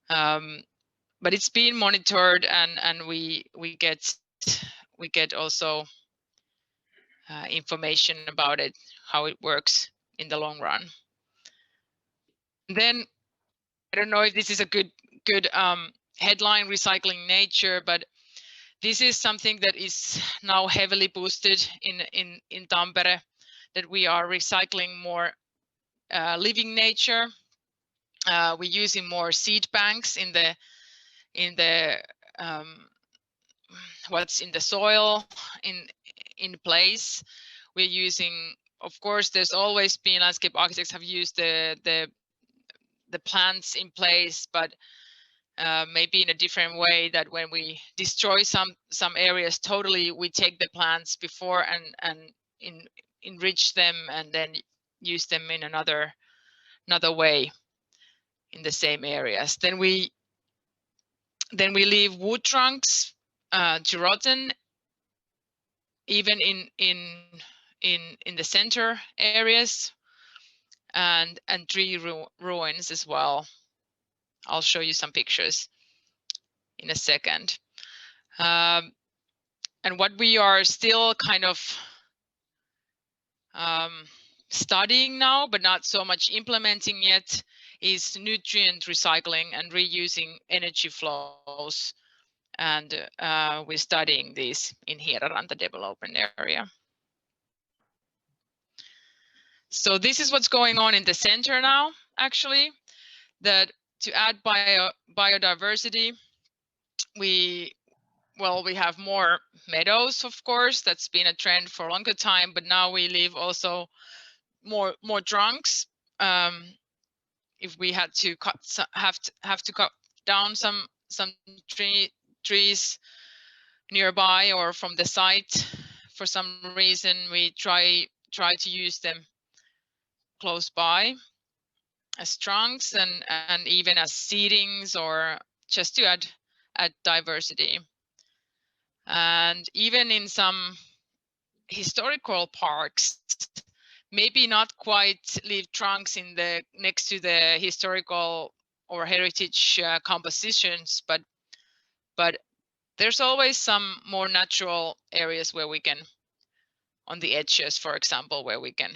But it's been monitored, and we get also information about it, how it works in the long run. Then I don't know if this is a good headline, recycling nature, but this is something that is now heavily boosted in Tampere, that we are recycling more living nature. We're using more seed banks in the what's in the soil in place. We're using, of course, there's always been landscape architects have used the plants in place, but maybe in a different way, that when we destroy some areas totally, we take the plants before and enrich them and then use them in another way in the same areas. Then we leave wood trunks to rotten, even in the center areas, and tree ruins as well. I'll show you some pictures in a second. And what we are still kind of studying now, but not so much implementing yet, is nutrient recycling and reusing energy flows. And we're studying this in Hietaranta development area. So this is what's going on in the center now, actually, that to add biodiversity, we have more meadows, of course. That's been a trend for a longer time, but now we leave also more trunks if we had to have to cut down some trees nearby or from the site, for some reason we try to use them close by as trunks and even as seedings, or just to add diversity. And even in some historical parks, maybe not quite leave trunks in the next to the historical or heritage compositions, but there's always some more natural areas where we can, on the edges, for example, where we can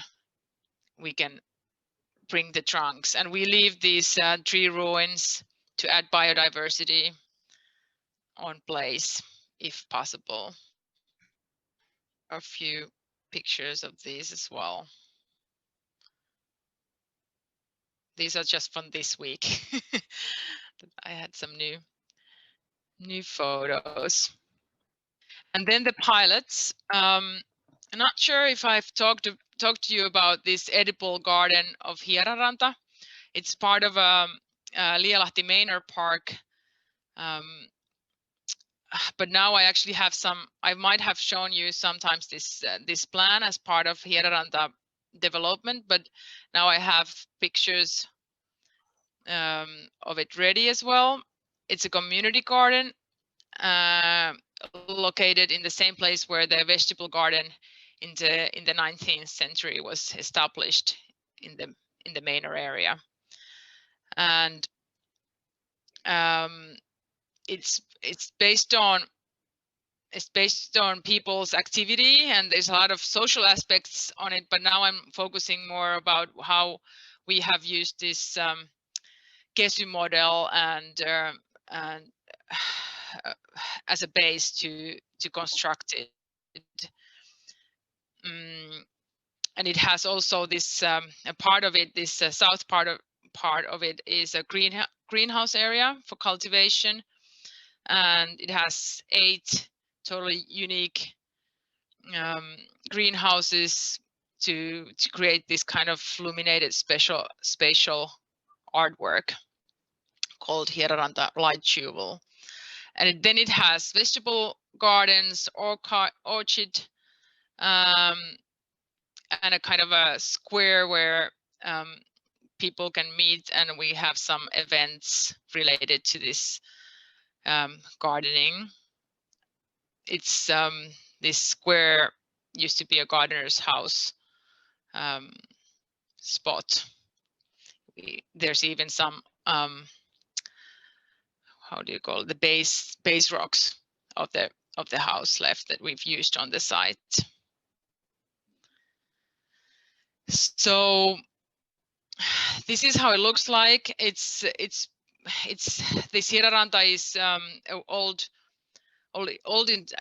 bring the trunks, and we leave these tree ruins to add biodiversity on place if possible. A few pictures of these as well. These are just from this week. I had some new photos. And then the pilots. I'm not sure if I've talked to you about this edible garden of Hieraranta. It's part of Lielahti Manor Park. But now I actually have I might have shown you sometimes this plan as part of Hieraranta development, but now I have pictures of it ready as well. It's a community garden located in the same place where the vegetable garden in the 19th century was established in the Manor area. And it's based on people's activity, and there's a lot of social aspects on it, but now I'm focusing more about how we have used this Kesu model and as a base to construct it. And it has also this a part of it, this south part of it is a greenhouse area for cultivation, and it has 8 totally unique greenhouses to create this kind of illuminated spatial artwork called Hieraranta Light Jewel. And then it has vegetable gardens, orchid, and a kind of a square where people can meet, and we have some events related to this gardening. It's this square used to be a gardener's house spot. There's even some how do you call it, the base rocks of the house left that we've used on the site. So this is how it looks like. It's this Hieraranta is old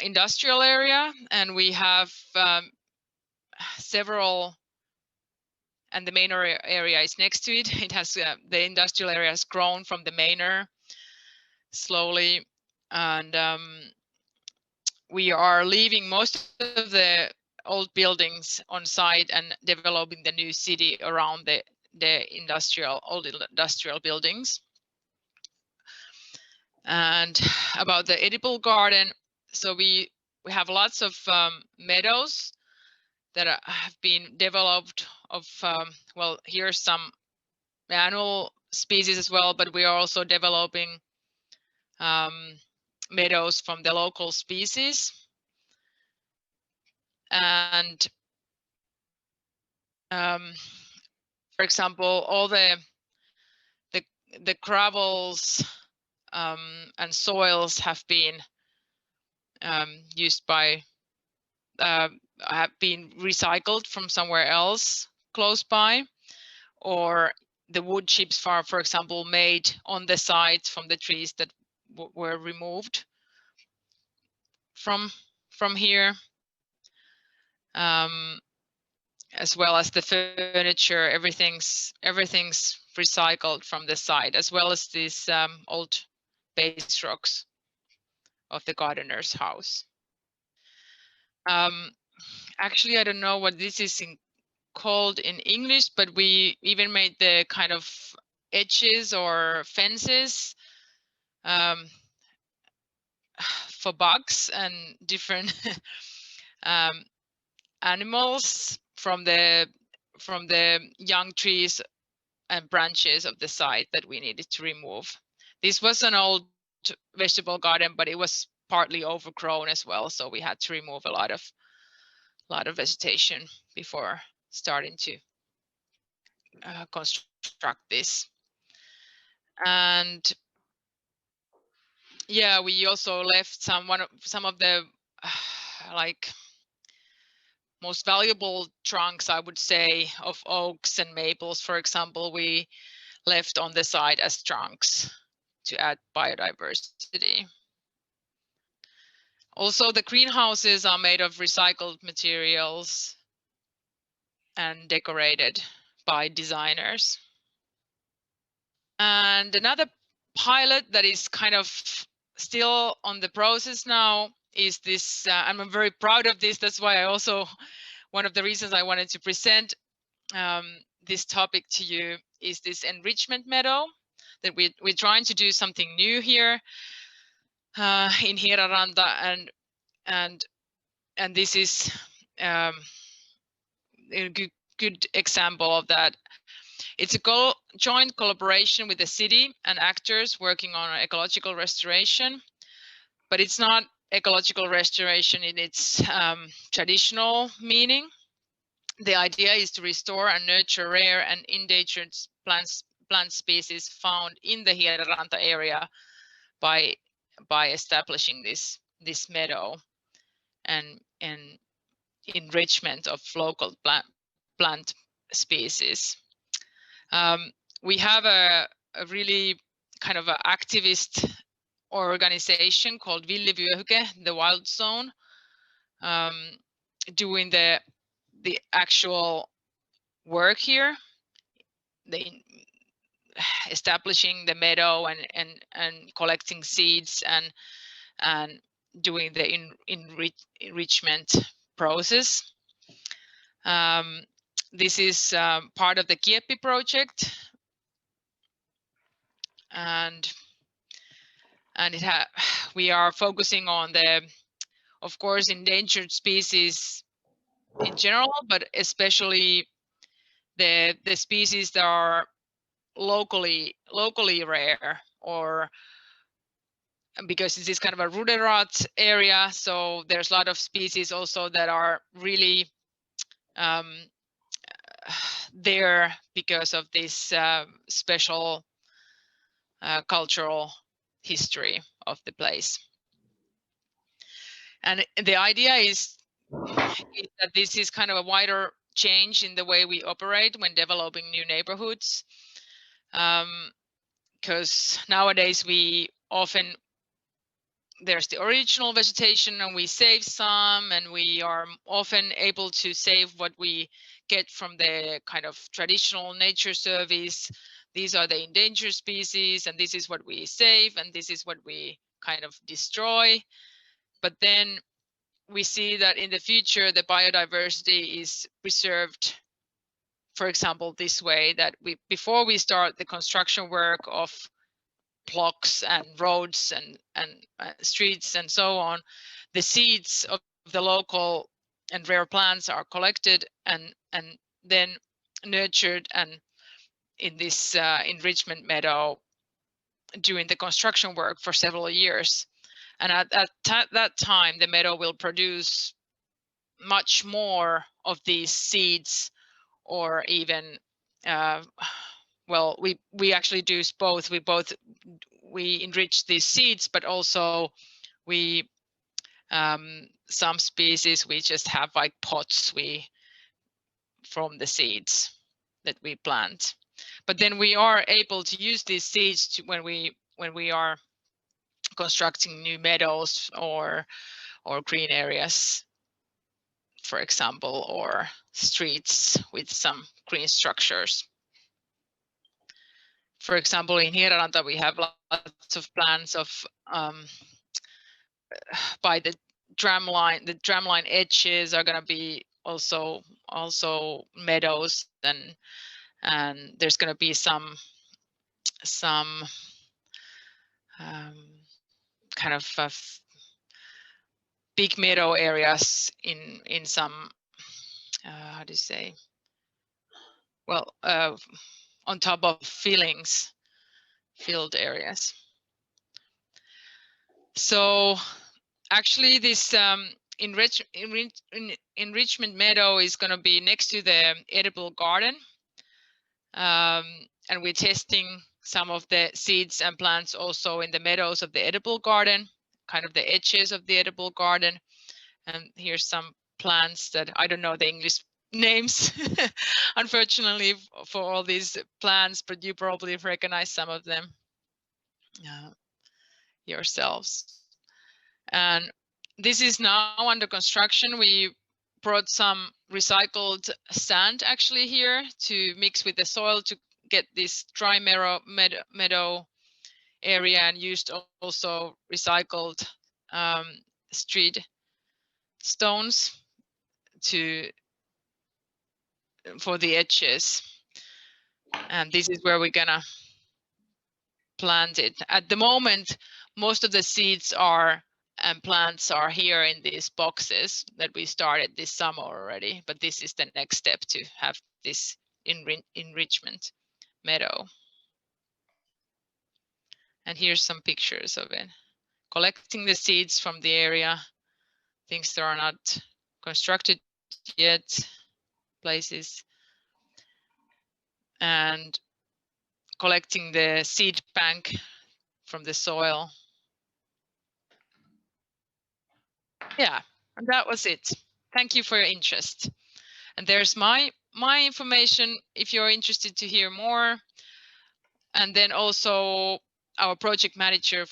industrial area, and we have several, and the manor area is next to it. It has the industrial area has grown from the manor slowly, and we are leaving most of the old buildings on site and developing the new city around the old industrial buildings. And about the edible garden, so we have lots of meadows that have been developed of well, here's some annual species as well, but we are also developing meadows from the local species. And for example, all the gravels and soils have been used by have been recycled from somewhere else close by, or the wood chips, for example, made on the site from the trees that were removed from here, as well as the furniture. Everything's recycled from the site, as well as these old base rocks of the gardener's house. Actually, I don't know what this is called in English, but we even made the kind of edges or fences for bugs and different animals from the young trees and branches of the site that we needed to remove. This was an old vegetable garden, but it was partly overgrown as well, so we had to remove a lot of vegetation before starting to construct this. And yeah, we also left some of the like most valuable trunks, I would say, of oaks and maples, for example, we left on the side as trunks to add biodiversity. Also, the greenhouses are made of recycled materials and decorated by designers. And another pilot that is kind of still on the process now is this, I'm very proud of this, that's why I also, one of the reasons I wanted to present this topic to you is this enrichment meadow, that we're trying to do something new here in Hietaranta, and this is a good example of that. It's a joint collaboration with the city and actors working on ecological restoration, but it's not ecological restoration in its traditional meaning. The idea is to restore and nurture rare and endangered plant species found in the Hietaranta area by establishing this meadow and enrichment of local plant species. We have a really kind of an activist organization called VILNIUS, the Wild Zone, doing the actual work here, establishing the meadow and collecting seeds and doing the enrichment process. This is part of the Kieppi project, and we are focusing on the, of course, endangered species in general, but especially the species that are locally rare, or because this is kind of a ruderat area, so there's a lot of species also that are really there because of this special cultural history of the place. And the idea is that this is kind of a wider change in the way we operate when developing new neighborhoods, because nowadays we often, there's the original vegetation and we save some, and we are often able to save what we get from the kind of traditional nature service. These are the endangered species, and this is what we save, and this is what we kind of destroy. But then we see that in the future, the biodiversity is preserved, for example, this way, that before we start the construction work of blocks and roads and streets and so on, the seeds of the local and rare plants are collected and then nurtured and in this enrichment meadow during the construction work for several years. And at that time, the meadow will produce much more of these seeds, or even well, we actually do both. We enrich these seeds, but also we some species we just have like pots from the seeds that we plant. But then we are able to use these seeds to, when we are constructing new meadows or green areas, for example, or streets with some green structures. For example, in Hietaranta, we have lots of plans of by the tram line. The tram line edges are going to be also meadows, and there's going to be some some kind of big meadow areas in some how do you say, well, on top of field areas. So actually this enrichment meadow is going to be next to the edible garden, and we're testing some of the seeds and plants also in the meadows of the edible garden, kind of the edges of the edible garden. And here's some plants that I don't know the English names, unfortunately, for all these plants, but you probably recognize some of them yourselves. And this is now under construction. We brought some recycled sand actually here to mix with the soil to get this dry meadow area, and used also recycled street stones for the edges. And this is where we're gonna plant it. At the moment, most of the seeds and plants are here in these boxes that we started this summer already, but this is the next step to have this enrichment meadow. And here's some pictures of it. Collecting the seeds from the area, things that are not constructed yet, places, and collecting the seed bank from the soil. Yeah, and that was it. Thank you for your interest. And there's my information if you're interested to hear more. And then also our project manager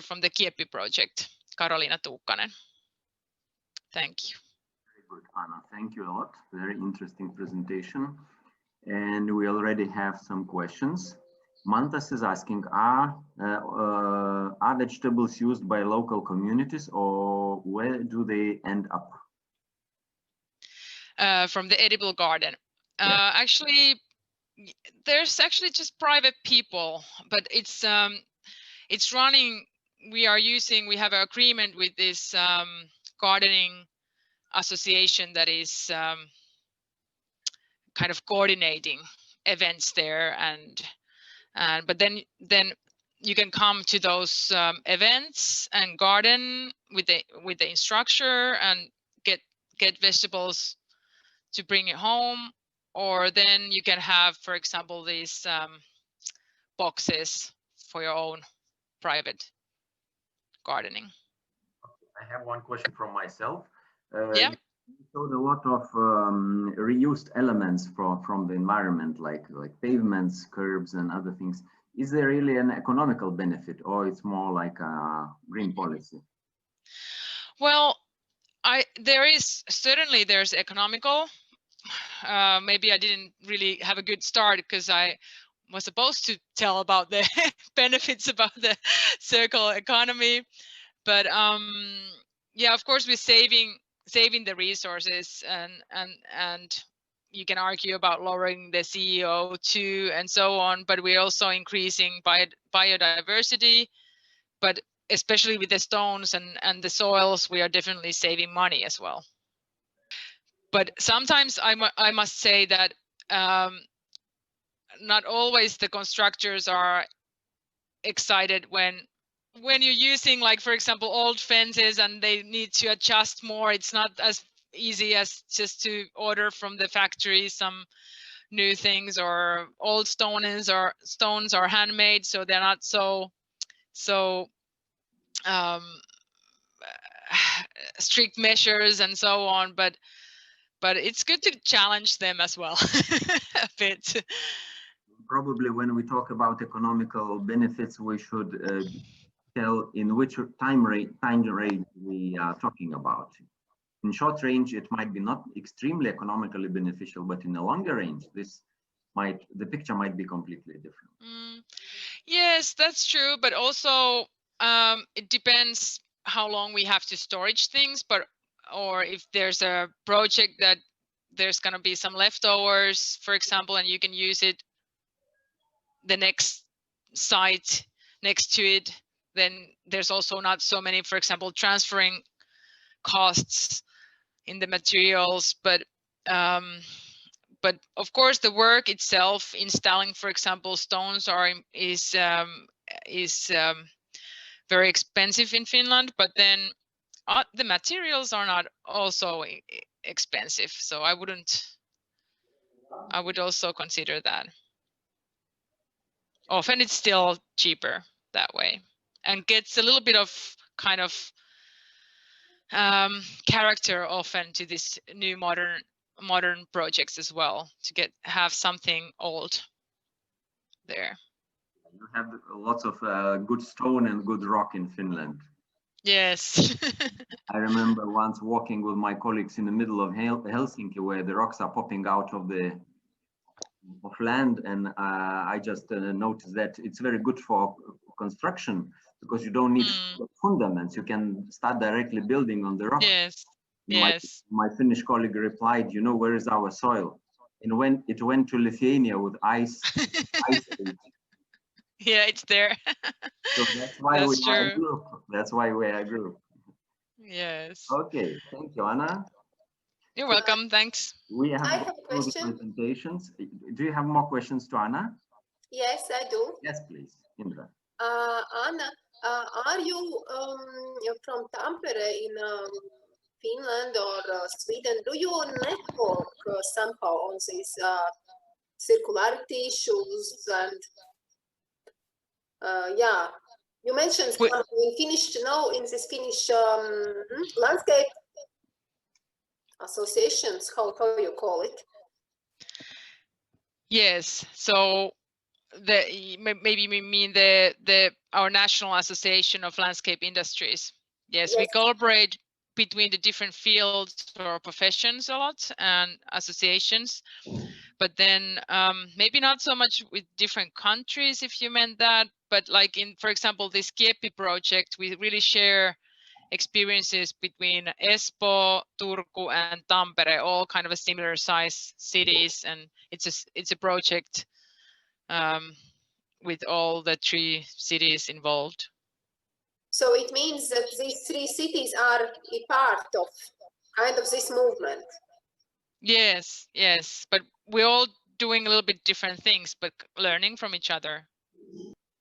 from the Kieppi project, Karoliina Tuukkanen. Thank you. Very good, Anna. Thank you a lot. Very interesting presentation. And we already have some questions. Mantas is asking, are vegetables used by local communities, or where do they end up? From the edible garden. Yeah. Actually, there's actually just private people, but it's running. We have an agreement with this gardening association that is kind of coordinating events there, but then you can come to those events and garden with the instructor and get vegetables to bring it home, or then you can have, for example, these boxes for your own private gardening. I have one question from myself. Yeah. You showed a lot of reused elements from the environment, like pavements, curbs, and other things. Is there really an economical benefit, or it's more like a green policy? Well, there's economical. Maybe I didn't really have a good start because I was supposed to tell about the benefits about the circular economy, but yeah, of course we're saving the resources, and you can argue about lowering the CO2 and so on, but we're also increasing biodiversity, but especially with the stones and the soils, we are definitely saving money as well. But sometimes I must say that not always the constructors are excited when you're using, like, for example, old fences and they need to adjust more. It's not as easy as just to order from the factory some new things, or old stones are handmade, so they're not so strict measures and so on, but it's good to challenge them as well a bit. Probably when we talk about economical benefits, we should tell in which time range we are talking about. In short range, it might be not extremely economically beneficial, but in a longer range, the picture might be completely different. Yes, that's true, but also it depends how long we have to storage things, or if there's a project that there's going to be some leftovers, for example, and you can use it the next site next to it, then there's also not so many, for example, transferring costs in the materials, but of course the work itself, installing, for example, stones is very expensive in Finland, but then the materials are not also expensive, so I would also consider that. Often it's still cheaper that way, and gets a little bit of kind of character often to this new modern projects as well, to have something old there. You have lots of good stone and good rock in Finland. Yes. I remember once walking with my colleagues in the middle of Helsinki, where the rocks are popping out of land, and I just noticed that it's very good for construction, because you don't need fundaments. You can start directly building on the rock. Yes. My Finnish colleague replied, where is our soil? And when it went to Lithuania with ice age. Yeah, it's there. So that's why we are a group. That's why we are a group. Yes. Okay, thank you, Anna. You're welcome. Thanks. We have I have a question. Presentations. Do you have more questions to Anna? Yes, I do. Yes, please, Indra. Anna, are you from Tampere in Finland or Sweden? Do you network somehow on these circularity issues? And yeah, you mentioned in Finnish, in this Finnish landscape associations, how you call it? Yes, so maybe we mean our National Association of Landscape Industries. Yes, we collaborate between the different fields or professions a lot and associations, but then maybe not so much with different countries, if you meant that, but like for example, this Kieppi project, we really share experiences between Espoo, Turku, and Tampere, all kind of a similar size cities, and it's a project with all the 3 cities involved. So it means that these 3 cities are a part of kind of this movement. Yes, but we're all doing a little bit different things, but learning from each other.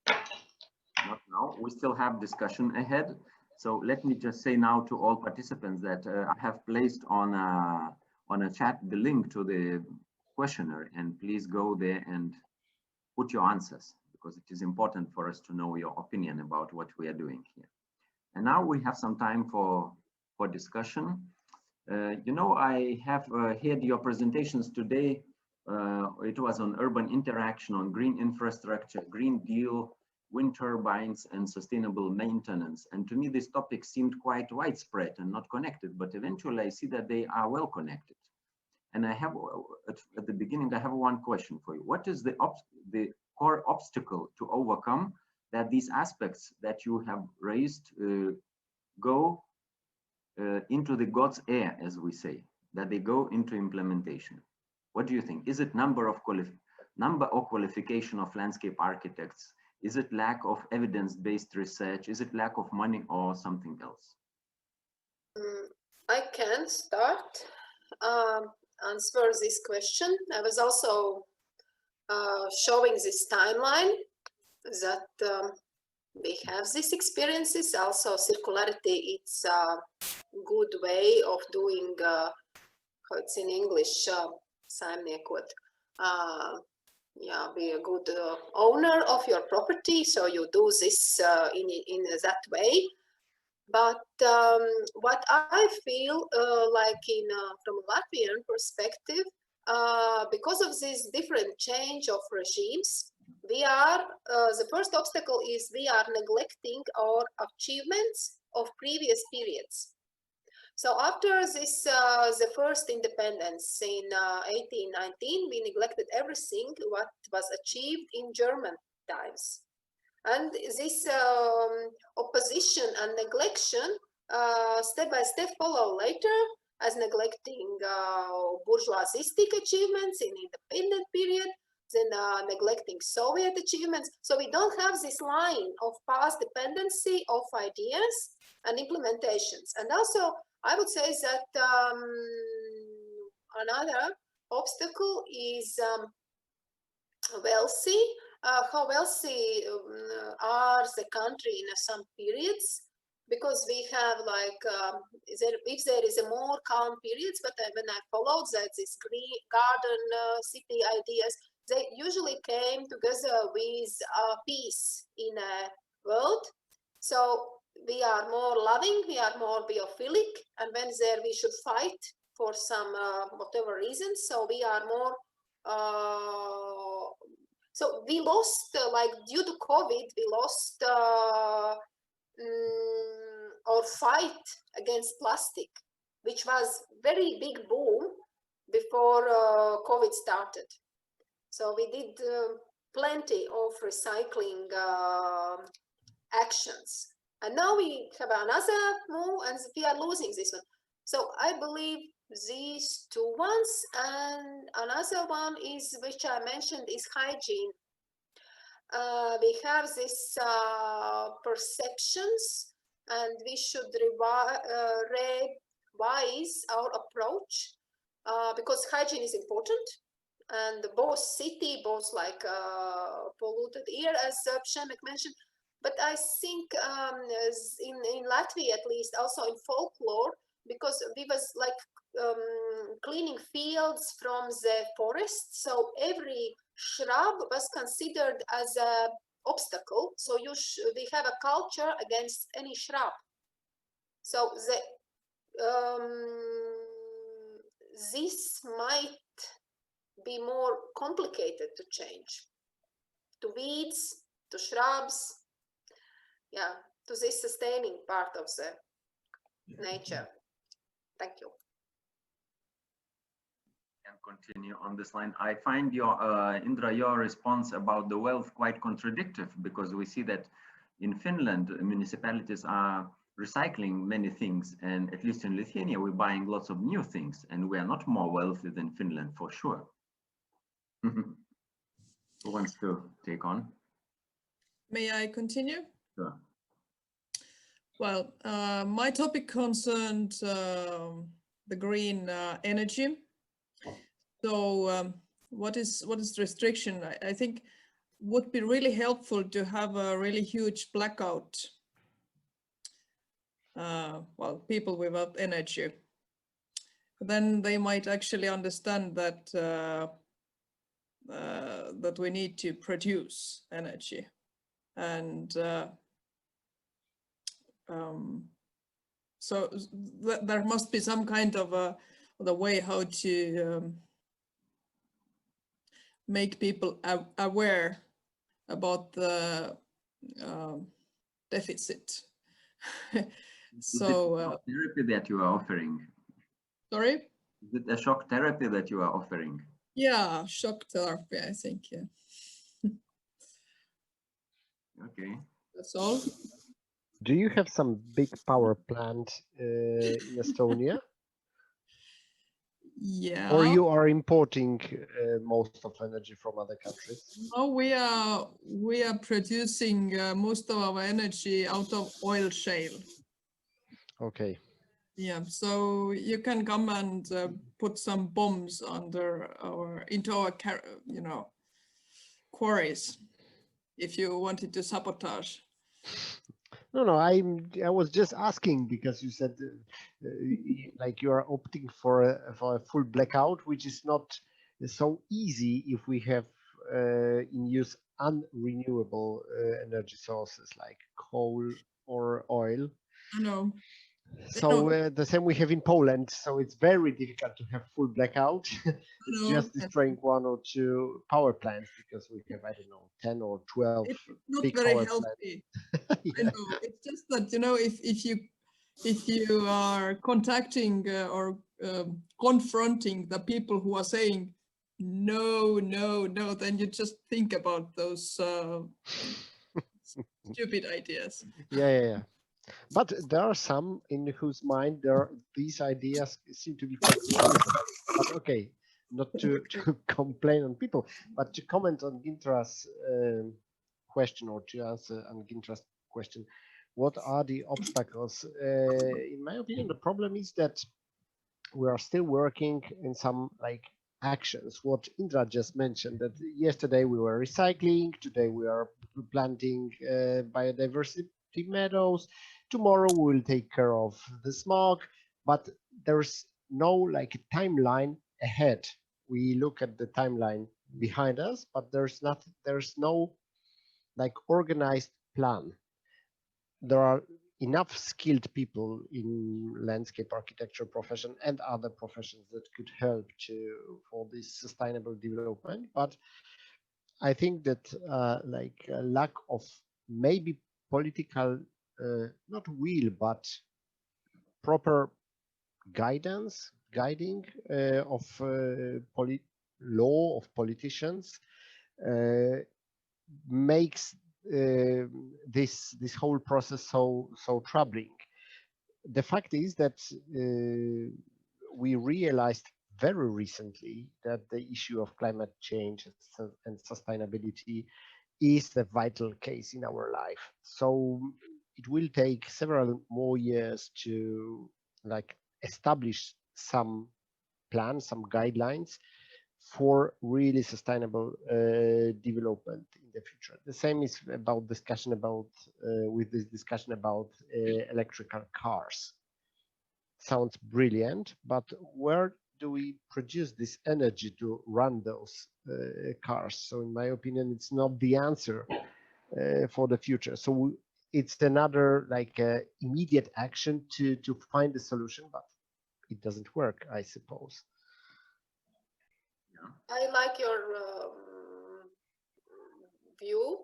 Not now. We still have discussion ahead. So let me just say now to all participants that I have placed on a chat the link to the questionnaire, and please go there and put your answers, because it is important for us to know your opinion about what we are doing here. And now we have some time for discussion. I have heard your presentations today. It was on urban interaction, on green infrastructure, Green Deal, wind turbines, and sustainable maintenance. And to me, this topic seemed quite widespread and not connected, but eventually I see that they are well connected. And I have, at the beginning, I have one question for you. What is the core obstacle to overcome that these aspects that you have raised go into the God's ear, as we say, that they go into implementation? What do you think? Is it number or qualification of landscape architects? Is it lack of evidence-based research? Is it lack of money or something else? I can start answer this question. I was also showing this timeline that we have these experiences. Also, circularity, it's a good way of doing, how it's in English, be a good owner of your property. So you do this in that way. But what I feel like from a Latvian perspective, because of this different change of regimes, we are, the first obstacle is we are neglecting our achievements of previous periods. So after this, the first independence in 1819, we neglected everything what was achieved in German times. And this opposition and neglection step by step follow later, as neglecting bourgeoisistic achievements in independent period. then neglecting Soviet achievements. So we don't have this line of past dependency of ideas and implementations. And also, I would say that another obstacle is wealthy. How wealthy are the country in some periods, because we have like if there is a more calm periods, but when I followed that this green garden city ideas, they usually came together with peace in a world. So we are more loving, we are more biophilic, and when there we should fight for some whatever reasons, so we are more so we lost like due to COVID, we lost our fight against plastic, which was very big boom before COVID started. So we did plenty of recycling actions, and now we have another move and we are losing this one. So I believe these two ones, and another one is, which I mentioned, is hygiene. We have these perceptions, and we should revise our approach because hygiene is important. And both city, both like polluted air, as Przemek mentioned. But I think in Latvia, at least, also in folklore, because we was like cleaning fields from the forest, so every shrub was considered as an obstacle. So we have a culture against any shrub. So this might be more complicated to change, to weeds, to shrubs, yeah, to this sustaining part of the nature. Thank you. And continue on this line. I find your Indra, your response about the wealth quite contradictory, because we see that in Finland municipalities are recycling many things, and at least in Lithuania we're buying lots of new things, and we are not more wealthy than Finland for sure. Who wants to take on? May I continue? Sure. Well, my topic concerned the green energy. So what is restriction? I think would be really helpful to have a really huge blackout. Well, people without energy. Then they might actually understand that that we need to produce energy, and so there must be some kind of the way how to make people aware about the deficit. So is it a shock therapy that you are offering? Sorry? Is it a shock therapy that you are offering? Yeah, shock therapy, I think, yeah. Okay. That's all. Do you have some big power plant in Estonia? Yeah. Or you are importing most of energy from other countries? No, we are producing most of our energy out of oil shale. Okay. Yeah, so you can come and put some bombs into our quarries if you wanted to sabotage. No, I was just asking because you said like you are opting for a full blackout, which is not so easy if we have in use unrenewable energy sources like coal or oil. I know. So the same we have in Poland. So it's very difficult to have full blackout. It's just destroying one or two power plants because we have, I don't know, 10 or 12 it's not big very power healthy. plants. Yeah. I know. It's just that, you know, if you are contacting or confronting the people who are saying no, then you just think about those stupid ideas. Yeah. But there are some in whose mind these ideas seem to be quite promising. But okay, not to complain on people, but to comment on Gintra's question, or to answer on Gintra's question. What are the obstacles? In my opinion, the problem is that we are still working in some like actions. What Indra just mentioned, that yesterday we were recycling, today we are planting biodiversity meadows, tomorrow we will take care of the smog, but there's no like timeline ahead. We look at the timeline behind us, but there's no like organized plan. There are enough skilled people in landscape architecture profession and other professions that could help for this sustainable development. But I think that like a lack of maybe political, not will, but proper guiding of law of politicians makes this whole process so troubling. The fact is that we realized very recently that the issue of climate change and sustainability is the vital case in our life. So it will take several more years to like establish some plans, some guidelines for really sustainable development in the future. The same is about discussion about with this discussion about electrical cars. Sounds brilliant, but where do we produce this energy to run those cars? So in my opinion, it's not the answer for the future. So it's another like immediate action to find a solution, but it doesn't work, I suppose. I like your view,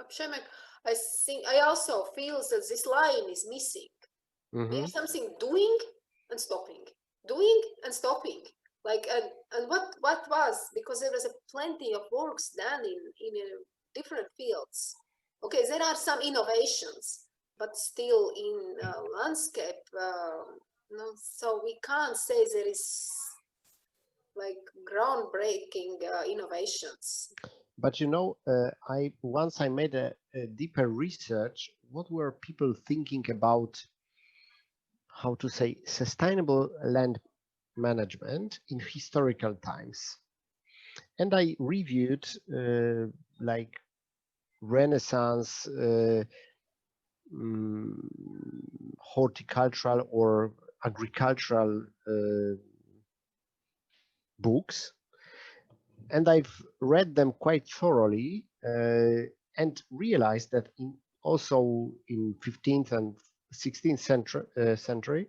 Przemek. I also feel that this line is missing. We have something doing and stopping, doing and stopping. Like and what was, because there was plenty of works done in different fields. Okay, there are some innovations, but still in landscape, no. So we can't say there is like groundbreaking innovations. But you know, once I made a deeper research, what were people thinking about, how to say, sustainable land management in historical times? And I reviewed like Renaissance horticultural or agricultural books, and I've read them quite thoroughly and realized that also in 15th and 16th century,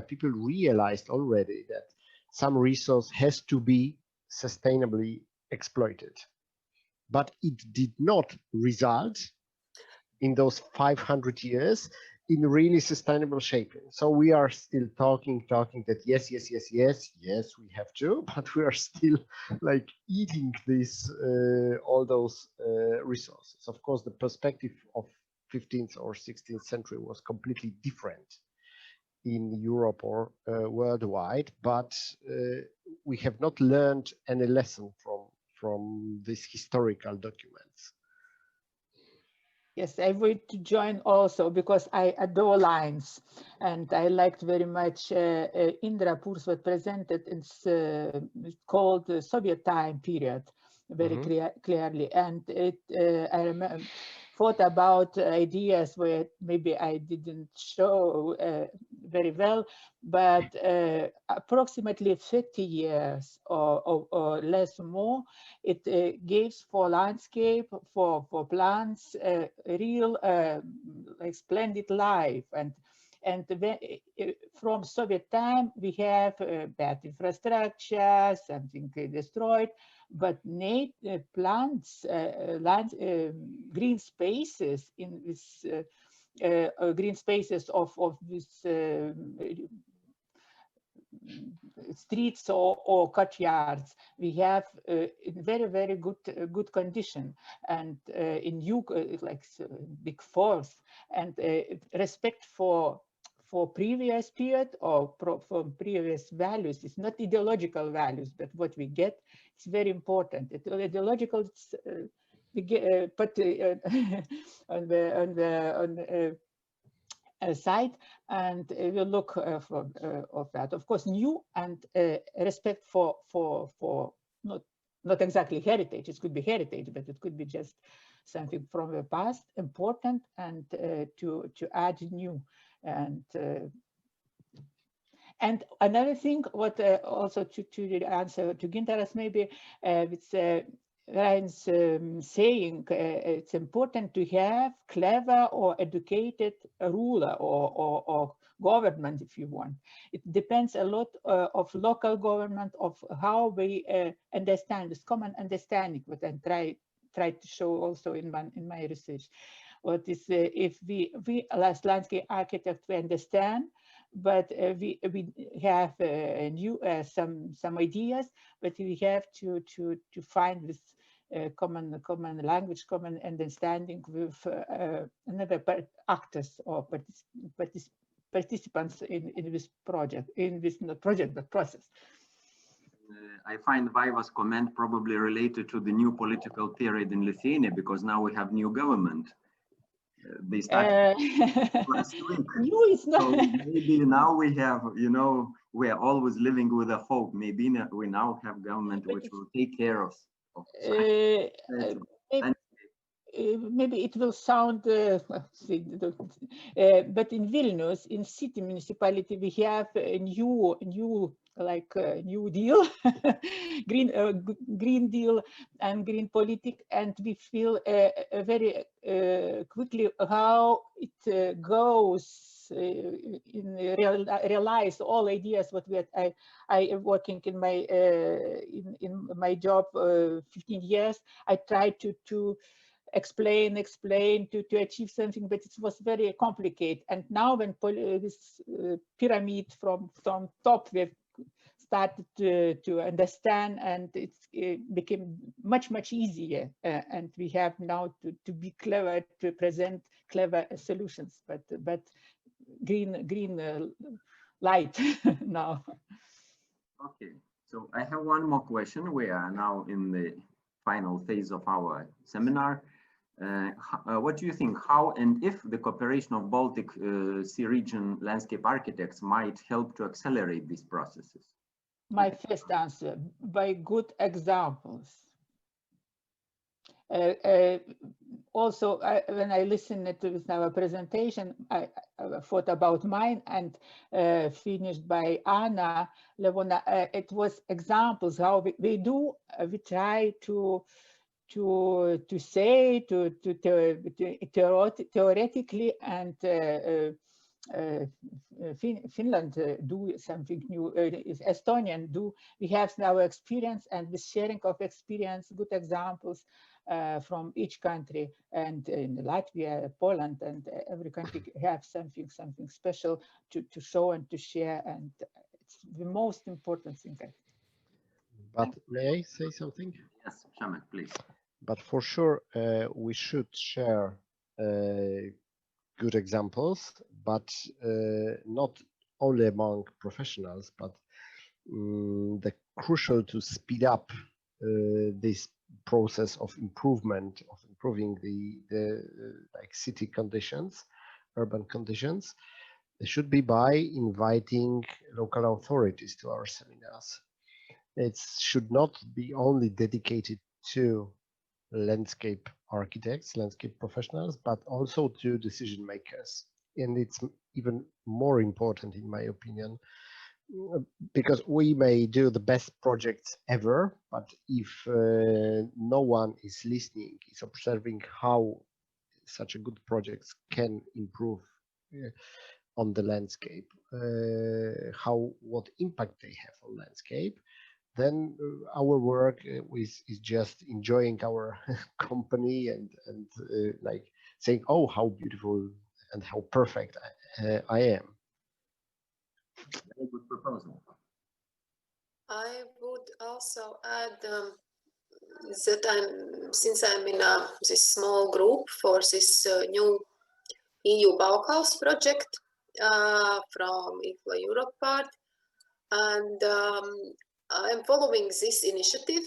people realized already that some resource has to be sustainably exploited, but it did not result in those 500 years in really sustainable shaping. So we are still talking that yes, we have to, but we are still like eating this all those resources. Of course, the perspective of 15th or 16th century was completely different in Europe or worldwide, but we have not learned any lesson from these historical documents. Yes, I would join also because I adore lines, and I liked very much Indra Pursvat presented. It's called the Soviet time period very clearly, and I remember thought about ideas where maybe I didn't show very well, but approximately 50 years or less more, it gives for landscape, for plants, real like splendid life. And from Soviet time, we have bad infrastructure, something destroyed, but plants, green spaces in this green spaces of this streets or courtyards, we have in very good condition, and in like big force, and respect for for previous period or from previous values. It's not ideological values, but what we get is very important. Ideological, we get, but on the side, and we'll look for of that. Of course, new and respect for not exactly heritage. It could be heritage, but it could be just something from the past, important, and to add new. And another thing, what also to answer to Gintaras, maybe it's Ryan's saying it's important to have clever or educated ruler or government, if you want. It depends a lot of local government, of how we understand this common understanding, what I try to show also in my research. What is if we as landscape architects, we understand, but we have new some ideas, but we have to find this common language, common understanding with another actors or participants in this project, but process. I find Vaiva's comment probably related to the new political period in Lithuania, because now we have new government. They started last week. New is not. So maybe now we have, you know, we are always living with a hope. Maybe we now have government which will take care of maybe it will sound, but in Vilnius, in city municipality, we have a new like New Deal, Green Deal and Green Politic, and we feel very quickly how it goes realize all ideas what I am working in my job 15 years. I try to explain to achieve something, but it was very complicated. And now when this pyramid from top we've started to understand, and it became much easier, and we have now to be clever, to present clever solutions, but green light now. Okay, so I have one more question. We are now in the final phase of our seminar. What do you think, how and if the cooperation of Baltic Sea region landscape architects might help to accelerate these processes? My first answer, by good examples. Also, when I listened to our presentation, I thought about mine and finished by Anna LEVONMAA. It was examples how we try to say theoretically, and Finland do something new, Estonian do. We have our experience, and the sharing of experience, good examples from each country, and in Latvia, Poland, and every country have something special to show and to share, and it's the most important thing. But may I say something? Yes, Shamek, please. But for sure, we should share good examples, but not only among professionals, but the crucial to speed up this process of improvement, of improving the like city conditions, urban conditions. It should be by inviting local authorities to our seminars. It should not be only dedicated to landscape architects, landscape professionals, but also to decision makers. And it's even more important, in my opinion, because we may do the best projects ever, but if no one is listening, is observing how such a good projects can improve on the landscape, what impact they have on landscape, then our work is just enjoying our company and like saying, oh, how beautiful and how perfect I am. Very good proposal. I would also add that since I'm in this small group for this new EU Bauhaus project, from IFLA Europe part, and I'm following this initiative.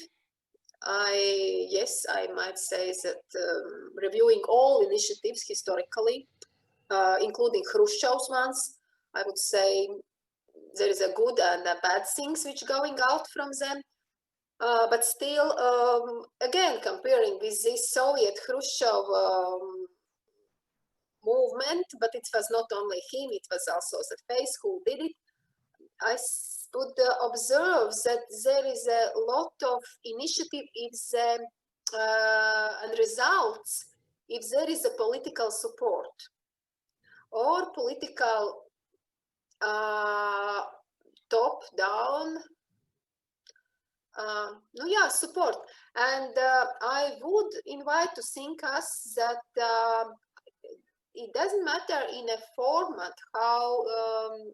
Yes, I might say that reviewing all initiatives historically, including Khrushchev's ones, I would say there is a good and a bad things which going out from them. But still, again, comparing with this Soviet Khrushchev movement, but it was not only him, it was also the face who did it. I would observe that there is a lot of initiative and results if there is a political support or political top-down support. And I would invite to think us that it doesn't matter in a format how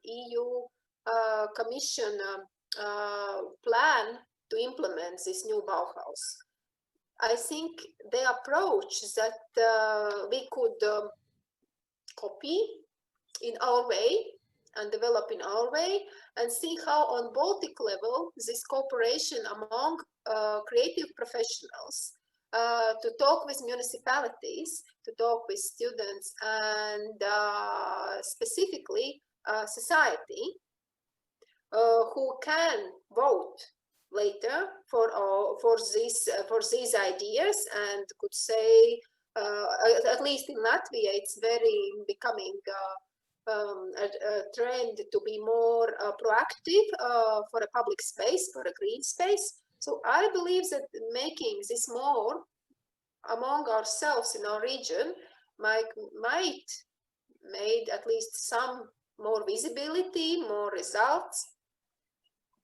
EU Commission plan to implement this new Bauhaus. I think the approach that we could copy in our way and develop in our way, and see how on Baltic level this cooperation among creative professionals to talk with municipalities, to talk with students, and specifically society who can vote later for these ideas, and could say at least in Latvia it's very becoming a trend to be more proactive for a public space, for a green space. So I believe that making this more among ourselves in our region might made at least some more visibility, more results.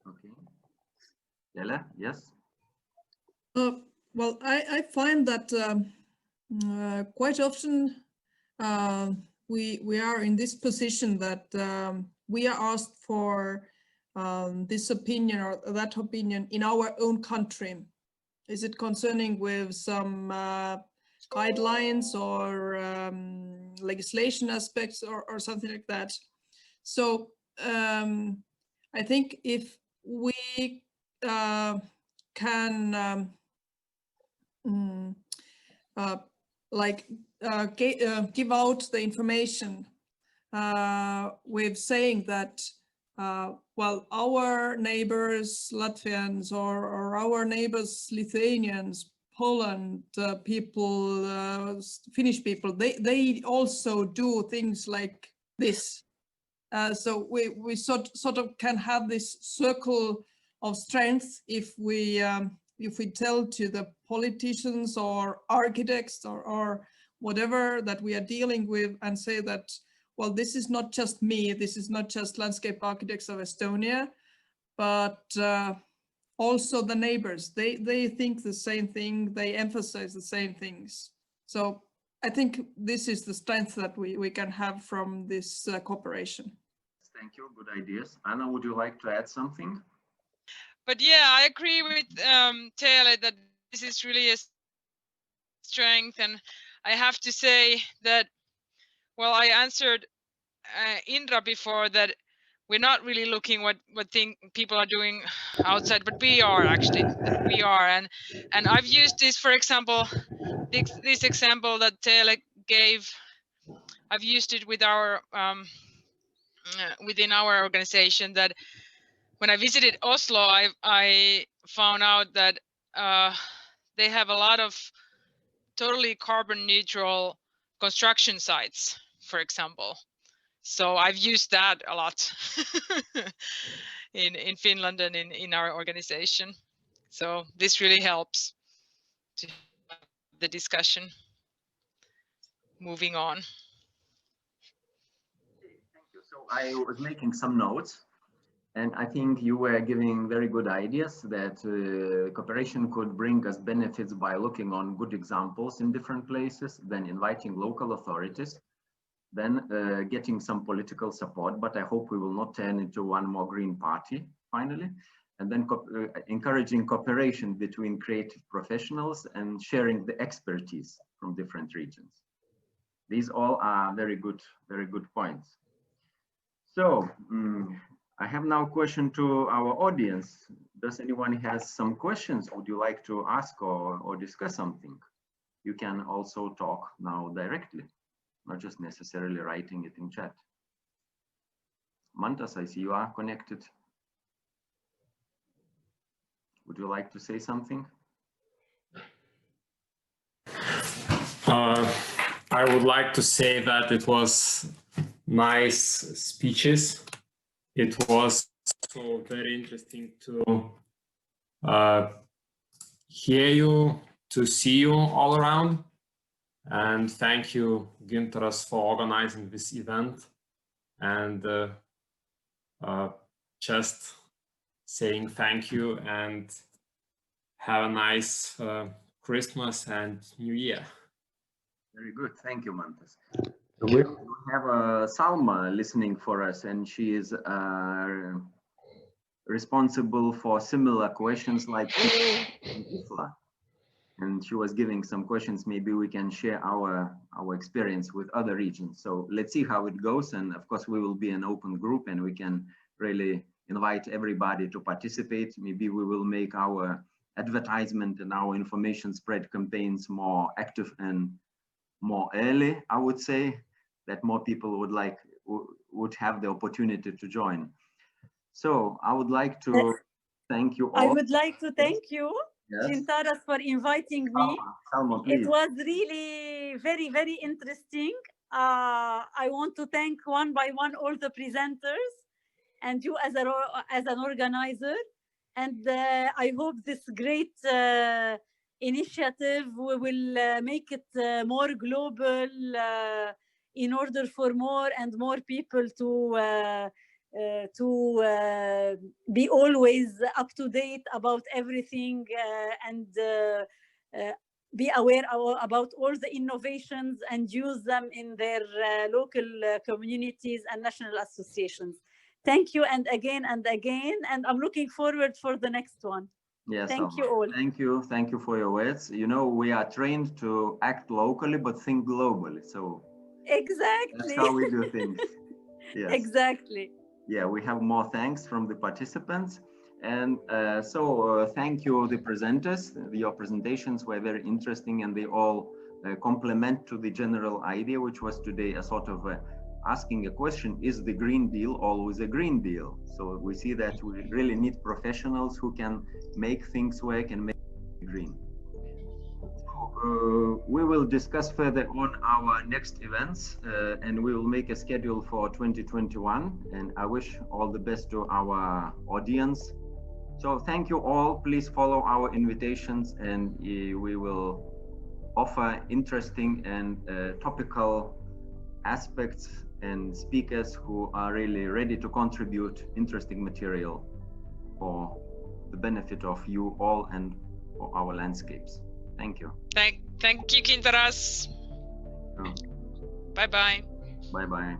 Okay. Jelle, yes? Well, I find that quite often we are in this position that we are asked for this opinion or that opinion in our own country. Is it concerning with some guidelines or legislation aspects or something like that? So I think if we can give out the information with saying that well, our neighbors Latvians or our neighbors Lithuanians, Poland people, Finnish people, they also do things like this. So we sort of can have this circle of strength if we tell to the politicians or architects or whatever that we are dealing with and say that, well, this is not just me, this is not just landscape architects of Estonia, but also the neighbors. They think the same thing, they emphasize the same things. So I think this is the strength that we can have from this cooperation. Thank you, good ideas. Anna, would you like to add something? But yeah, I agree with TEELE that this is really a strength, and I have to say that, well, I answered INDRA before that we're not really looking what people are doing outside, but we are actually, we are, and I've used this, for example, this example that TEELE gave. I've used it with our within our organization, that when I visited Oslo, I found out that they have a lot of totally carbon neutral construction sites, for example. So I've used that a lot in Finland and in our organization. So this really helps to have the discussion moving on. Thank you. So I was making some notes, and I think you were giving very good ideas that cooperation could bring us benefits by looking on good examples in different places, then inviting local authorities, then getting some political support, but I hope we will not turn into one more green party finally, and then encouraging cooperation between creative professionals and sharing the expertise from different regions. These all are very good points. So I have now a question to our audience. Does anyone has some questions? Would you like to ask or discuss something? You can also talk now directly, not just necessarily writing it in chat. Mantas, I see you are connected. Would you like to say something? I would like to say that it was nice speeches. It was so very interesting to hear you, to see you all around. And thank you, Gintaras, for organizing this event. And just saying thank you and have a nice Christmas and New Year. Very good. Thank you, Mantas. We have Salma listening for us, and she is responsible for similar questions like IFLA. And she was giving some questions. Maybe we can share our experience with other regions. So let's see how it goes. And of course, we will be an open group, and we can really invite everybody to participate. Maybe we will make our advertisement and our information spread campaigns more active and more early, I would say, that more people would have the opportunity to join. So I would like to thank you all. I would like to thank you, Gintaras, for inviting me. Salma, it was really very, very interesting. I want to thank one by one all the presenters and you as an organizer. And I hope this great initiative will make it more global in order for more and more people to be always up to date about everything and be aware about all the innovations and use them in their local communities and national associations. Thank you, and again, and I'm looking forward for the next one. Yes, thank you all. Thank you for your words. You know, we are trained to act locally but think globally, so exactly that's how we do things. Yes, exactly. Yeah, we have more thanks from the participants, and thank you the presenters. Your presentations were very interesting, and they all complement to the general idea, which was today a sort of asking a question: is the Green Deal always a Green Deal? So we see that we really need professionals who can make things work and make it green. So, we will discuss further on our next events, and we will make a schedule for 2021. And I wish all the best to our audience. So thank you all. Please follow our invitations, and we will offer interesting and topical aspects and speakers who are really ready to contribute interesting material for the benefit of you all and for our landscapes. Thank you. Thank you, Gintaras. Bye-bye. Bye-bye.